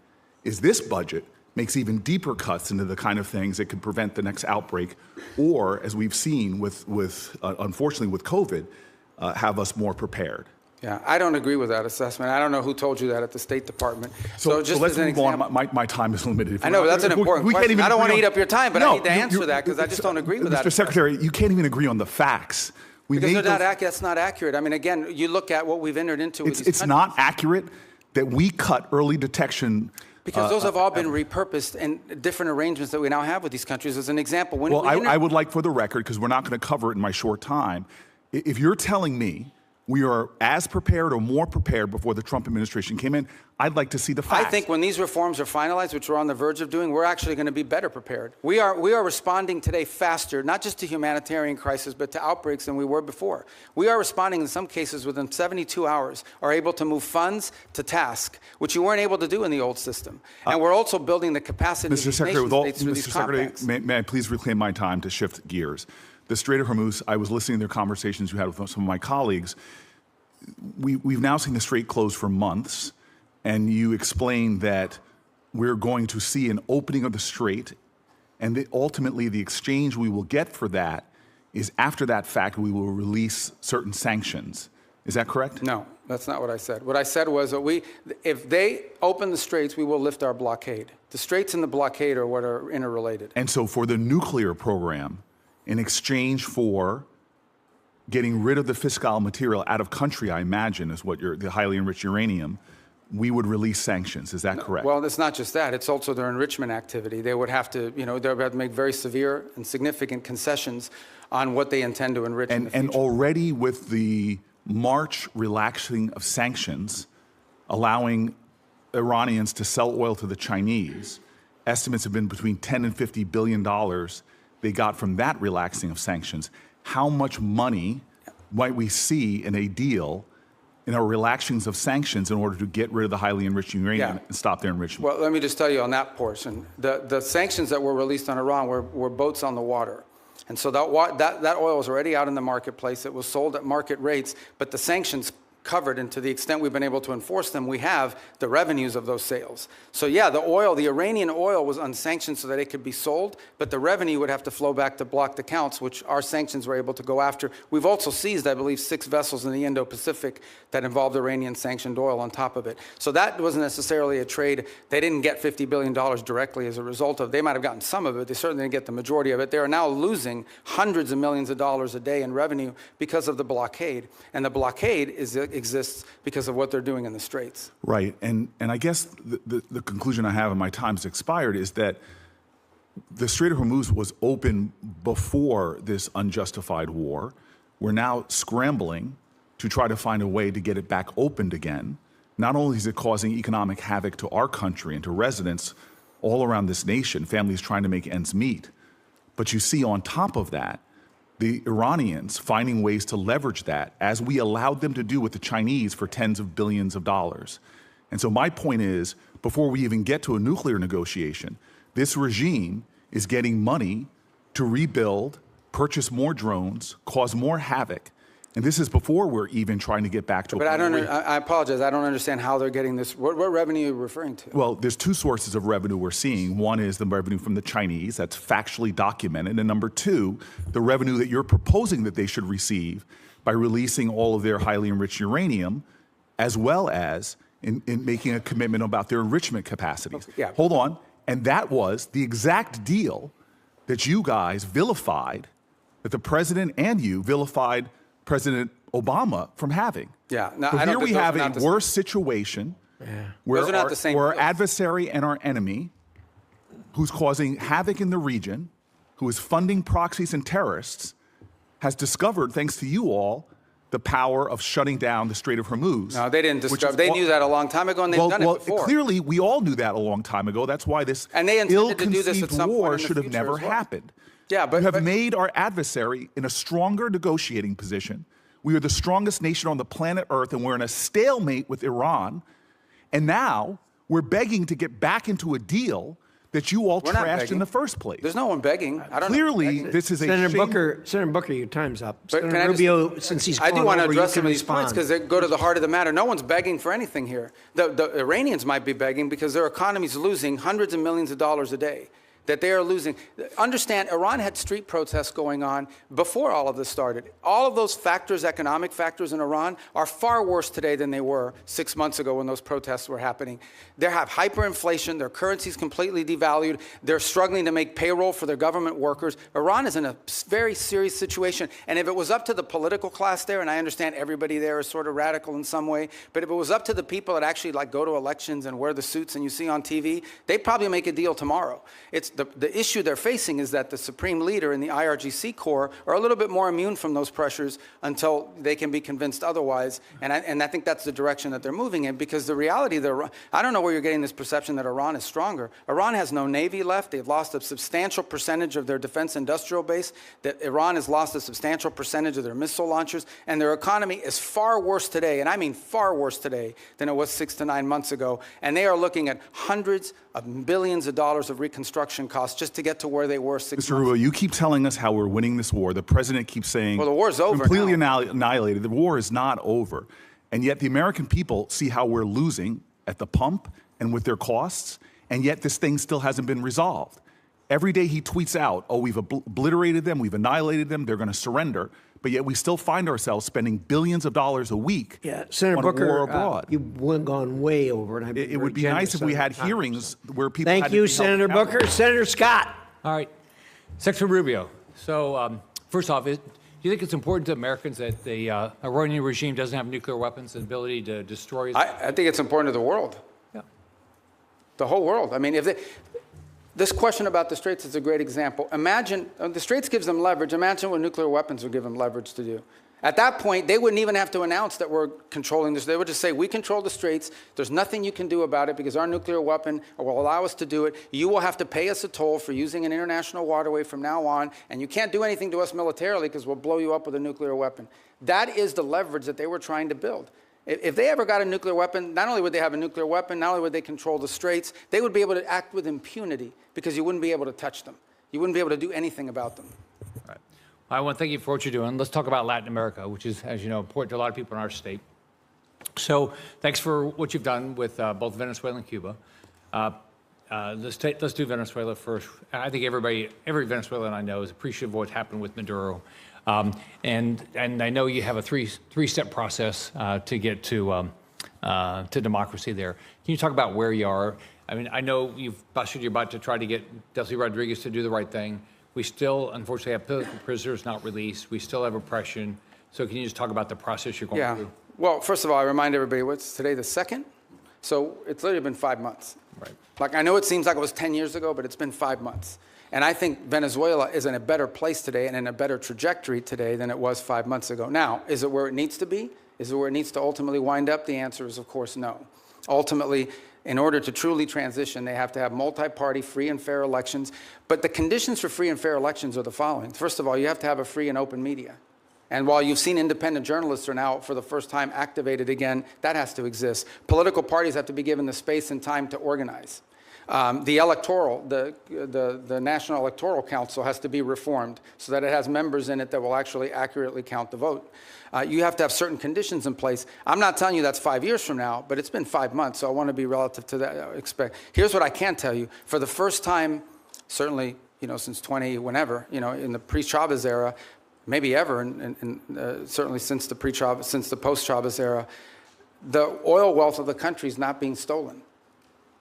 Speaker 15: is this budget makes even deeper cuts into the kind of things that could prevent the next outbreak, or, as we've seen unfortunately with COVID, have us more prepared.
Speaker 3: Yeah, I don't agree with that assessment. I don't know who told you that at the State Department.
Speaker 15: So let's move on. My time is limited.
Speaker 3: I know, but that's an important question. I don't want to eat up your time, but
Speaker 15: no,
Speaker 3: I need to answer that because I just don't agree with that.
Speaker 15: Mr. Secretary, you can't even agree on the facts.
Speaker 3: Because that's not accurate. I mean, again, you look at what we've entered into with these
Speaker 15: countries. It's not accurate that we cut early detection.
Speaker 3: Because those have all been repurposed in different arrangements that we now have with these countries. As an example,
Speaker 15: I would like, for the record, because we're not going to cover it in my short time, if you're telling me we are as prepared or more prepared before the Trump administration came in, I'd like to see the facts.
Speaker 3: I think when these reforms are finalized, which we're on the verge of doing, we're actually going to be better prepared. We are responding today faster, not just to humanitarian crisis, but to outbreaks than we were before. We are responding in some cases within 72 hours, are able to move funds to task, which you weren't able to do in the old system. And we're also building the capacity of these nation states through these compacts.
Speaker 15: May I please reclaim my time to shift gears? The Strait of Hormuz, I was listening to their conversations you had with some of my colleagues. We've now seen the Strait closed for months, and you explained that we're going to see an opening of the Strait, and that ultimately the exchange we will get for that is after that fact we will release certain sanctions. Is that correct?
Speaker 3: No, that's not what I said. What I said was that if they open the Straits, we will lift our blockade. The Straits and the blockade are what are interrelated.
Speaker 15: And so for the nuclear program, in exchange for getting rid of the fissile material out of country, I imagine, is what the highly enriched uranium, we would release sanctions. Is that correct?
Speaker 3: Well, it's not just that. It's also their enrichment activity. They would have to, they would have to make very severe and significant concessions on what they intend to enrich in the future.
Speaker 15: And already with the March relaxing of sanctions, allowing Iranians to sell oil to the Chinese, estimates have been between $10 and $50 billion they got from that relaxing of sanctions. How much money might we see in a deal in our relaxings of sanctions in order to get rid of the highly enriched uranium and stop their enrichment?
Speaker 3: Well, let me just tell you on that portion. The sanctions that were released on Iran were boats on the water. And so that oil was already out in the marketplace. It was sold at market rates, but the sanctions covered, and to the extent we've been able to enforce them, we have the revenues of those sales. So yeah, the Iranian oil was unsanctioned so that it could be sold, but the revenue would have to flow back to blocked accounts, which our sanctions were able to go after. We've also seized, I believe, 6 vessels in the Indo-Pacific that involved Iranian sanctioned oil on top of it. So that wasn't necessarily a trade. They didn't get $50 billion directly as a result of. They might have gotten some of it. They certainly didn't get the majority of it. They are now losing hundreds of millions of dollars a day in revenue because of the blockade. And the blockade exists because of what they're doing in the Straits.
Speaker 15: Right, and I guess the conclusion I have, and my time's expired, is that the Strait of Hormuz was open before this unjustified war. We're now scrambling to try to find a way to get it back opened again. Not only is it causing economic havoc to our country and to residents all around this nation, families trying to make ends meet, but you see on top of that, the Iranians finding ways to leverage that, as we allowed them to do with the Chinese for tens of billions of dollars. And so my point is, before we even get to a nuclear negotiation, this regime is getting money to rebuild, purchase more drones, cause more havoc, And this is before we're even trying to get back to a
Speaker 3: But
Speaker 15: point where
Speaker 3: I apologize. I don't understand how they're getting this. What revenue are you referring to?
Speaker 15: Well, there's two sources of revenue we're seeing. One is the revenue from the Chinese, that's factually documented. And number two, the revenue that you're proposing that they should receive by releasing all of their highly enriched uranium, as well as in making a commitment about their enrichment capacities.
Speaker 3: Okay, yeah.
Speaker 15: Hold on. And that was the exact deal that you guys vilified, that the president and you vilified President Obama from having.
Speaker 3: Yeah. No,
Speaker 15: So
Speaker 3: I don't
Speaker 15: here we
Speaker 3: think those
Speaker 15: have
Speaker 3: are
Speaker 15: a
Speaker 3: not the same.
Speaker 15: worse situation where
Speaker 3: Those are not the same
Speaker 15: where our
Speaker 3: deals.
Speaker 15: adversary and our enemy, who's causing havoc in the region, who is funding proxies and terrorists, has discovered, thanks to you all, the power of shutting down the Strait of Hormuz.
Speaker 3: No, they didn't
Speaker 15: which
Speaker 3: discover.
Speaker 15: is
Speaker 3: They
Speaker 15: all-
Speaker 3: knew that a long time ago, and they've done it before.
Speaker 15: Clearly, we all knew that a long time ago. That's why this
Speaker 3: And they intended to do this at
Speaker 15: ill-conceived
Speaker 3: some point
Speaker 15: war
Speaker 3: in the
Speaker 15: should have
Speaker 3: future
Speaker 15: never
Speaker 3: as well.
Speaker 15: happened.
Speaker 3: Yeah, but
Speaker 15: You have made our adversary in a stronger negotiating position. We are the strongest nation on the planet Earth, and we're in a stalemate with Iran. And now we're begging to get back into a deal that you all
Speaker 3: We're not
Speaker 15: trashed
Speaker 3: begging.
Speaker 15: in the first place.
Speaker 3: There's no one begging. I don't
Speaker 15: Clearly,
Speaker 3: know.
Speaker 15: this is a
Speaker 1: Senator
Speaker 15: shame-
Speaker 1: Senator Booker, your time's up.
Speaker 3: But can
Speaker 1: Senator
Speaker 3: I just-
Speaker 1: Rubio, since he's
Speaker 3: I do
Speaker 1: gone
Speaker 3: want to
Speaker 1: over, you
Speaker 3: address
Speaker 1: can
Speaker 3: some of these points
Speaker 1: respond.
Speaker 3: because they go to the heart of the matter. No one's begging for anything here. The Iranians might be begging because their economy's losing hundreds of millions of dollars a day. That they are losing. Understand, Iran had street protests going on before all of this started. All of those factors, economic factors in Iran, are far worse today than they were 6 months ago when those protests were happening. They have hyperinflation. Their currency's completely devalued. They're struggling to make payroll for their government workers. Iran is in a very serious situation. And if it was up to the political class there, and I understand everybody there is sort of radical in some way, but if it was up to the people that actually like go to elections and wear the suits and you see on TV, they'd probably make a deal tomorrow. It's the issue they're facing is that the supreme leader and the IRGC Corps are a little bit more immune from those pressures until they can be convinced otherwise. And I think that's the direction that they're moving in, because the reality, I don't know where you're getting this perception that Iran is stronger. Iran has no navy left. They've lost a substantial percentage of their defense industrial base. That Iran has lost a substantial percentage of their missile launchers. And their economy is far worse today, and I mean far worse today, than it was 6 to 9 months ago. And they are looking at hundreds of billions of dollars of reconstruction costs just to get to where they were 6 months
Speaker 15: Mr. Rubio, you keep telling us how we're winning this war. The president keeps saying,
Speaker 3: well, the war's over
Speaker 15: completely
Speaker 3: now.
Speaker 15: annihilated. The war is not over. And yet the American people see how we're losing at the pump and with their costs, and yet this thing still hasn't been resolved. Every day he tweets out, oh, we've obliterated them, we've annihilated them, they're going to surrender. But yet we still find ourselves spending billions of dollars a week
Speaker 1: Senator
Speaker 15: on
Speaker 1: Booker,
Speaker 15: a war abroad.
Speaker 1: you've gone way over, and
Speaker 15: It would be nice if we had hearings where people
Speaker 1: Thank
Speaker 15: had to
Speaker 1: you,
Speaker 15: be held
Speaker 1: Senator
Speaker 15: accountable.
Speaker 1: Booker. Senator Scott.
Speaker 16: All right. Secretary Rubio, so first off, do you think it's important to Americans that the Iranian regime doesn't have nuclear weapons and ability to destroy?
Speaker 3: I think it's important to the world.
Speaker 16: Yeah.
Speaker 3: The whole world. I mean, this question about the Straits is a great example. Imagine, the Straits gives them leverage. Imagine what nuclear weapons would give them leverage to do. At that point, they wouldn't even have to announce that we're controlling this. They would just say, we control the Straits. There's nothing you can do about it because our nuclear weapon will allow us to do it. You will have to pay us a toll for using an international waterway from now on, and you can't do anything to us militarily because we'll blow you up with a nuclear weapon. That is the leverage that they were trying to build. If they ever got a nuclear weapon, not only would they have a nuclear weapon, not only would they control the Straits, they would be able to act with impunity because you wouldn't be able to touch them. You wouldn't be able to do anything about them.
Speaker 16: All right. I want to thank you for what you're doing. Let's talk about Latin America, which is, as you know, important to a lot of people in our state. So thanks for what you've done with both Venezuela and Cuba. Let's do Venezuela first. I think every Venezuelan I know is appreciative of what happened with Maduro. And I know you have a three-step process to get to democracy there. Can you talk about where you are? I mean, I know you've busted your butt to try to get Delcy Rodriguez to do the right thing. We still, unfortunately, have political prisoners not released. We still have oppression. So can you just talk about the process you're going through?
Speaker 3: Well, first of all, I remind everybody, what's today, the 2nd? So it's literally been 5 months.
Speaker 16: Right.
Speaker 3: Like, I know it seems like it was 10 years ago, but it's been 5 months. And I think Venezuela is in a better place today and in a better trajectory today than it was 5 months ago. Now, is it where it needs to be? Is it where it needs to ultimately wind up? The answer is, of course, no. Ultimately, in order to truly transition, they have to have multi-party, free and fair elections. But the conditions for free and fair elections are the following. First of all, you have to have a free and open media. And while you've seen independent journalists are now, for the first time, activated again, that has to exist. Political parties have to be given the space and time to organize. The National Electoral Council has to be reformed so that it has members in it that will actually accurately count the vote. You have to have certain conditions in place. I'm not telling you that's 5 years from now, but it's been 5 months, so I want to be relative to that. Here's what I can tell you. For the first time, certainly, since whenever, in the pre-Chavez era, maybe ever, and certainly since the post-Chavez era, the oil wealth of the country is not being stolen.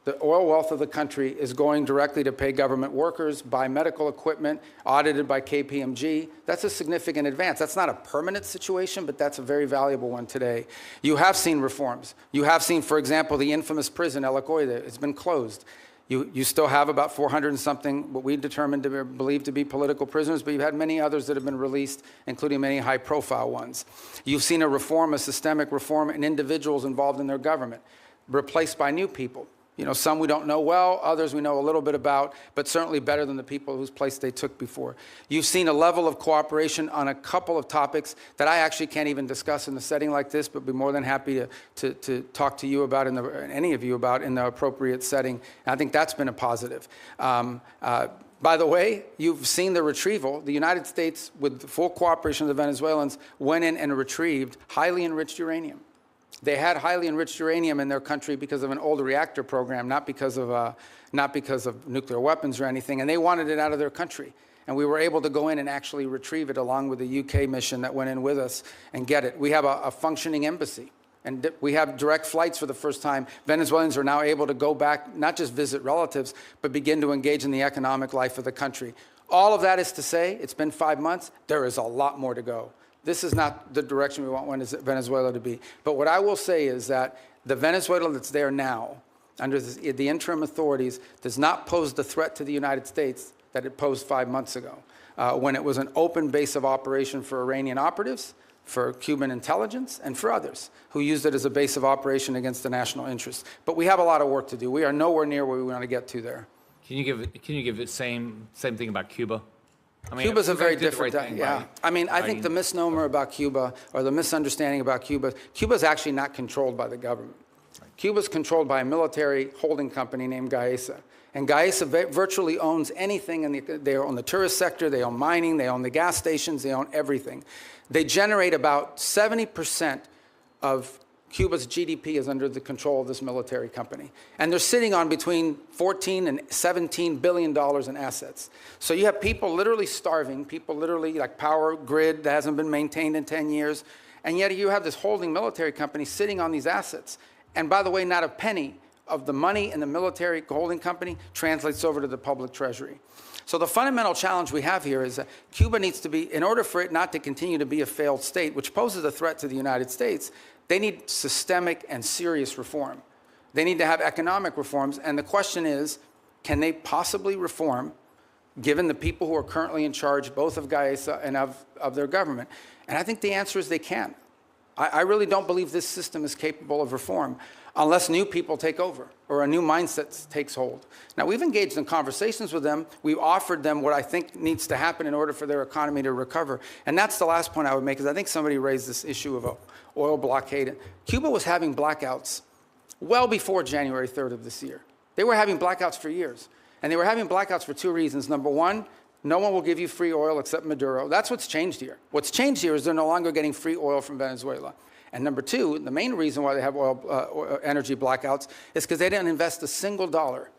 Speaker 3: The oil wealth of the country is going directly to pay government workers, buy medical equipment, audited by KPMG. That's a significant advance. That's not a permanent situation, but that's a very valuable one today. You have seen reforms. You have seen, for example, the infamous prison, El Acoide. It's been closed. You still have about 400 and something, what we determined to believe to be political prisoners, but you've had many others that have been released, including many high-profile ones. You've seen a systemic reform in individuals involved in their government, replaced by new people. Some we don't know well, others we know a little bit about, but certainly better than the people whose place they took before. You've seen a level of cooperation on a couple of topics that I actually can't even discuss in a setting like this, but be more than happy to talk to you about, any of you about, in the appropriate setting. And I think that's been a positive. By the way, you've seen the retrieval. The United States, with the full cooperation of the Venezuelans, went in and retrieved highly enriched uranium. They had highly enriched uranium in their country because of an old reactor program, not because of nuclear weapons or anything, and they wanted it out of their country. And we were able to go in and actually retrieve it along with the UK mission that went in with us and get it. We have a functioning embassy, and we have direct flights for the first time. Venezuelans are now able to go back, not just visit relatives, but begin to engage in the economic life of the country. All of that is to say, it's been 5 months, there is a lot more to go. This is not the direction we want Venezuela to be. But what I will say is that the Venezuela that's there now, under the interim authorities, does not pose the threat to the United States that it posed 5 months ago, when it was an open base of operation for Iranian operatives, for Cuban intelligence, and for others who used it as a base of operation against the national interest. But we have a lot of work to do. We are nowhere near where we want to get to there.
Speaker 16: Can you give the same thing about Cuba? I mean,
Speaker 3: Cuba's a very different
Speaker 16: thing.
Speaker 3: Yeah. I mean, I think the misnomer about Cuba, or the misunderstanding about Cuba, Cuba's actually not controlled by the government. Cuba's controlled by a military holding company named Gaesa. And Gaesa virtually owns anything. They own the tourist sector, they own mining, they own the gas stations, they own everything. They generate about 70% of Cuba's GDP is under the control of this military company. And they're sitting on between $14 and $17 billion in assets. So you have people literally starving, people literally, like power grid that hasn't been maintained in 10 years. And yet you have this holding military company sitting on these assets. And by the way, not a penny of the money in the military holding company translates over to the public treasury. So the fundamental challenge we have here is that Cuba needs to be, in order for it not to continue to be a failed state, which poses a threat to the United States, they need systemic and serious reform. They need to have economic reforms. And the question is, can they possibly reform, given the people who are currently in charge, both of Gaesa and of their government? And I think the answer is they can. I really don't believe this system is capable of reform unless new people take over or a new mindset takes hold. Now, we've engaged in conversations with them. We've offered them what I think needs to happen in order for their economy to recover. And that's the last point I would make, is I think somebody raised this issue of oil blockade. Cuba was having blackouts well before January 3rd of this year. They were having blackouts for years. And they were having blackouts for two reasons. Number one, no one will give you free oil except Maduro. That's what's changed here. What's changed here is they're no longer getting free oil from Venezuela. And number two, the main reason why they have energy blackouts is because they didn't invest a single dollar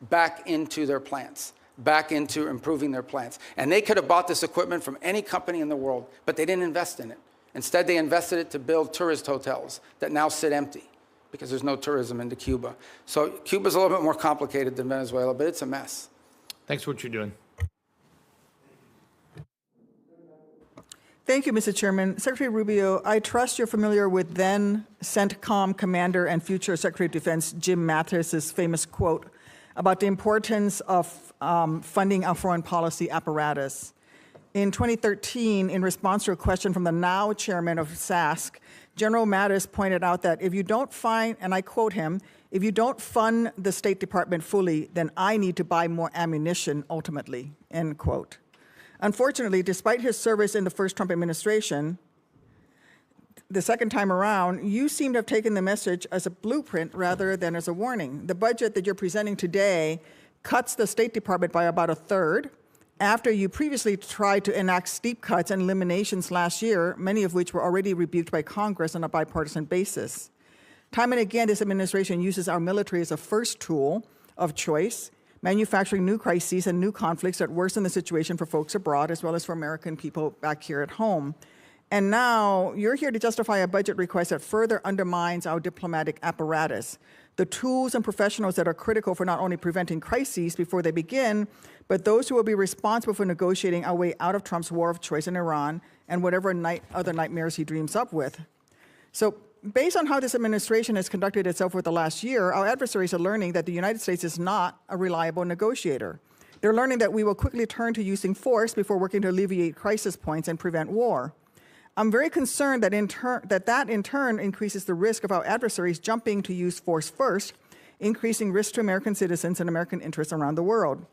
Speaker 3: back into their plants, back into improving their plants. And they could have bought this equipment from any company in the world, but they didn't invest in it. Instead, they invested it to build tourist hotels that now sit empty because there's no tourism into Cuba. So Cuba's a little bit more complicated than Venezuela, but it's a mess.
Speaker 16: Thanks for what you're doing.
Speaker 17: Thank you, Mr. Chairman. Secretary Rubio, I trust you're familiar with then CENTCOM Commander and future Secretary of Defense Jim Mattis's famous quote about the importance of funding our foreign policy apparatus. In 2013, in response to a question from the now chairman of SASC, General Mattis pointed out that if you don't find, and I quote him, if you don't fund the State Department fully, then I need to buy more ammunition ultimately, end quote. Unfortunately, despite his service in the first Trump administration, the second time around, you seem to have taken the message as a blueprint rather than as a warning. The budget that you're presenting today cuts the State Department by about a third, after you previously tried to enact steep cuts and eliminations last year, many of which were already rebuked by Congress on a bipartisan basis. Time and again, this administration uses our military as a first tool of choice, manufacturing new crises and new conflicts that worsen the situation for folks abroad as well as for American people back here at home. And now you're here to justify a budget request that further undermines our diplomatic apparatus, the tools and professionals that are critical for not only preventing crises before they begin, but those who will be responsible for negotiating our way out of Trump's war of choice in Iran and whatever other nightmares he dreams up with. So based on how this administration has conducted itself over the last year, our adversaries are learning that the United States is not a reliable negotiator. They're learning that we will quickly turn to using force before working to alleviate crisis points and prevent war. I'm very concerned that that in turn increases the risk of our adversaries jumping to use force first, increasing risk to American citizens and American interests around the world.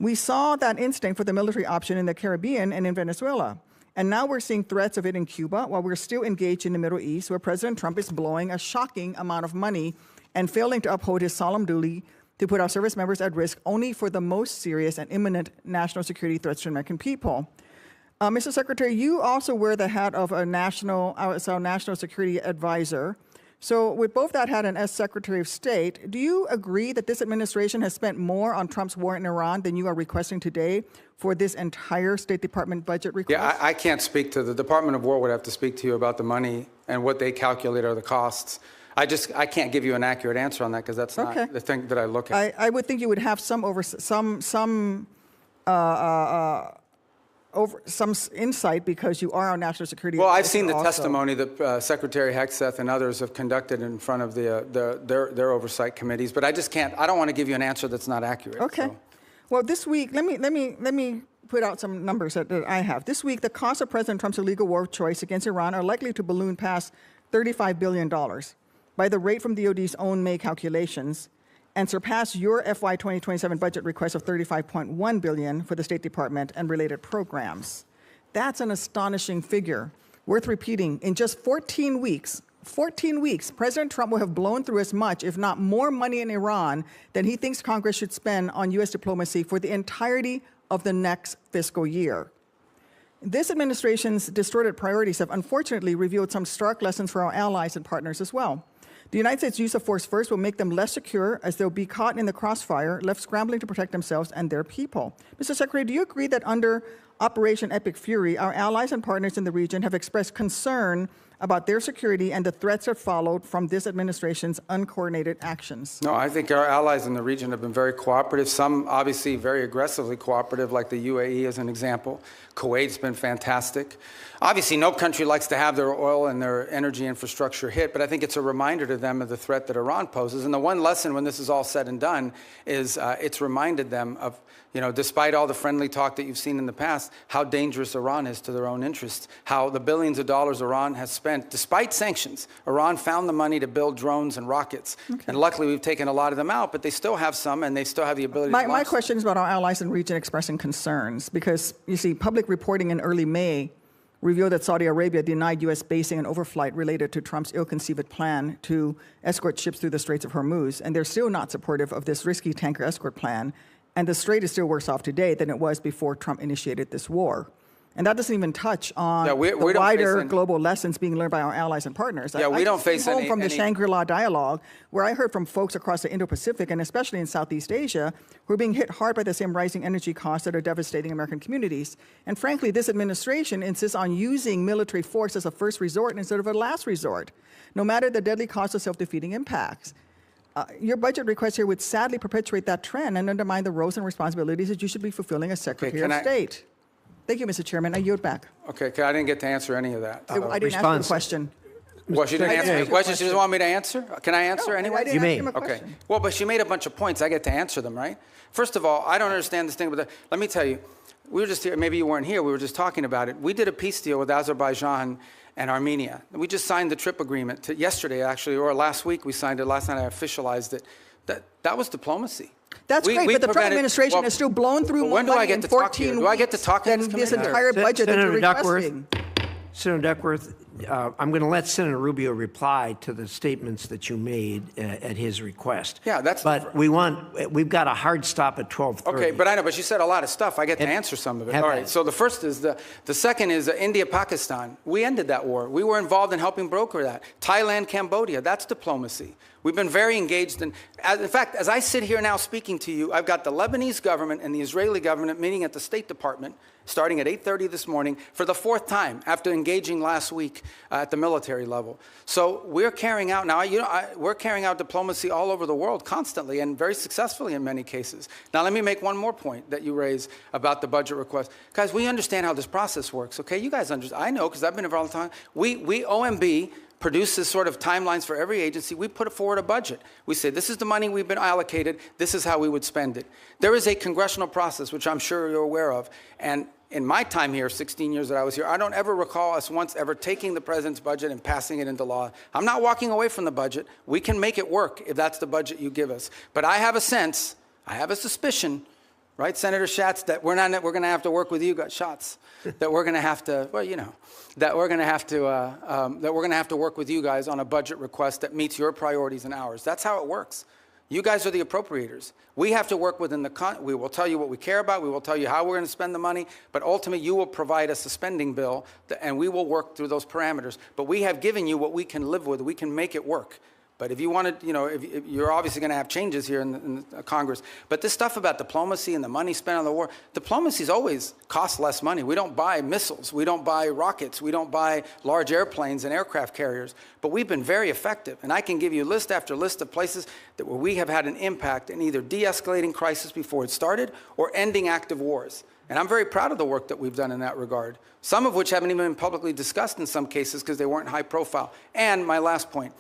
Speaker 17: We saw that instinct for the military option in the Caribbean and in Venezuela. And now we're seeing threats of it in Cuba while we're still engaged in the Middle East, where President Trump is blowing a shocking amount of money and failing to uphold his solemn duty to put our service members at risk only for the most serious and imminent national security threats to American people. Mr. Secretary, you also wear the hat of a national security advisor. So with both that hat and as Secretary of State, do you agree that this administration has spent more on Trump's war in Iran than you are requesting today for this entire State Department budget request?
Speaker 3: Yeah, I can't speak to the Department of War would have to speak to you about the money and what they calculate are the costs. I can't give you an accurate answer on that because that's not the thing that I look at.
Speaker 17: I would think you would have some insight because you are on national security.
Speaker 3: Well, I've seen the testimony that Secretary Hegseth and others have conducted in front of their oversight committees, but I just can't. I don't want to give you an answer that's not accurate.
Speaker 17: Okay.
Speaker 3: So.
Speaker 17: Well, this week, let me put out some numbers that I have. This week, the cost of President Trump's illegal war of choice against Iran are likely to balloon past $35 billion by the rate from DOD's own May calculations, and surpass your FY 2027 budget request of $35.1 billion for the State Department and related programs. That's an astonishing figure, worth repeating. In just 14 weeks, President Trump will have blown through as much, if not more money in Iran than he thinks Congress should spend on U.S. diplomacy for the entirety of the next fiscal year. This administration's distorted priorities have unfortunately revealed some stark lessons for our allies and partners as well. The United States' use of force first will make them less secure as they'll be caught in the crossfire, left scrambling to protect themselves and their people. Mr. Secretary, do you agree that under Operation Epic Fury, our allies and partners in the region have expressed concern about their security and the threats that followed from this administration's uncoordinated actions?
Speaker 3: No, I think our allies in the region have been very cooperative, some obviously very aggressively cooperative, like the UAE as an example. Kuwait's been fantastic. Obviously, no country likes to have their oil and their energy infrastructure hit, but I think it's a reminder to them of the threat that Iran poses. And the one lesson when this is all said and done is it's reminded them of, despite all the friendly talk that you've seen in the past, how dangerous Iran is to their own interests, how the billions of dollars Iran has spent, despite sanctions, Iran found the money to build drones and rockets. Okay. And luckily, we've taken a lot of them out, but they still have some, and they still have the ability to launch.
Speaker 17: My question is about our allies in the region expressing concerns, because, you see, public reporting in early May revealed that Saudi Arabia denied U.S. basing and overflight related to Trump's ill-conceived plan to escort ships through the Straits of Hormuz, and they're still not supportive of this risky tanker escort plan. And the Strait is still worse off today than it was before Trump initiated this war. And that doesn't even touch on the wider global lessons being learned by our allies and partners.
Speaker 3: Yeah, we don't face any...
Speaker 17: from the Shangri-La dialogue, where I heard from folks across the Indo-Pacific and especially in Southeast Asia, who are being hit hard by the same rising energy costs that are devastating American communities. And frankly, this administration insists on using military force as a first resort instead of a last resort, no matter the deadly cost of self-defeating impacts. Your budget request here would sadly perpetuate that trend and undermine the roles and responsibilities that you should be fulfilling as Secretary of State. Thank you, Mr. Chairman. I yield back.
Speaker 3: Okay, I didn't get to answer any of that.
Speaker 17: I didn't ask you a question.
Speaker 3: Well, she didn't answer the question. She doesn't want me to answer? Can I answer anyway?
Speaker 17: You may.
Speaker 3: Okay. Well, but she made a bunch of points. I get to answer them, right? First of all, I don't understand this thing with let me tell you, we were just here, maybe you weren't here, we were just talking about it. We did a peace deal with Azerbaijan and Armenia. We just signed the TRIP agreement yesterday, actually, or last week we signed it. Last night I officialized it. That was diplomacy.
Speaker 17: That's great, but the Trump administration has still blown through more money in 14 weeks
Speaker 3: do I get to talk
Speaker 17: than this entire budget that you're requesting.
Speaker 1: Senator Duckworth, I'm going to let Senator Rubio reply to the statements that you made at his request.
Speaker 3: Yeah, that's.
Speaker 1: But we've got a hard stop at 12:30.
Speaker 3: Okay, but I know, but you said a lot of stuff. I get to answer some of it. All right. So the first is the second is India-Pakistan. We ended that war. We were involved in helping broker that. Thailand, Cambodia. That's diplomacy. We've been very engaged in fact, as I sit here now speaking to you, I've got the Lebanese government and the Israeli government meeting at the State Department starting at 8:30 this morning for the 4th time after engaging last week at the military level. So we're carrying out now, we're carrying out diplomacy all over the world constantly and very successfully in many cases. Now, let me make one more point that you raised about the budget request. Guys, we understand how this process works, okay? You guys understand. I know because I've been involved all the time. We OMB, produces sort of timelines for every agency. We put forward a budget. We say, this is the money we've been allocated. This is how we would spend it. There is a congressional process, which I'm sure you're aware of. And in my time here, 16 years that I was here, I don't ever recall us once ever taking the president's budget and passing it into law. I'm not walking away from the budget. We can make it work if that's the budget you give us. But I have a sense, I have a suspicion, right, Senator Schatz, that we're going to have to work with you, that we're going to have to, well, you know, that we're going to have to work with you guys on a budget request that meets your priorities and ours. That's how it works. You guys are the appropriators. We have to work within we will tell you what we care about. We will tell you how we're going to spend the money. But ultimately, you will provide us a spending bill, and we will work through those parameters. But we have given you what we can live with. We can make it work. But if you wanted, you know, if you're obviously going to have changes here in Congress. But this stuff about diplomacy and the money spent on the war, diplomacy's always cost less money. We don't buy missiles. We don't buy rockets. We don't buy large airplanes and aircraft carriers. But we've been very effective. And I can give you list after list of places where we have had an impact in either de-escalating crisis before it started or ending active wars. And I'm very proud of the work that we've done in that regard, some of which haven't even been publicly discussed in some cases because they weren't high profile. And my last point.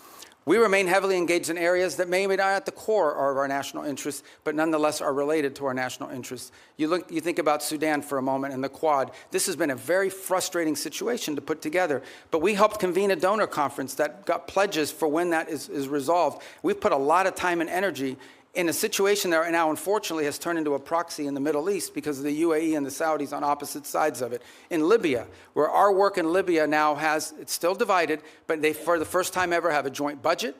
Speaker 3: We remain heavily engaged in areas that may or may not at the core of our national interests, but nonetheless are related to our national interests. You think about Sudan for a moment and the Quad. This has been a very frustrating situation to put together, but we helped convene a donor conference that got pledges for when that is resolved. We've put a lot of time and energy in a situation that now, unfortunately, has turned into a proxy in the Middle East because of the UAE and the Saudis on opposite sides of it. In Libya, where our work in Libya now it's still divided, but they, for the first time ever, have a joint budget.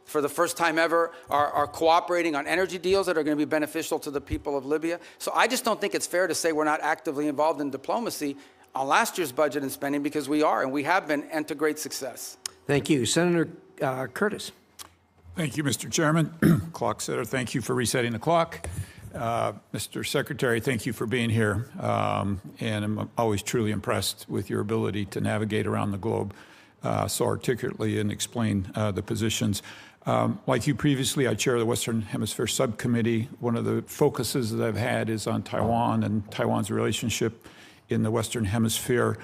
Speaker 3: For the first time ever, are cooperating on energy deals that are going to be beneficial to the people of Libya. So I just don't think it's fair to say we're not actively involved in diplomacy on last year's budget and spending, because we are, and we have been, and to great success.
Speaker 1: Thank you. Senator Curtis.
Speaker 5: Thank you, Mr. Chairman. Clock setter, thank you for resetting the clock. Mr. Secretary, thank you for being here. And I'm always truly impressed with your ability to navigate around the globe so articulately and explain the positions. Like you previously, I chair the Western Hemisphere Subcommittee. One of the focuses that I've had is on Taiwan and Taiwan's relationship in the Western Hemisphere.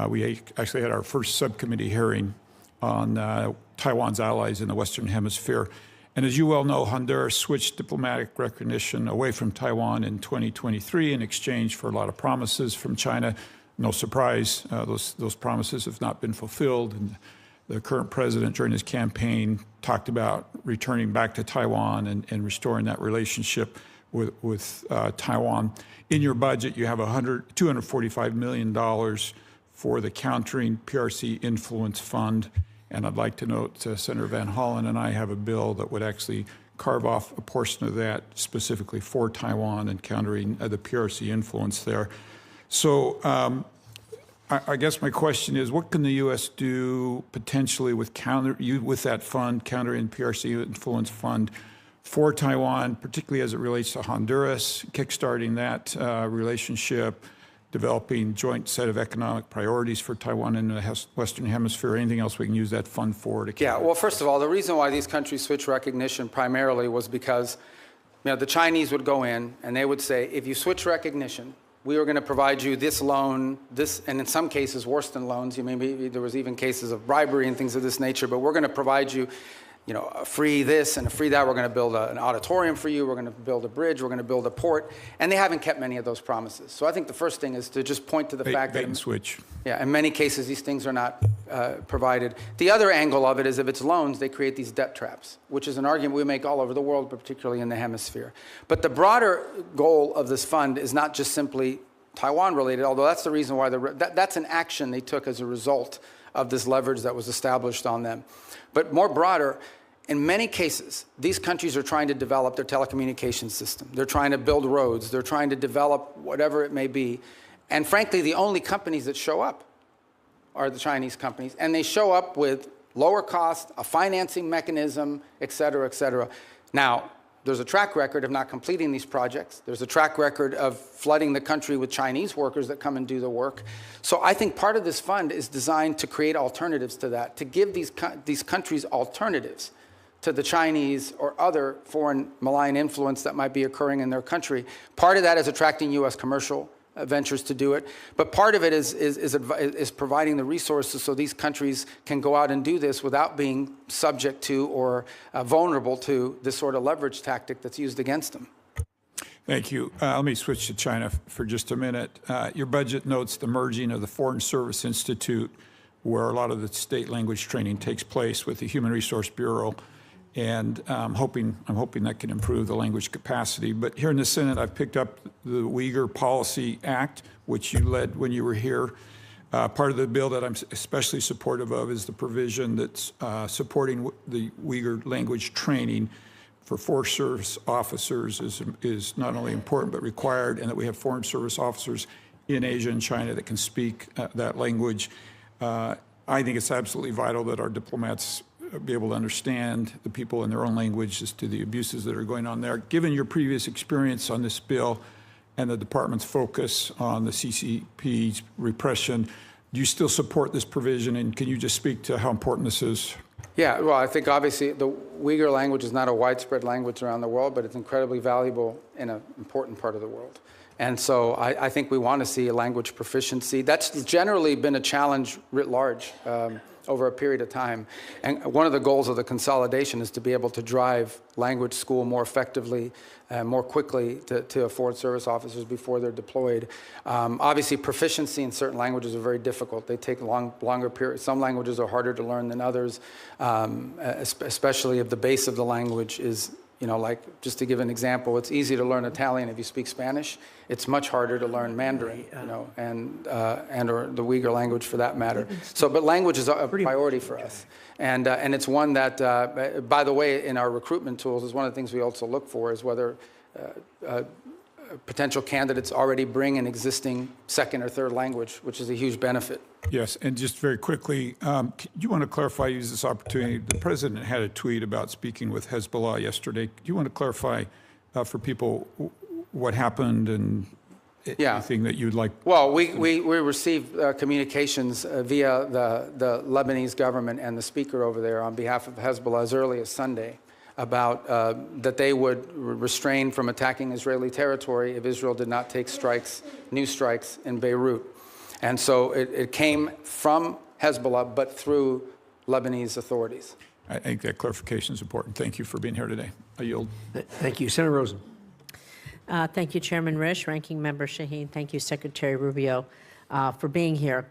Speaker 5: We actually had our first subcommittee hearing on Taiwan's allies in the Western Hemisphere. And as you well know, Honduras switched diplomatic recognition away from Taiwan in 2023 in exchange for a lot of promises from China. No surprise, those promises have not been fulfilled. And the current president, during his campaign, talked about returning back to Taiwan and restoring that relationship with Taiwan. In your budget, you have $245 million for the Countering PRC Influence Fund. And I'd like to note Senator Van Hollen and I have a bill that would actually carve off a portion of that specifically for Taiwan and countering the PRC influence there. So I guess my question is, what can the U.S. do potentially with that fund, Countering PRC Influence Fund, for Taiwan, particularly as it relates to Honduras, kickstarting that relationship, developing joint set of economic priorities for Taiwan and the Western Hemisphere? Anything else we can use that fund for?
Speaker 3: Yeah, well, first of all, the reason why these countries switched recognition primarily was because the Chinese would go in and they would say, if you switch recognition, we are going to provide you this loan, and in some cases worse than loans. Maybe there was even cases of bribery and things of this nature, but we're going to provide you, a free this and a free that. We're going to build an auditorium for you. We're going to build a bridge. We're going to build a port. And they haven't kept many of those promises. So I think the first thing is to just point to the fact that
Speaker 5: switch.
Speaker 3: Yeah, in many cases, these things are not provided. The other angle of it is if it's loans, they create these debt traps, which is an argument we make all over the world, but particularly in the hemisphere. But the broader goal of this fund is not just simply Taiwan related, although that's the reason why that's an action they took as a result of this leverage that was established on them. But more broader, in many cases, these countries are trying to develop their telecommunications system. They're trying to build roads. They're trying to develop whatever it may be. And frankly, the only companies that show up are the Chinese companies. And they show up with lower cost, a financing mechanism, et cetera, et cetera. Now, there's a track record of not completing these projects. There's a track record of flooding the country with Chinese workers that come and do the work. So I think part of this fund is designed to create alternatives to that, to give these countries alternatives to the Chinese or other foreign malign influence that might be occurring in their country. Part of that is attracting U.S. commercial ventures to do it, but part of it is providing the resources so these countries can go out and do this without being subject to or vulnerable to this sort of leverage tactic that's used against them.
Speaker 18: Thank you. Let me switch to China for just a minute. Your budget notes the merging of the Foreign Service Institute, where a lot of the state language training takes place, with the Human Resource Bureau. And I'm hoping that can improve the language capacity. But here in the Senate, I've picked up the Uyghur Policy Act, which you led when you were here. Part of the bill that I'm especially supportive of is the provision that's supporting the Uyghur language training for Forest Service officers is not only important but required, and that we have Foreign Service officers in Asia and China that can speak that language. I think it's absolutely vital that our diplomats be able to understand the people in their own language as to the abuses that are going on there. Given your previous experience on this bill and the department's focus on the CCP's repression, do you still support this provision? And can you just speak to how important this is?
Speaker 3: Yeah, well, I think obviously the Uyghur language is not a widespread language around the world, but it's incredibly valuable in an important part of the world. And so I think we want to see a language proficiency. That's generally been a challenge writ large over a period of time. And one of the goals of the consolidation is to be able to drive language school more effectively, more quickly to Foreign Service officers before they're deployed. Obviously, proficiency in certain languages are very difficult. They take longer periods. Some languages are harder to learn than others, especially if the base of the language is, you know, like, just to give an example, it's easy to learn Italian if you speak Spanish. It's much harder to learn Mandarin, you know, and or the Uyghur language for that matter. So, but language is a priority for us. And it's one that, by the way, in our recruitment tools, is one of the things we also look for is whether potential candidates already bring an existing second or third language, which is a huge benefit.
Speaker 18: Yes, and just very quickly, do you want to clarify, use this opportunity? The president had a tweet about speaking with Hezbollah yesterday. Do you want to clarify for people what happened and anything that you'd like?
Speaker 3: Well, we received communications via the Lebanese government and the speaker over there on behalf of Hezbollah as early as Sunday about that they would refrain from attacking Israeli territory if Israel did not take new strikes in Beirut. And so it came from Hezbollah, but through Lebanese authorities.
Speaker 18: I think that clarification is important. Thank you for being here today. I yield.
Speaker 1: Thank you. Senator Rosen.
Speaker 19: Thank you, Chairman Risch, Ranking Member Shaheen. Thank you, Secretary Rubio, for being here.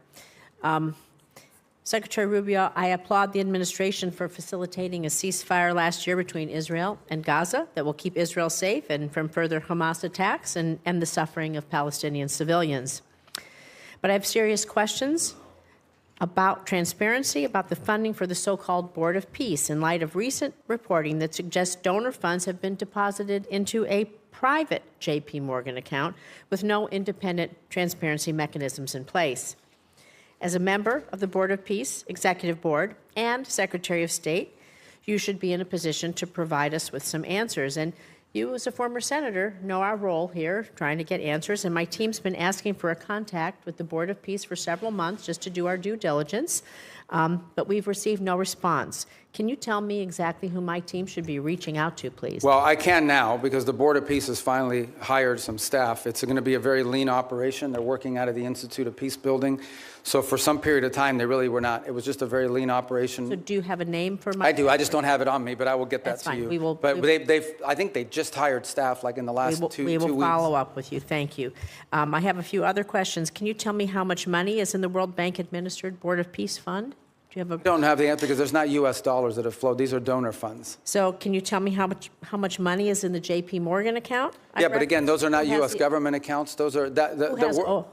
Speaker 19: Secretary Rubio, I applaud the administration for facilitating a ceasefire last year between Israel and Gaza that will keep Israel safe and from further Hamas attacks and the suffering of Palestinian civilians. But I have serious questions about transparency, about the funding for the so-called Board of Peace in light of recent reporting that suggests donor funds have been deposited into a private J.P. Morgan account with no independent transparency mechanisms in place. As a member of the Board of Peace, Executive Board, and Secretary of State, you should be in a position to provide us with some answers. And you, as a former senator, know our role here, trying to get answers. And my team's been asking for a contact with the Board of Peace for several months just to do our due diligence, but we've received no response. Can you tell me exactly who my team should be reaching out to, please?
Speaker 3: Well, I can now, because the Board of Peace has finally hired some staff. It's going to be a very lean operation. They're working out of the Institute of Peace Building. So for some period of time, they really were not. It was just a very lean operation.
Speaker 19: So do you have a name for my...
Speaker 3: I do. I just don't have it on me, but I will get that to you.
Speaker 19: We will,
Speaker 3: but I think they just hired staff like in the last two weeks.
Speaker 19: We will follow up with you. Thank you. I have a few other questions. Can you tell me how much money is in the World Bank administered Board of Peace Fund? Do you have a?
Speaker 3: I don't have the answer because there's not U.S. dollars that have flowed. These are donor funds.
Speaker 19: So can you tell me how much money is in the J.P. Morgan account?
Speaker 3: Yeah, but again, those are not U.S. government accounts. Those are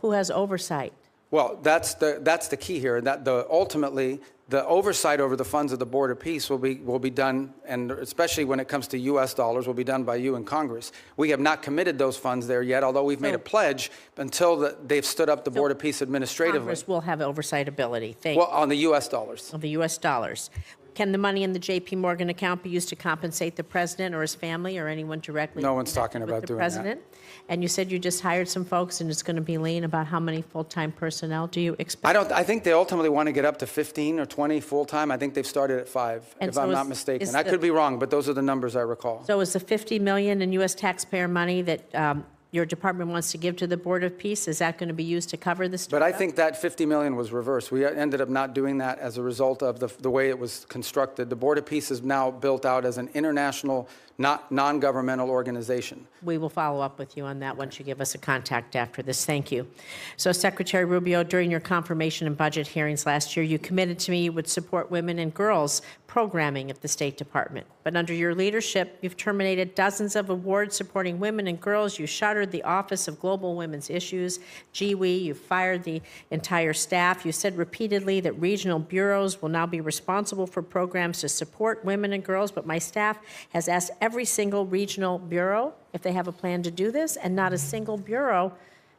Speaker 19: Who has oversight?
Speaker 3: Well, that's the key here. That ultimately the oversight over the funds of the Board of Peace will be done, and especially when it comes to U.S. dollars, will be done by you in Congress. We have not committed those funds there yet, although we've made a pledge until they've stood up the Board of Peace administratively.
Speaker 19: Congress will have oversight ability.
Speaker 3: Well, on the U.S. dollars.
Speaker 19: Of the U.S. dollars. Can the money in the J.P. Morgan account be used to compensate the president or his family or anyone directly?
Speaker 3: No one's talking about doing that.
Speaker 19: President? And you said you just hired some folks and it's going to be lean. About how many full-time personnel do you expect?
Speaker 3: I think they ultimately want to get up to 15 or 20 full-time. I think they've started at 5, if I'm not mistaken. I could be wrong, but those are the numbers I recall.
Speaker 19: So is the $50 million in U.S. taxpayer money that your department wants to give to the Board of Peace, is that going to be used to cover this?
Speaker 3: But I think that $50 million was reversed. We ended up not doing that as a result of the way it was constructed. The Board of Peace is now built out as an international, non-governmental organization.
Speaker 19: We will follow up with you on that once you give us a contact after this. Thank you. So, Secretary Rubio, during your confirmation and budget hearings last year, you committed to me you would support women and girls programming at the State Department. But under your leadership, you've terminated dozens of awards supporting women and girls. You shuttered the Office of Global Women's Issues, GWE. You fired the entire staff. You said repeatedly that regional bureaus will now be responsible for programs to support women and girls, but my staff has asked every single regional bureau if they have a plan to do this, and not a single bureau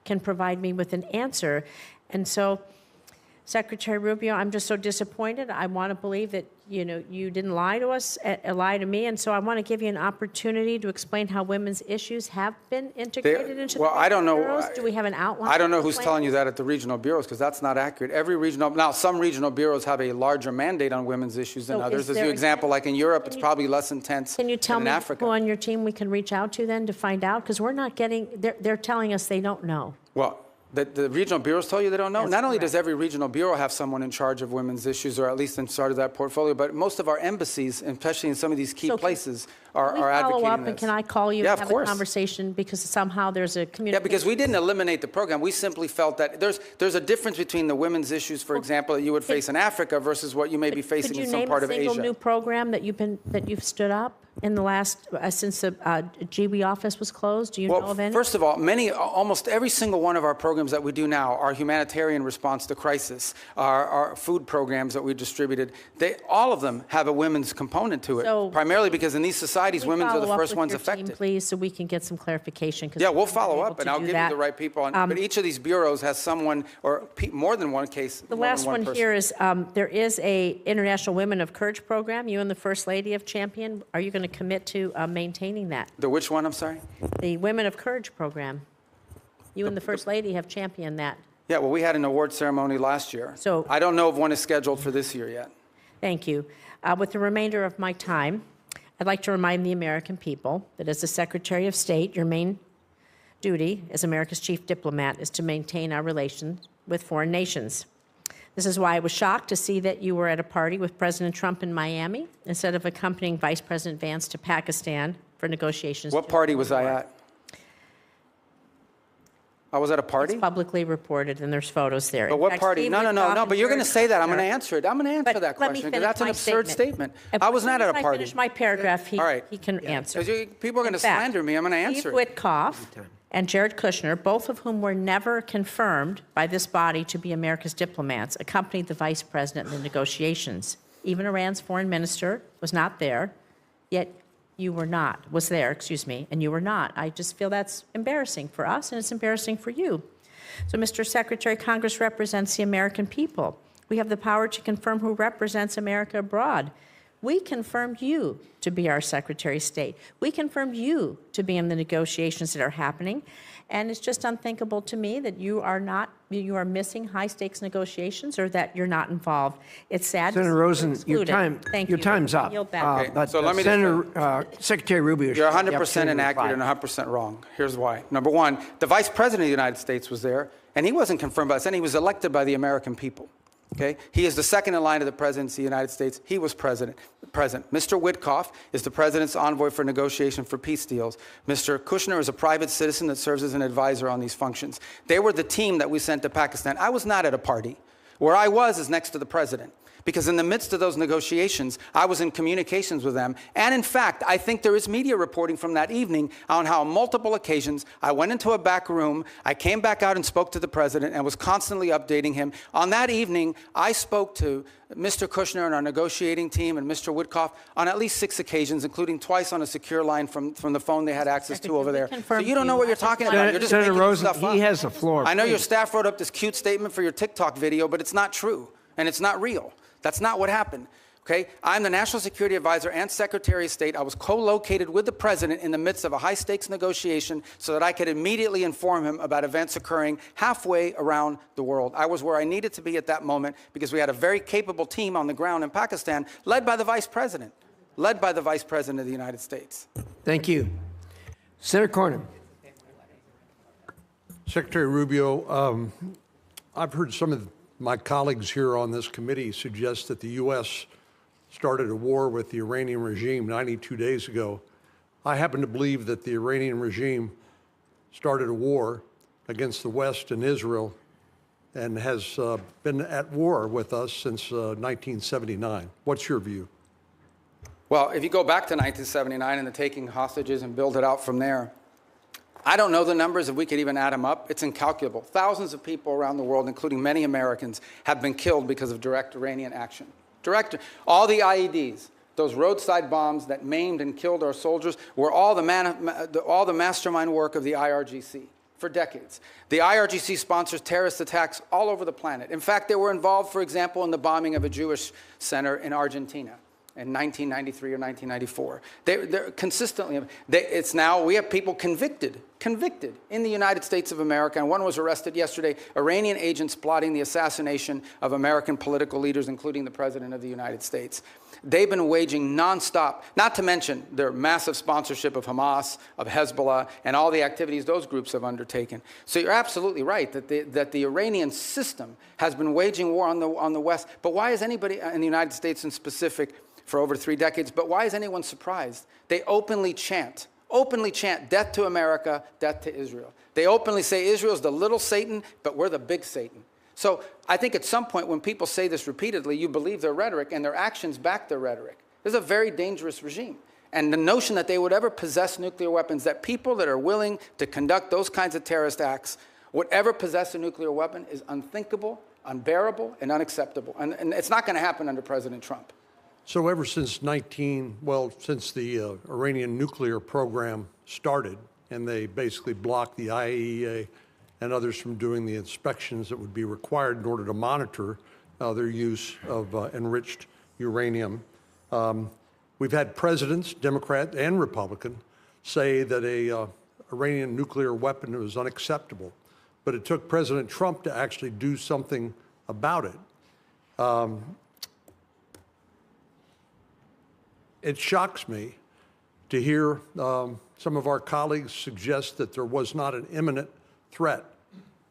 Speaker 19: can provide me with an answer. And so, Secretary Rubio, I'm just so disappointed. I want to believe that you didn't lie to us, lie to me, and so I want to give you an opportunity to explain how women's issues have been integrated into the
Speaker 3: I don't know.
Speaker 19: bureaus. Do we have an outline?
Speaker 3: I don't know who's telling you that at the regional bureaus, because that's not accurate. Now some regional bureaus have a larger mandate on women's issues than others. As you example, like in Europe, it's probably less intense than in Africa.
Speaker 19: Can you tell me who on your team we can reach out to then to find out? Because we're not getting, they're telling us they don't know.
Speaker 3: Well, the regional bureaus tell you they don't know. Not only does every regional bureau have someone in charge of women's issues, or at least in charge of that portfolio, but most of our embassies, especially in some of these key places, are advocating
Speaker 19: follow up,
Speaker 3: this.
Speaker 19: and can I call you and have a conversation, because somehow there's a communication?
Speaker 3: Yeah, because we didn't eliminate the program. We simply felt that there's a difference between the women's issues, for example, that you would face in Africa versus what you may be facing in some part of Asia.
Speaker 19: Could you name a single new program that you've stood up in the last since the GWE office was closed? Do you know of any?
Speaker 3: First of all, almost every single one of our programs that we do now, our humanitarian response to crisis, our food programs that we distributed, all of them have a women's component to it. Primarily because in these societies, women are the first ones affected.
Speaker 19: Team, please, so we can get some clarification.
Speaker 3: Yeah, we'll follow up, and I'll give you the right people. But each of these bureaus has someone or more than one case.
Speaker 19: The last one here is there is a International Women of Courage program. You and the First Lady have championed. Are you going to commit to maintaining that?
Speaker 3: The which one? I'm sorry.
Speaker 19: The Women of Courage program. You and the First Lady have championed that.
Speaker 3: Yeah, well, we had an award ceremony last year. So I don't know if one is scheduled for this year yet.
Speaker 19: Thank you. With the remainder of my time, I'd like to remind the American people that as the Secretary of State, your main duty as America's chief diplomat is to maintain our relations with foreign nations. This is why I was shocked to see that you were at a party with President Trump in Miami instead of accompanying Vice President Vance to Pakistan for negotiations.
Speaker 3: What party was I at? I was at a party?
Speaker 19: It's publicly reported, and there's photos there.
Speaker 3: But what party? No, but you're going to say that. I'm going to answer it. I'm going to answer that question, because that's an absurd statement. I was not at a party.
Speaker 19: If I finish my paragraph, he can answer.
Speaker 3: People are going to slander me. I'm going to answer it.
Speaker 19: Steve Witkoff and Jared Kushner, both of whom were never confirmed by this body to be America's diplomats, accompanied the vice president in the negotiations. Even Iran's foreign minister was not there, yet was there, and you were not. I just feel that's embarrassing for us, and it's embarrassing for you. So, Mr. Secretary, Congress represents the American people. We have the power to confirm who represents America abroad. We confirmed you to be our Secretary of State. We confirmed you to be in the negotiations that are happening. And it's just unthinkable to me that you are missing high-stakes negotiations, or that you're not involved. It's sad.
Speaker 1: Senator Rosen, your time's up. But
Speaker 3: so let me
Speaker 1: Secretary Rubio,
Speaker 3: you're 100% inaccurate and 100% wrong. Here's why. Number one, the Vice President of the United States was there, and he wasn't confirmed by us, and he was elected by the American people. Okay? He is the second in line to the presidency of the United States. He was present. Mr. Witkoff is the president's envoy for negotiation for peace deals. Mr. Kushner is a private citizen that serves as an advisor on these functions. They were the team that we sent to Pakistan. I was not at a party Where I was is next to the president. Because in the midst of those negotiations, I was in communications with them. And in fact, I think there is media reporting from that evening on how on multiple occasions I went into a back room, I came back out and spoke to the president and was constantly updating him. On that evening, I spoke to Mr. Kushner and our negotiating team and Mr. Witkoff on at least 6 occasions, including twice on a secure line from the phone they had access to over there. So you don't know what you're talking about. You're just
Speaker 1: Senator
Speaker 3: making
Speaker 1: Rosen,
Speaker 3: stuff up.
Speaker 1: he has the floor.
Speaker 3: I know your
Speaker 1: please.
Speaker 3: staff wrote up this cute statement for your TikTok video, but it's not true and it's not real. That's not what happened. Okay? I'm the National Security Advisor and Secretary of State. I was co-located with the president in the midst of a high-stakes negotiation so that I could immediately inform him about events occurring halfway around the world. I was where I needed to be at that moment because we had a very capable team on the ground in Pakistan, led by the Vice President of the United States.
Speaker 1: Thank you. Senator Cornyn.
Speaker 20: Secretary Rubio, I've heard some of my colleagues here on this committee suggest that the U.S. started a war with the Iranian regime 92 days ago. I happen to believe that the Iranian regime started a war against the West and Israel and has been at war with us since 1979. What's your view?
Speaker 3: Well, if you go back to 1979 and the taking hostages and build it out from there, I don't know the numbers, if we could even add them up. It's incalculable. Thousands of people around the world, including many Americans, have been killed because of direct Iranian action. All the IEDs, those roadside bombs that maimed and killed our soldiers, were all the mastermind work of the IRGC for decades. The IRGC sponsors terrorist attacks all over the planet. In fact, they were involved, for example, in the bombing of a Jewish center in Argentina in 1993 or 1994. They're consistently, it's now, we have people convicted in the United States of America, and one was arrested yesterday, Iranian agents plotting the assassination of American political leaders, including the President of the United States. They've been waging nonstop, not to mention their massive sponsorship of Hamas, of Hezbollah, and all the activities those groups have undertaken. So you're absolutely right that the Iranian system has been waging war on the West. But why is anybody in the United States in specific for over 3 decades, but why is anyone surprised? They openly chant, death to America, death to Israel. They openly say Israel's the little Satan, but we're the big Satan. So I think at some point when people say this repeatedly, you believe their rhetoric and their actions back their rhetoric. This is a very dangerous regime. And the notion that they would ever possess nuclear weapons, that people that are willing to conduct those kinds of terrorist acts would ever possess a nuclear weapon is unthinkable, unbearable, and unacceptable. And it's not going to happen under President Trump.
Speaker 20: So ever since since the Iranian nuclear program started, and they basically blocked the IAEA and others from doing the inspections that would be required in order to monitor their use of enriched uranium. We've had presidents, Democrat and Republican, say that a Iranian nuclear weapon was unacceptable. But it took President Trump to actually do something about it. It shocks me to hear some of our colleagues suggest that there was not an imminent threat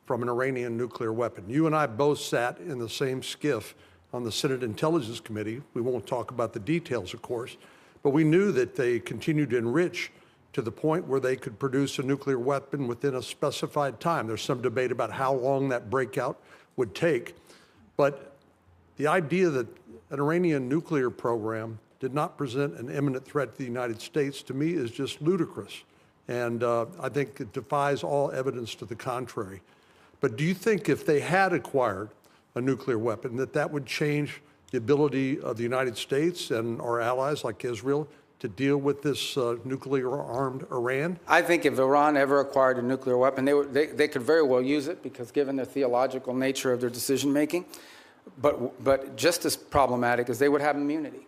Speaker 20: from an Iranian nuclear weapon. You and I both sat in the same skiff on the Senate Intelligence Committee. We won't talk about the details, of course, but we knew that they continued to enrich to the point where they could produce a nuclear weapon within a specified time. There's some debate about how long that breakout would take, but the idea that an Iranian nuclear program did not present an imminent threat to the United States, to me, is just ludicrous. And I think it defies all evidence to the contrary. But do you think if they had acquired a nuclear weapon, that would change the ability of the United States and our allies like Israel to deal with this nuclear-armed Iran?
Speaker 3: I think if Iran ever acquired a nuclear weapon, they could very well use it because given the theological nature of their decision-making. But just as problematic is they would have immunity.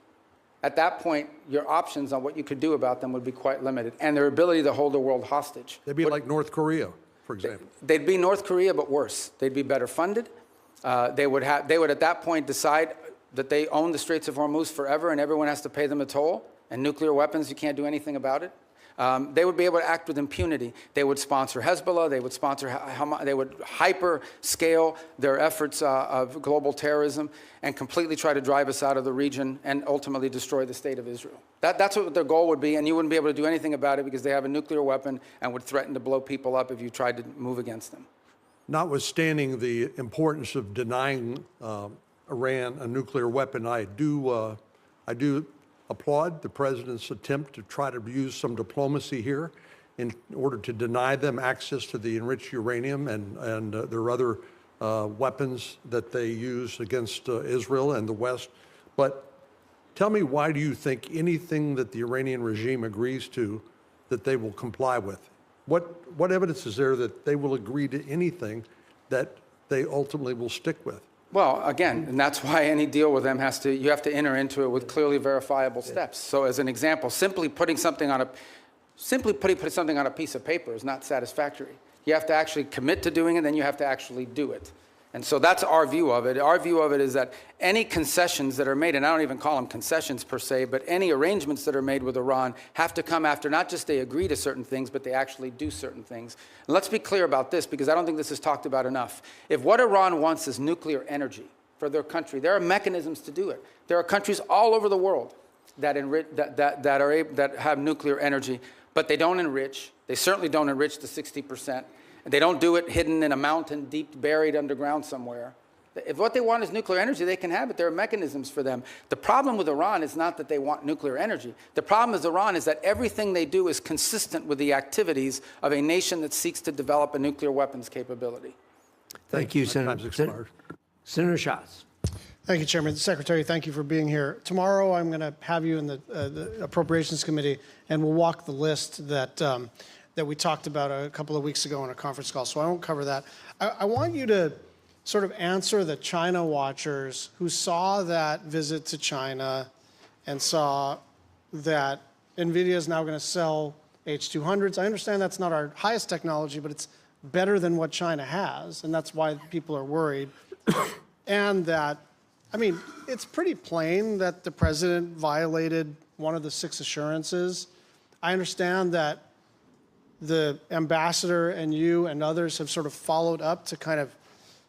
Speaker 3: At that point, your options on what you could do about them would be quite limited, and their ability to hold the world hostage.
Speaker 20: They'd be like North Korea, for example.
Speaker 3: They'd be North Korea, but worse. They'd be better funded. They would at that point decide that they own the Straits of Hormuz forever, and everyone has to pay them a toll. And nuclear weapons, you can't do anything about it. They would be able to act with impunity. They would sponsor Hezbollah. They would sponsor Hamas. They would hyper-scale their efforts of global terrorism and completely try to drive us out of the region and ultimately destroy the state of Israel. That's what their goal would be, and you wouldn't be able to do anything about it because they have a nuclear weapon and would threaten to blow people up if you tried to move against them.
Speaker 20: notwithstanding the importance of denying Iran a nuclear weapon, I do applaud the president's attempt to try to use some diplomacy here in order to deny them access to the enriched uranium and their other weapons that they use against Israel and the West. But tell me, why do you think anything that the Iranian regime agrees to that they will comply with? What evidence is there that they will agree to anything that they ultimately will stick with?
Speaker 3: Well, again, and that's why any deal with them you have to enter into it with clearly verifiable steps. So as an example, simply putting something on a piece of paper is not satisfactory. You have to actually commit to doing it, then you have to actually do it. And so that's our view of it. Our view of it is that any concessions that are made, and I don't even call them concessions per se, but any arrangements that are made with Iran have to come after not just they agree to certain things, but they actually do certain things. And let's be clear about this, because I don't think this is talked about enough. If what Iran wants is nuclear energy for their country, there are mechanisms to do it. There are countries all over the world that have nuclear energy, but they don't enrich. They certainly don't enrich to 60%. They don't do it hidden in a mountain, deep buried underground somewhere. If what they want is nuclear energy, they can have it. There are mechanisms for them. The problem with Iran is not that they want nuclear energy. The problem with Iran is that everything they do is consistent with the activities of a nation that seeks to develop a nuclear weapons capability.
Speaker 1: Thank you, Senator. Senator Schatz.
Speaker 21: Thank you, Chairman. Secretary, thank you for being here. Tomorrow, I'm going to have you in the Appropriations Committee, and we'll walk the list that we talked about a couple of weeks ago on a conference call, so I won't cover that. I want you to sort of answer the China watchers who saw that visit to China and saw that NVIDIA is now going to sell H200s. I understand that's not our highest technology, but it's better than what China has, and that's why people are worried. And that, I mean, it's pretty plain that the president violated one of the 6 assurances. I understand that the ambassador and you and others have sort of followed up to kind of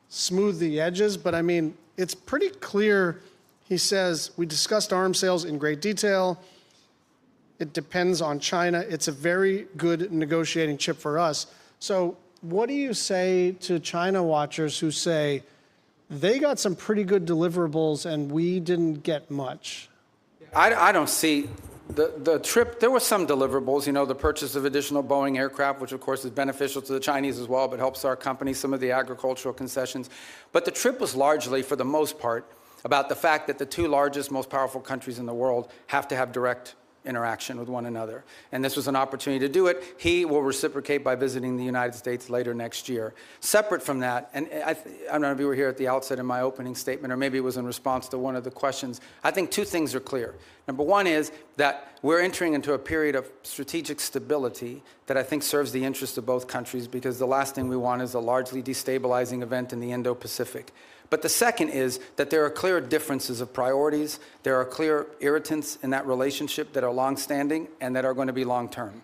Speaker 21: smooth the edges, but I mean, it's pretty clear. He says, we discussed arms sales in great detail. It depends on China. It's a very good negotiating chip for us. So what do you say to China watchers who say they got some pretty good deliverables and we didn't get much?
Speaker 3: I don't see the trip. There were some deliverables, you know, the purchase of additional Boeing aircraft, which of course is beneficial to the Chinese as well, but helps our company, some of the agricultural concessions. But the trip was largely, for the most part, about the fact that the 2 largest, most powerful countries in the world have to have direct interaction with one another. And this was an opportunity to do it. He will reciprocate by visiting the United States later next year. Separate from that, and I don't know if you were here at the outset in my opening statement, or maybe it was in response to one of the questions, I think 2 things are clear. Number one is that we're entering into a period of strategic stability that I think serves the interests of both countries, because the last thing we want is a largely destabilizing event in the Indo-Pacific. But the second is that there are clear differences of priorities. There are clear irritants in that relationship that are longstanding and that are going to be long-term.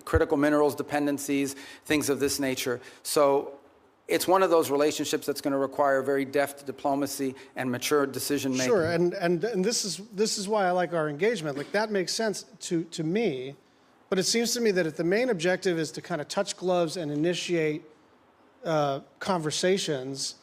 Speaker 3: Critical minerals dependencies, things of this nature. So it's one of those relationships that's going to require very deft diplomacy and mature decision-making.
Speaker 21: Sure, and this is why I like our engagement. Like, that makes sense to me, but it seems to me that if the main objective is to kind of touch gloves and initiate conversations,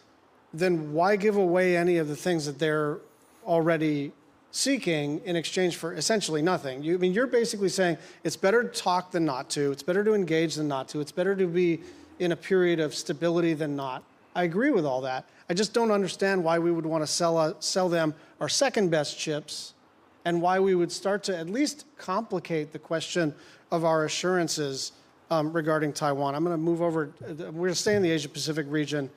Speaker 21: then why give away any of the things that they're already seeking in exchange for essentially nothing? I mean, you're basically saying it's better to talk than not to. It's better to engage than not to. It's better to be in a period of stability than not. I agree with all that. I just don't understand why we would want to sell them our second best chips, and why we would start to at least complicate the question of our assurances regarding Taiwan. I'm going to move over. We're going to stay in the Asia-Pacific region.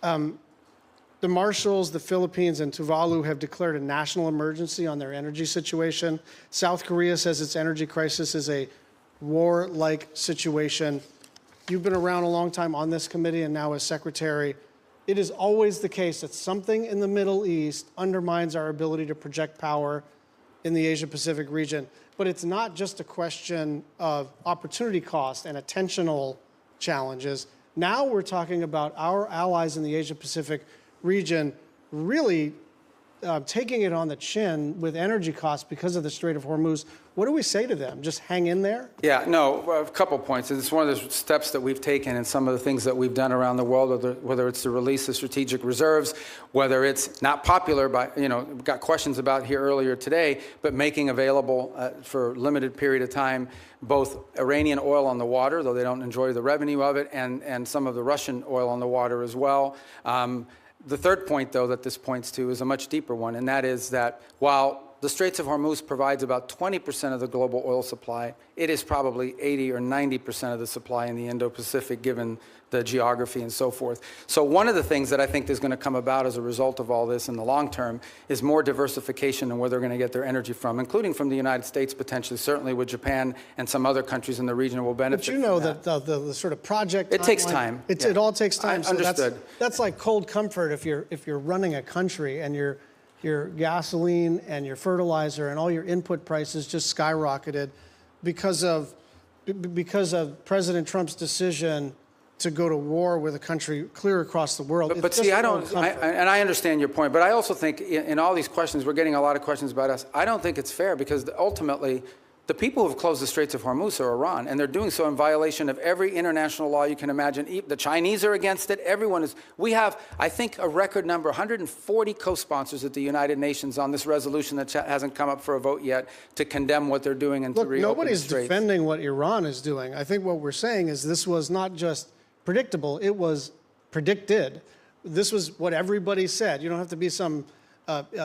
Speaker 21: The Marshalls, the Philippines, and Tuvalu have declared a national emergency on their energy situation. South Korea says its energy crisis is a war-like situation. You've been around a long time on this committee and now as secretary. It is always the case that something in the Middle East undermines our ability to project power in the Asia-Pacific region. But it's not just a question of opportunity cost and attentional challenges. Now we're talking about our allies in the Asia-Pacific region really taking it on the chin with energy costs because of the Strait of Hormuz. What do we say to them? Just hang in there?
Speaker 3: Yeah, no, a couple points. It's one of the steps that we've taken and some of the things that we've done around the world, whether it's the release of strategic reserves, whether it's not popular, but, we got questions about here earlier today, but making available for a limited period of time both Iranian oil on the water, though they don't enjoy the revenue of it, and some of the Russian oil on the water as well. The third point, though, that this points to is a much deeper one, and that is that while the Straits of Hormuz provides about 20% of the global oil supply, it is probably 80 or 90% of the supply in the Indo-Pacific, given the geography and so forth. So one of the things that I think is going to come about as a result of all this in the long term is more diversification in where they're going to get their energy from, including from the United States potentially, certainly with Japan and some other countries in the region will benefit.
Speaker 21: But you know that the sort of project
Speaker 3: it takes time.
Speaker 21: It all takes time. So
Speaker 3: understood.
Speaker 21: That's like cold comfort if you're running a country and your gasoline and your fertilizer and all your input prices just skyrocketed because of President Trump's decision to go to war with a country clear across the world.
Speaker 3: But see, and I understand your point, but I also think in all these questions, we're getting a lot of questions about us. I don't think it's fair because ultimately, the people who have closed the Straits of Hormuz are Iran, and they're doing so in violation of every international law you can imagine. The Chinese are against it. Everyone is. We have, I think, a record number, 140 co-sponsors at the United Nations on this resolution that hasn't come up for a vote yet to condemn what they're doing and to reopen
Speaker 21: nobody's
Speaker 3: the Straits.
Speaker 21: Defending what Iran is doing. I think what we're saying is this was not just predictable, it was predicted. This was what everybody said. You don't have to be some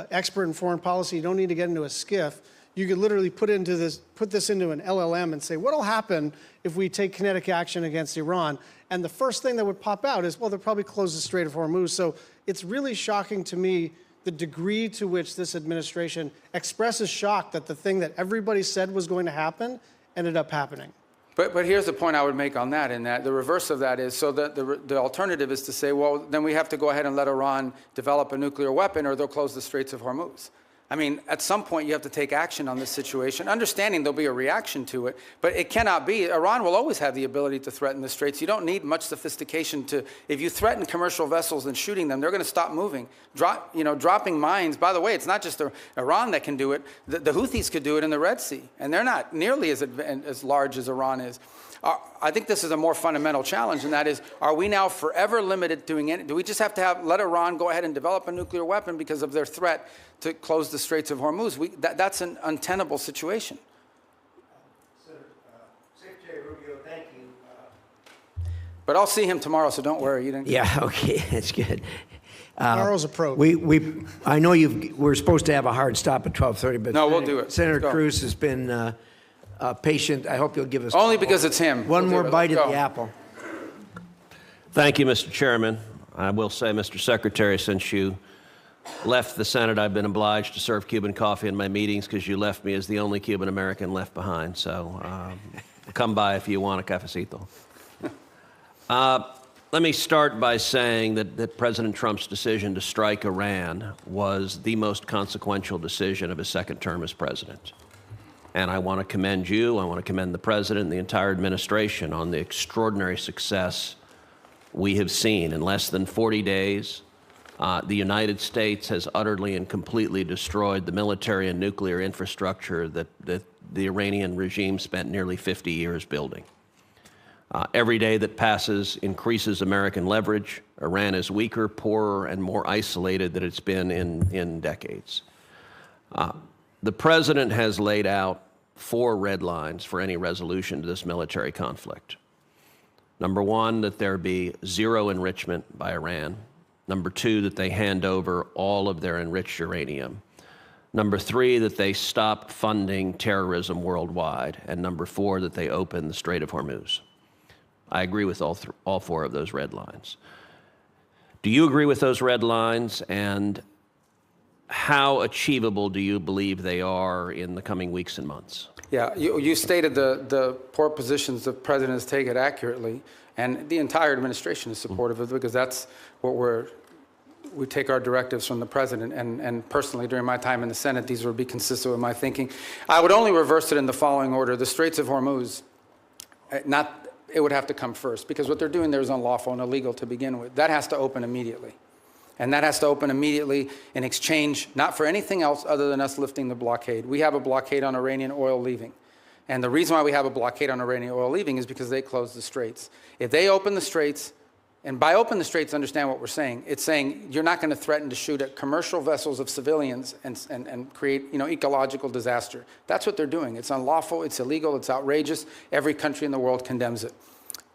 Speaker 21: expert in foreign policy. You don't need to get into a skiff. You could literally put this into an LLM and say, what'll happen if we take kinetic action against Iran? And the first thing that would pop out is, well, they'll probably close the Strait of Hormuz. So it's really shocking to me the degree to which this administration expresses shock that the thing that everybody said was going to happen ended up happening.
Speaker 3: But here's the point I would make on that, in that the reverse of that is, so that the alternative is to say, well, then we have to go ahead and let Iran develop a nuclear weapon or they'll close the Straits of Hormuz. I mean, at some point you have to take action on this situation, understanding there'll be a reaction to it, but it cannot be. Iran will always have the ability to threaten the Straits. You don't need much sophistication to, if you threaten commercial vessels and shooting them, they're going to stop moving. Dropping mines, by the way, it's not just Iran that can do it. The Houthis could do it in the Red Sea, and they're not nearly as large as Iran is. I think this is a more fundamental challenge, and that is, are we now forever limited doing it? Do we just have to let Iran go ahead and develop a nuclear weapon because of their threat to close the Straits of Hormuz? That's an untenable situation.
Speaker 1: Secretary Rubio, thank you.
Speaker 3: But I'll see him tomorrow, so don't worry.
Speaker 1: Yeah, okay, that's good.
Speaker 21: Tomorrow's a probe.
Speaker 1: I know we're supposed to have a hard stop at 12:30, but
Speaker 3: no, we'll do it.
Speaker 1: Senator Cruz has been patient. I hope you'll give us
Speaker 3: only because it's him.
Speaker 1: One more bite at the apple.
Speaker 6: Thank you, Mr. Chairman. I will say, Mr. Secretary, since you left the Senate, I've been obliged to serve Cuban coffee in my meetings because you left me as the only Cuban American left behind. So come by if you want a cafecito. Let me start by saying that President Trump's decision to strike Iran was the most consequential decision of his second term as president. And I want to commend you, I want to commend the president and the entire administration on the extraordinary success we have seen. In less than 40 days, the United States has utterly and completely destroyed the military and nuclear infrastructure that the Iranian regime spent nearly 50 years building. Every day that passes increases American leverage. Iran is weaker, poorer, and more isolated than it's been in decades. The president has laid out 4 red lines for any resolution to this military conflict. Number 1, that there be zero enrichment by Iran. Number 2, that they hand over all of their enriched uranium. Number 3, that they stop funding terrorism worldwide. And number 4, that they open the Strait of Hormuz. I agree with all 4 of those red lines. Do you agree with those red lines? And how achievable do you believe they are in the coming weeks and months?
Speaker 3: Yeah, you stated the poor positions the president has taken accurately, and the entire administration is supportive of it because that's what we take our directives from the president, and personally during my time in the Senate, these would be consistent with my thinking. I would only reverse it in the following order. The Straits of Hormuz, it would have to come first because what they're doing there is unlawful and illegal to begin with. That has to open immediately. And that has to open immediately in exchange, not for anything else other than us lifting the blockade. We have a blockade on Iranian oil leaving. And the reason why we have a blockade on Iranian oil leaving is because they closed the straits. If they open the straits, and by open the straits, understand what we're saying. It's saying you're not going to threaten to shoot at commercial vessels of civilians and create, ecological disaster. That's what they're doing. It's unlawful, it's illegal, it's outrageous. Every country in the world condemns it.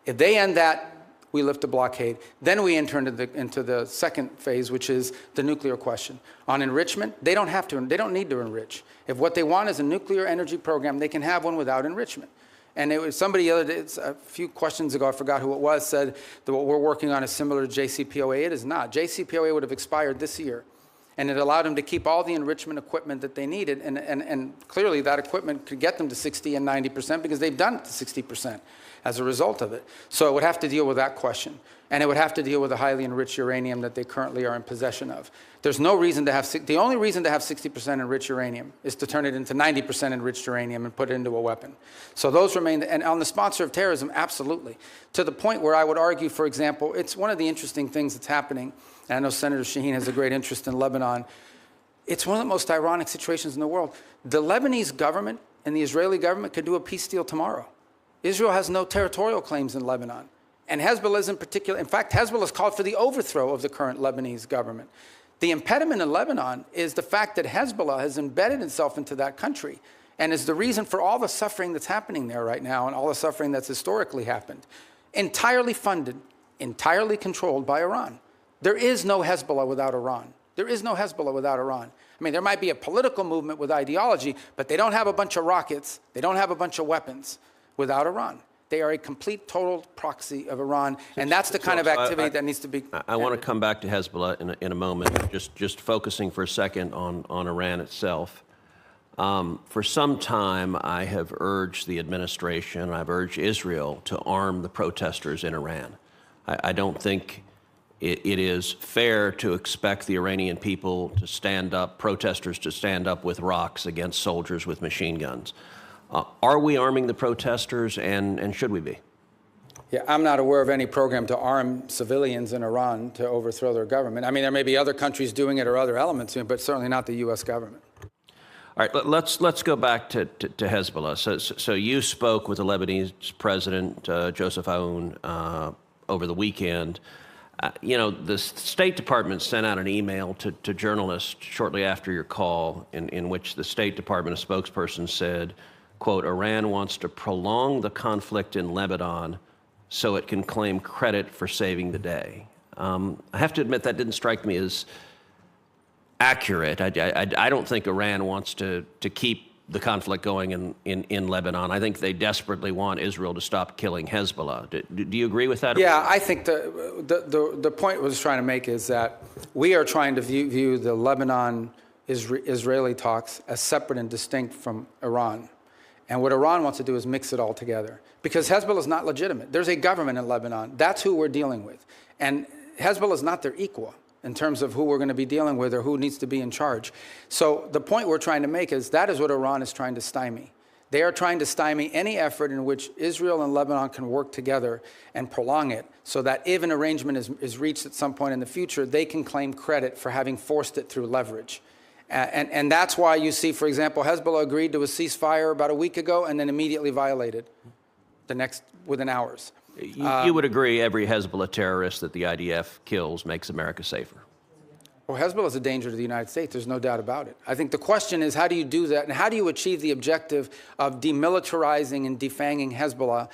Speaker 3: If they end that, we lift the blockade. Then we enter into the second phase, which is the nuclear question. On enrichment, they don't need to enrich. If what they want is a nuclear energy program, they can have one without enrichment. And it was somebody the other day, a few questions ago, I forgot who it was, said that what we're working on is similar to JCPOA. It is not. JCPOA would have expired this year. And it allowed them to keep all the enrichment equipment that they needed. And clearly that equipment could get them to 60 and 90% because they've done it to 60% as a result of it. So it would have to deal with that question. And it would have to deal with the highly enriched uranium that they currently are in possession of. There's no reason to have, the only reason to have 60% enriched uranium is to turn it into 90% enriched uranium and put it into a weapon. So those remain, and on the sponsor of terrorism, absolutely. To the point where I would argue, for example, it's one of the interesting things that's happening, and I know Senator Shaheen has a great interest in Lebanon. It's one of the most ironic situations in the world. The Lebanese government and the Israeli government could do a peace deal tomorrow. Israel has no territorial claims in Lebanon. And Hezbollah is in particular, in fact, Hezbollah has called for the overthrow of the current Lebanese government. The impediment in Lebanon is the fact that Hezbollah has embedded itself into that country and is the reason for all the suffering that's happening there right now and all the suffering that's historically happened. Entirely funded, entirely controlled by Iran. There is no Hezbollah without Iran. There is no Hezbollah without Iran. I mean, there might be a political movement with ideology, but they don't have a bunch of rockets. They don't have a bunch of weapons without Iran. They are a complete, total proxy of Iran, and that's the kind of activity that needs to be.
Speaker 6: I want to come back to Hezbollah in a moment, just focusing for a second on Iran itself. For some time, I have urged the administration, I've urged Israel to arm the protesters in Iran. I don't think it is fair to expect the Iranian people to stand up, protesters to stand up with rocks against soldiers with machine guns. Are we arming the protesters, and should we be?
Speaker 3: Yeah, I'm not aware of any program to arm civilians in Iran to overthrow their government. I mean, there may be other countries doing it or other elements, but certainly not the U.S. government.
Speaker 6: All right, let's go back to Hezbollah. So you spoke with the Lebanese president, Joseph Aoun, over the weekend. The State Department sent out an email to journalists shortly after your call in which the State Department spokesperson said, quote, Iran wants to prolong the conflict in Lebanon so it can claim credit for saving the day. I have to admit that didn't strike me as accurate. I don't think Iran wants to keep the conflict going in Lebanon. I think they desperately want Israel to stop killing Hezbollah. Do you agree with that?
Speaker 3: Yeah, I think the point I was trying to make is that we are trying to view the Lebanon-Israeli talks as separate and distinct from Iran. And what Iran wants to do is mix it all together. Because Hezbollah is not legitimate. There's a government in Lebanon. That's who we're dealing with. And Hezbollah is not their equal in terms of who we're going to be dealing with or who needs to be in charge. So the point we're trying to make is that is what Iran is trying to stymie. They are trying to stymie any effort in which Israel and Lebanon can work together and prolong it so that if an arrangement is reached at some point in the future, they can claim credit for having forced it through leverage. And that's why you see, for example, Hezbollah agreed to a ceasefire about a week ago and then immediately violated within hours.
Speaker 6: You would agree every Hezbollah terrorist that the IDF kills makes America safer?
Speaker 3: Well, Hezbollah is a danger to the United States. There's no doubt about it. I think the question is, how do you do that? And how do you achieve the objective of demilitarizing and defanging Hezbollah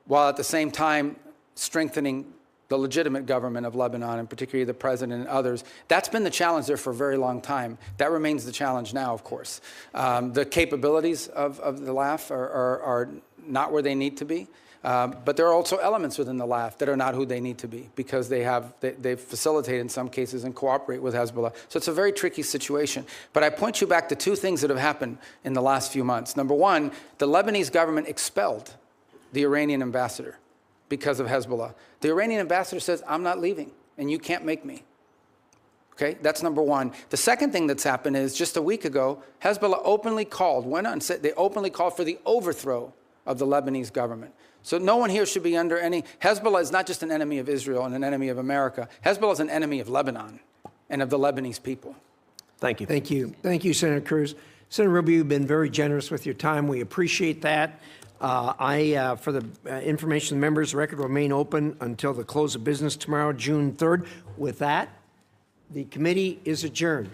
Speaker 3: while at the same time strengthening the legitimate government of Lebanon, and particularly the president and others? That's been the challenge there for a very long time. That remains the challenge now, of course. The capabilities of the LAF are not where they need to be. But there are also elements within the LAF that are not who they need to be because they facilitate in some cases and cooperate with Hezbollah. So it's a very tricky situation. But I point you back to two things that have happened in the last few months. Number one, the Lebanese government expelled the Iranian ambassador because of Hezbollah. The Iranian ambassador says, I'm not leaving, and you can't make me. Okay, that's number one. The second thing that's happened is just a week ago, Hezbollah openly called, they openly called for the overthrow of the Lebanese government. So no one here should be under any, Hezbollah is not just an enemy of Israel and an enemy of America. Hezbollah is an enemy of Lebanon. and of the Lebanese people.
Speaker 6: Thank you.
Speaker 1: Thank you. Thank you, Senator Cruz. Senator Rubio, you've been very generous with your time. We appreciate that. For the information of the members, the record will remain open until the close of business tomorrow, June 3rd. With that, the committee is adjourned.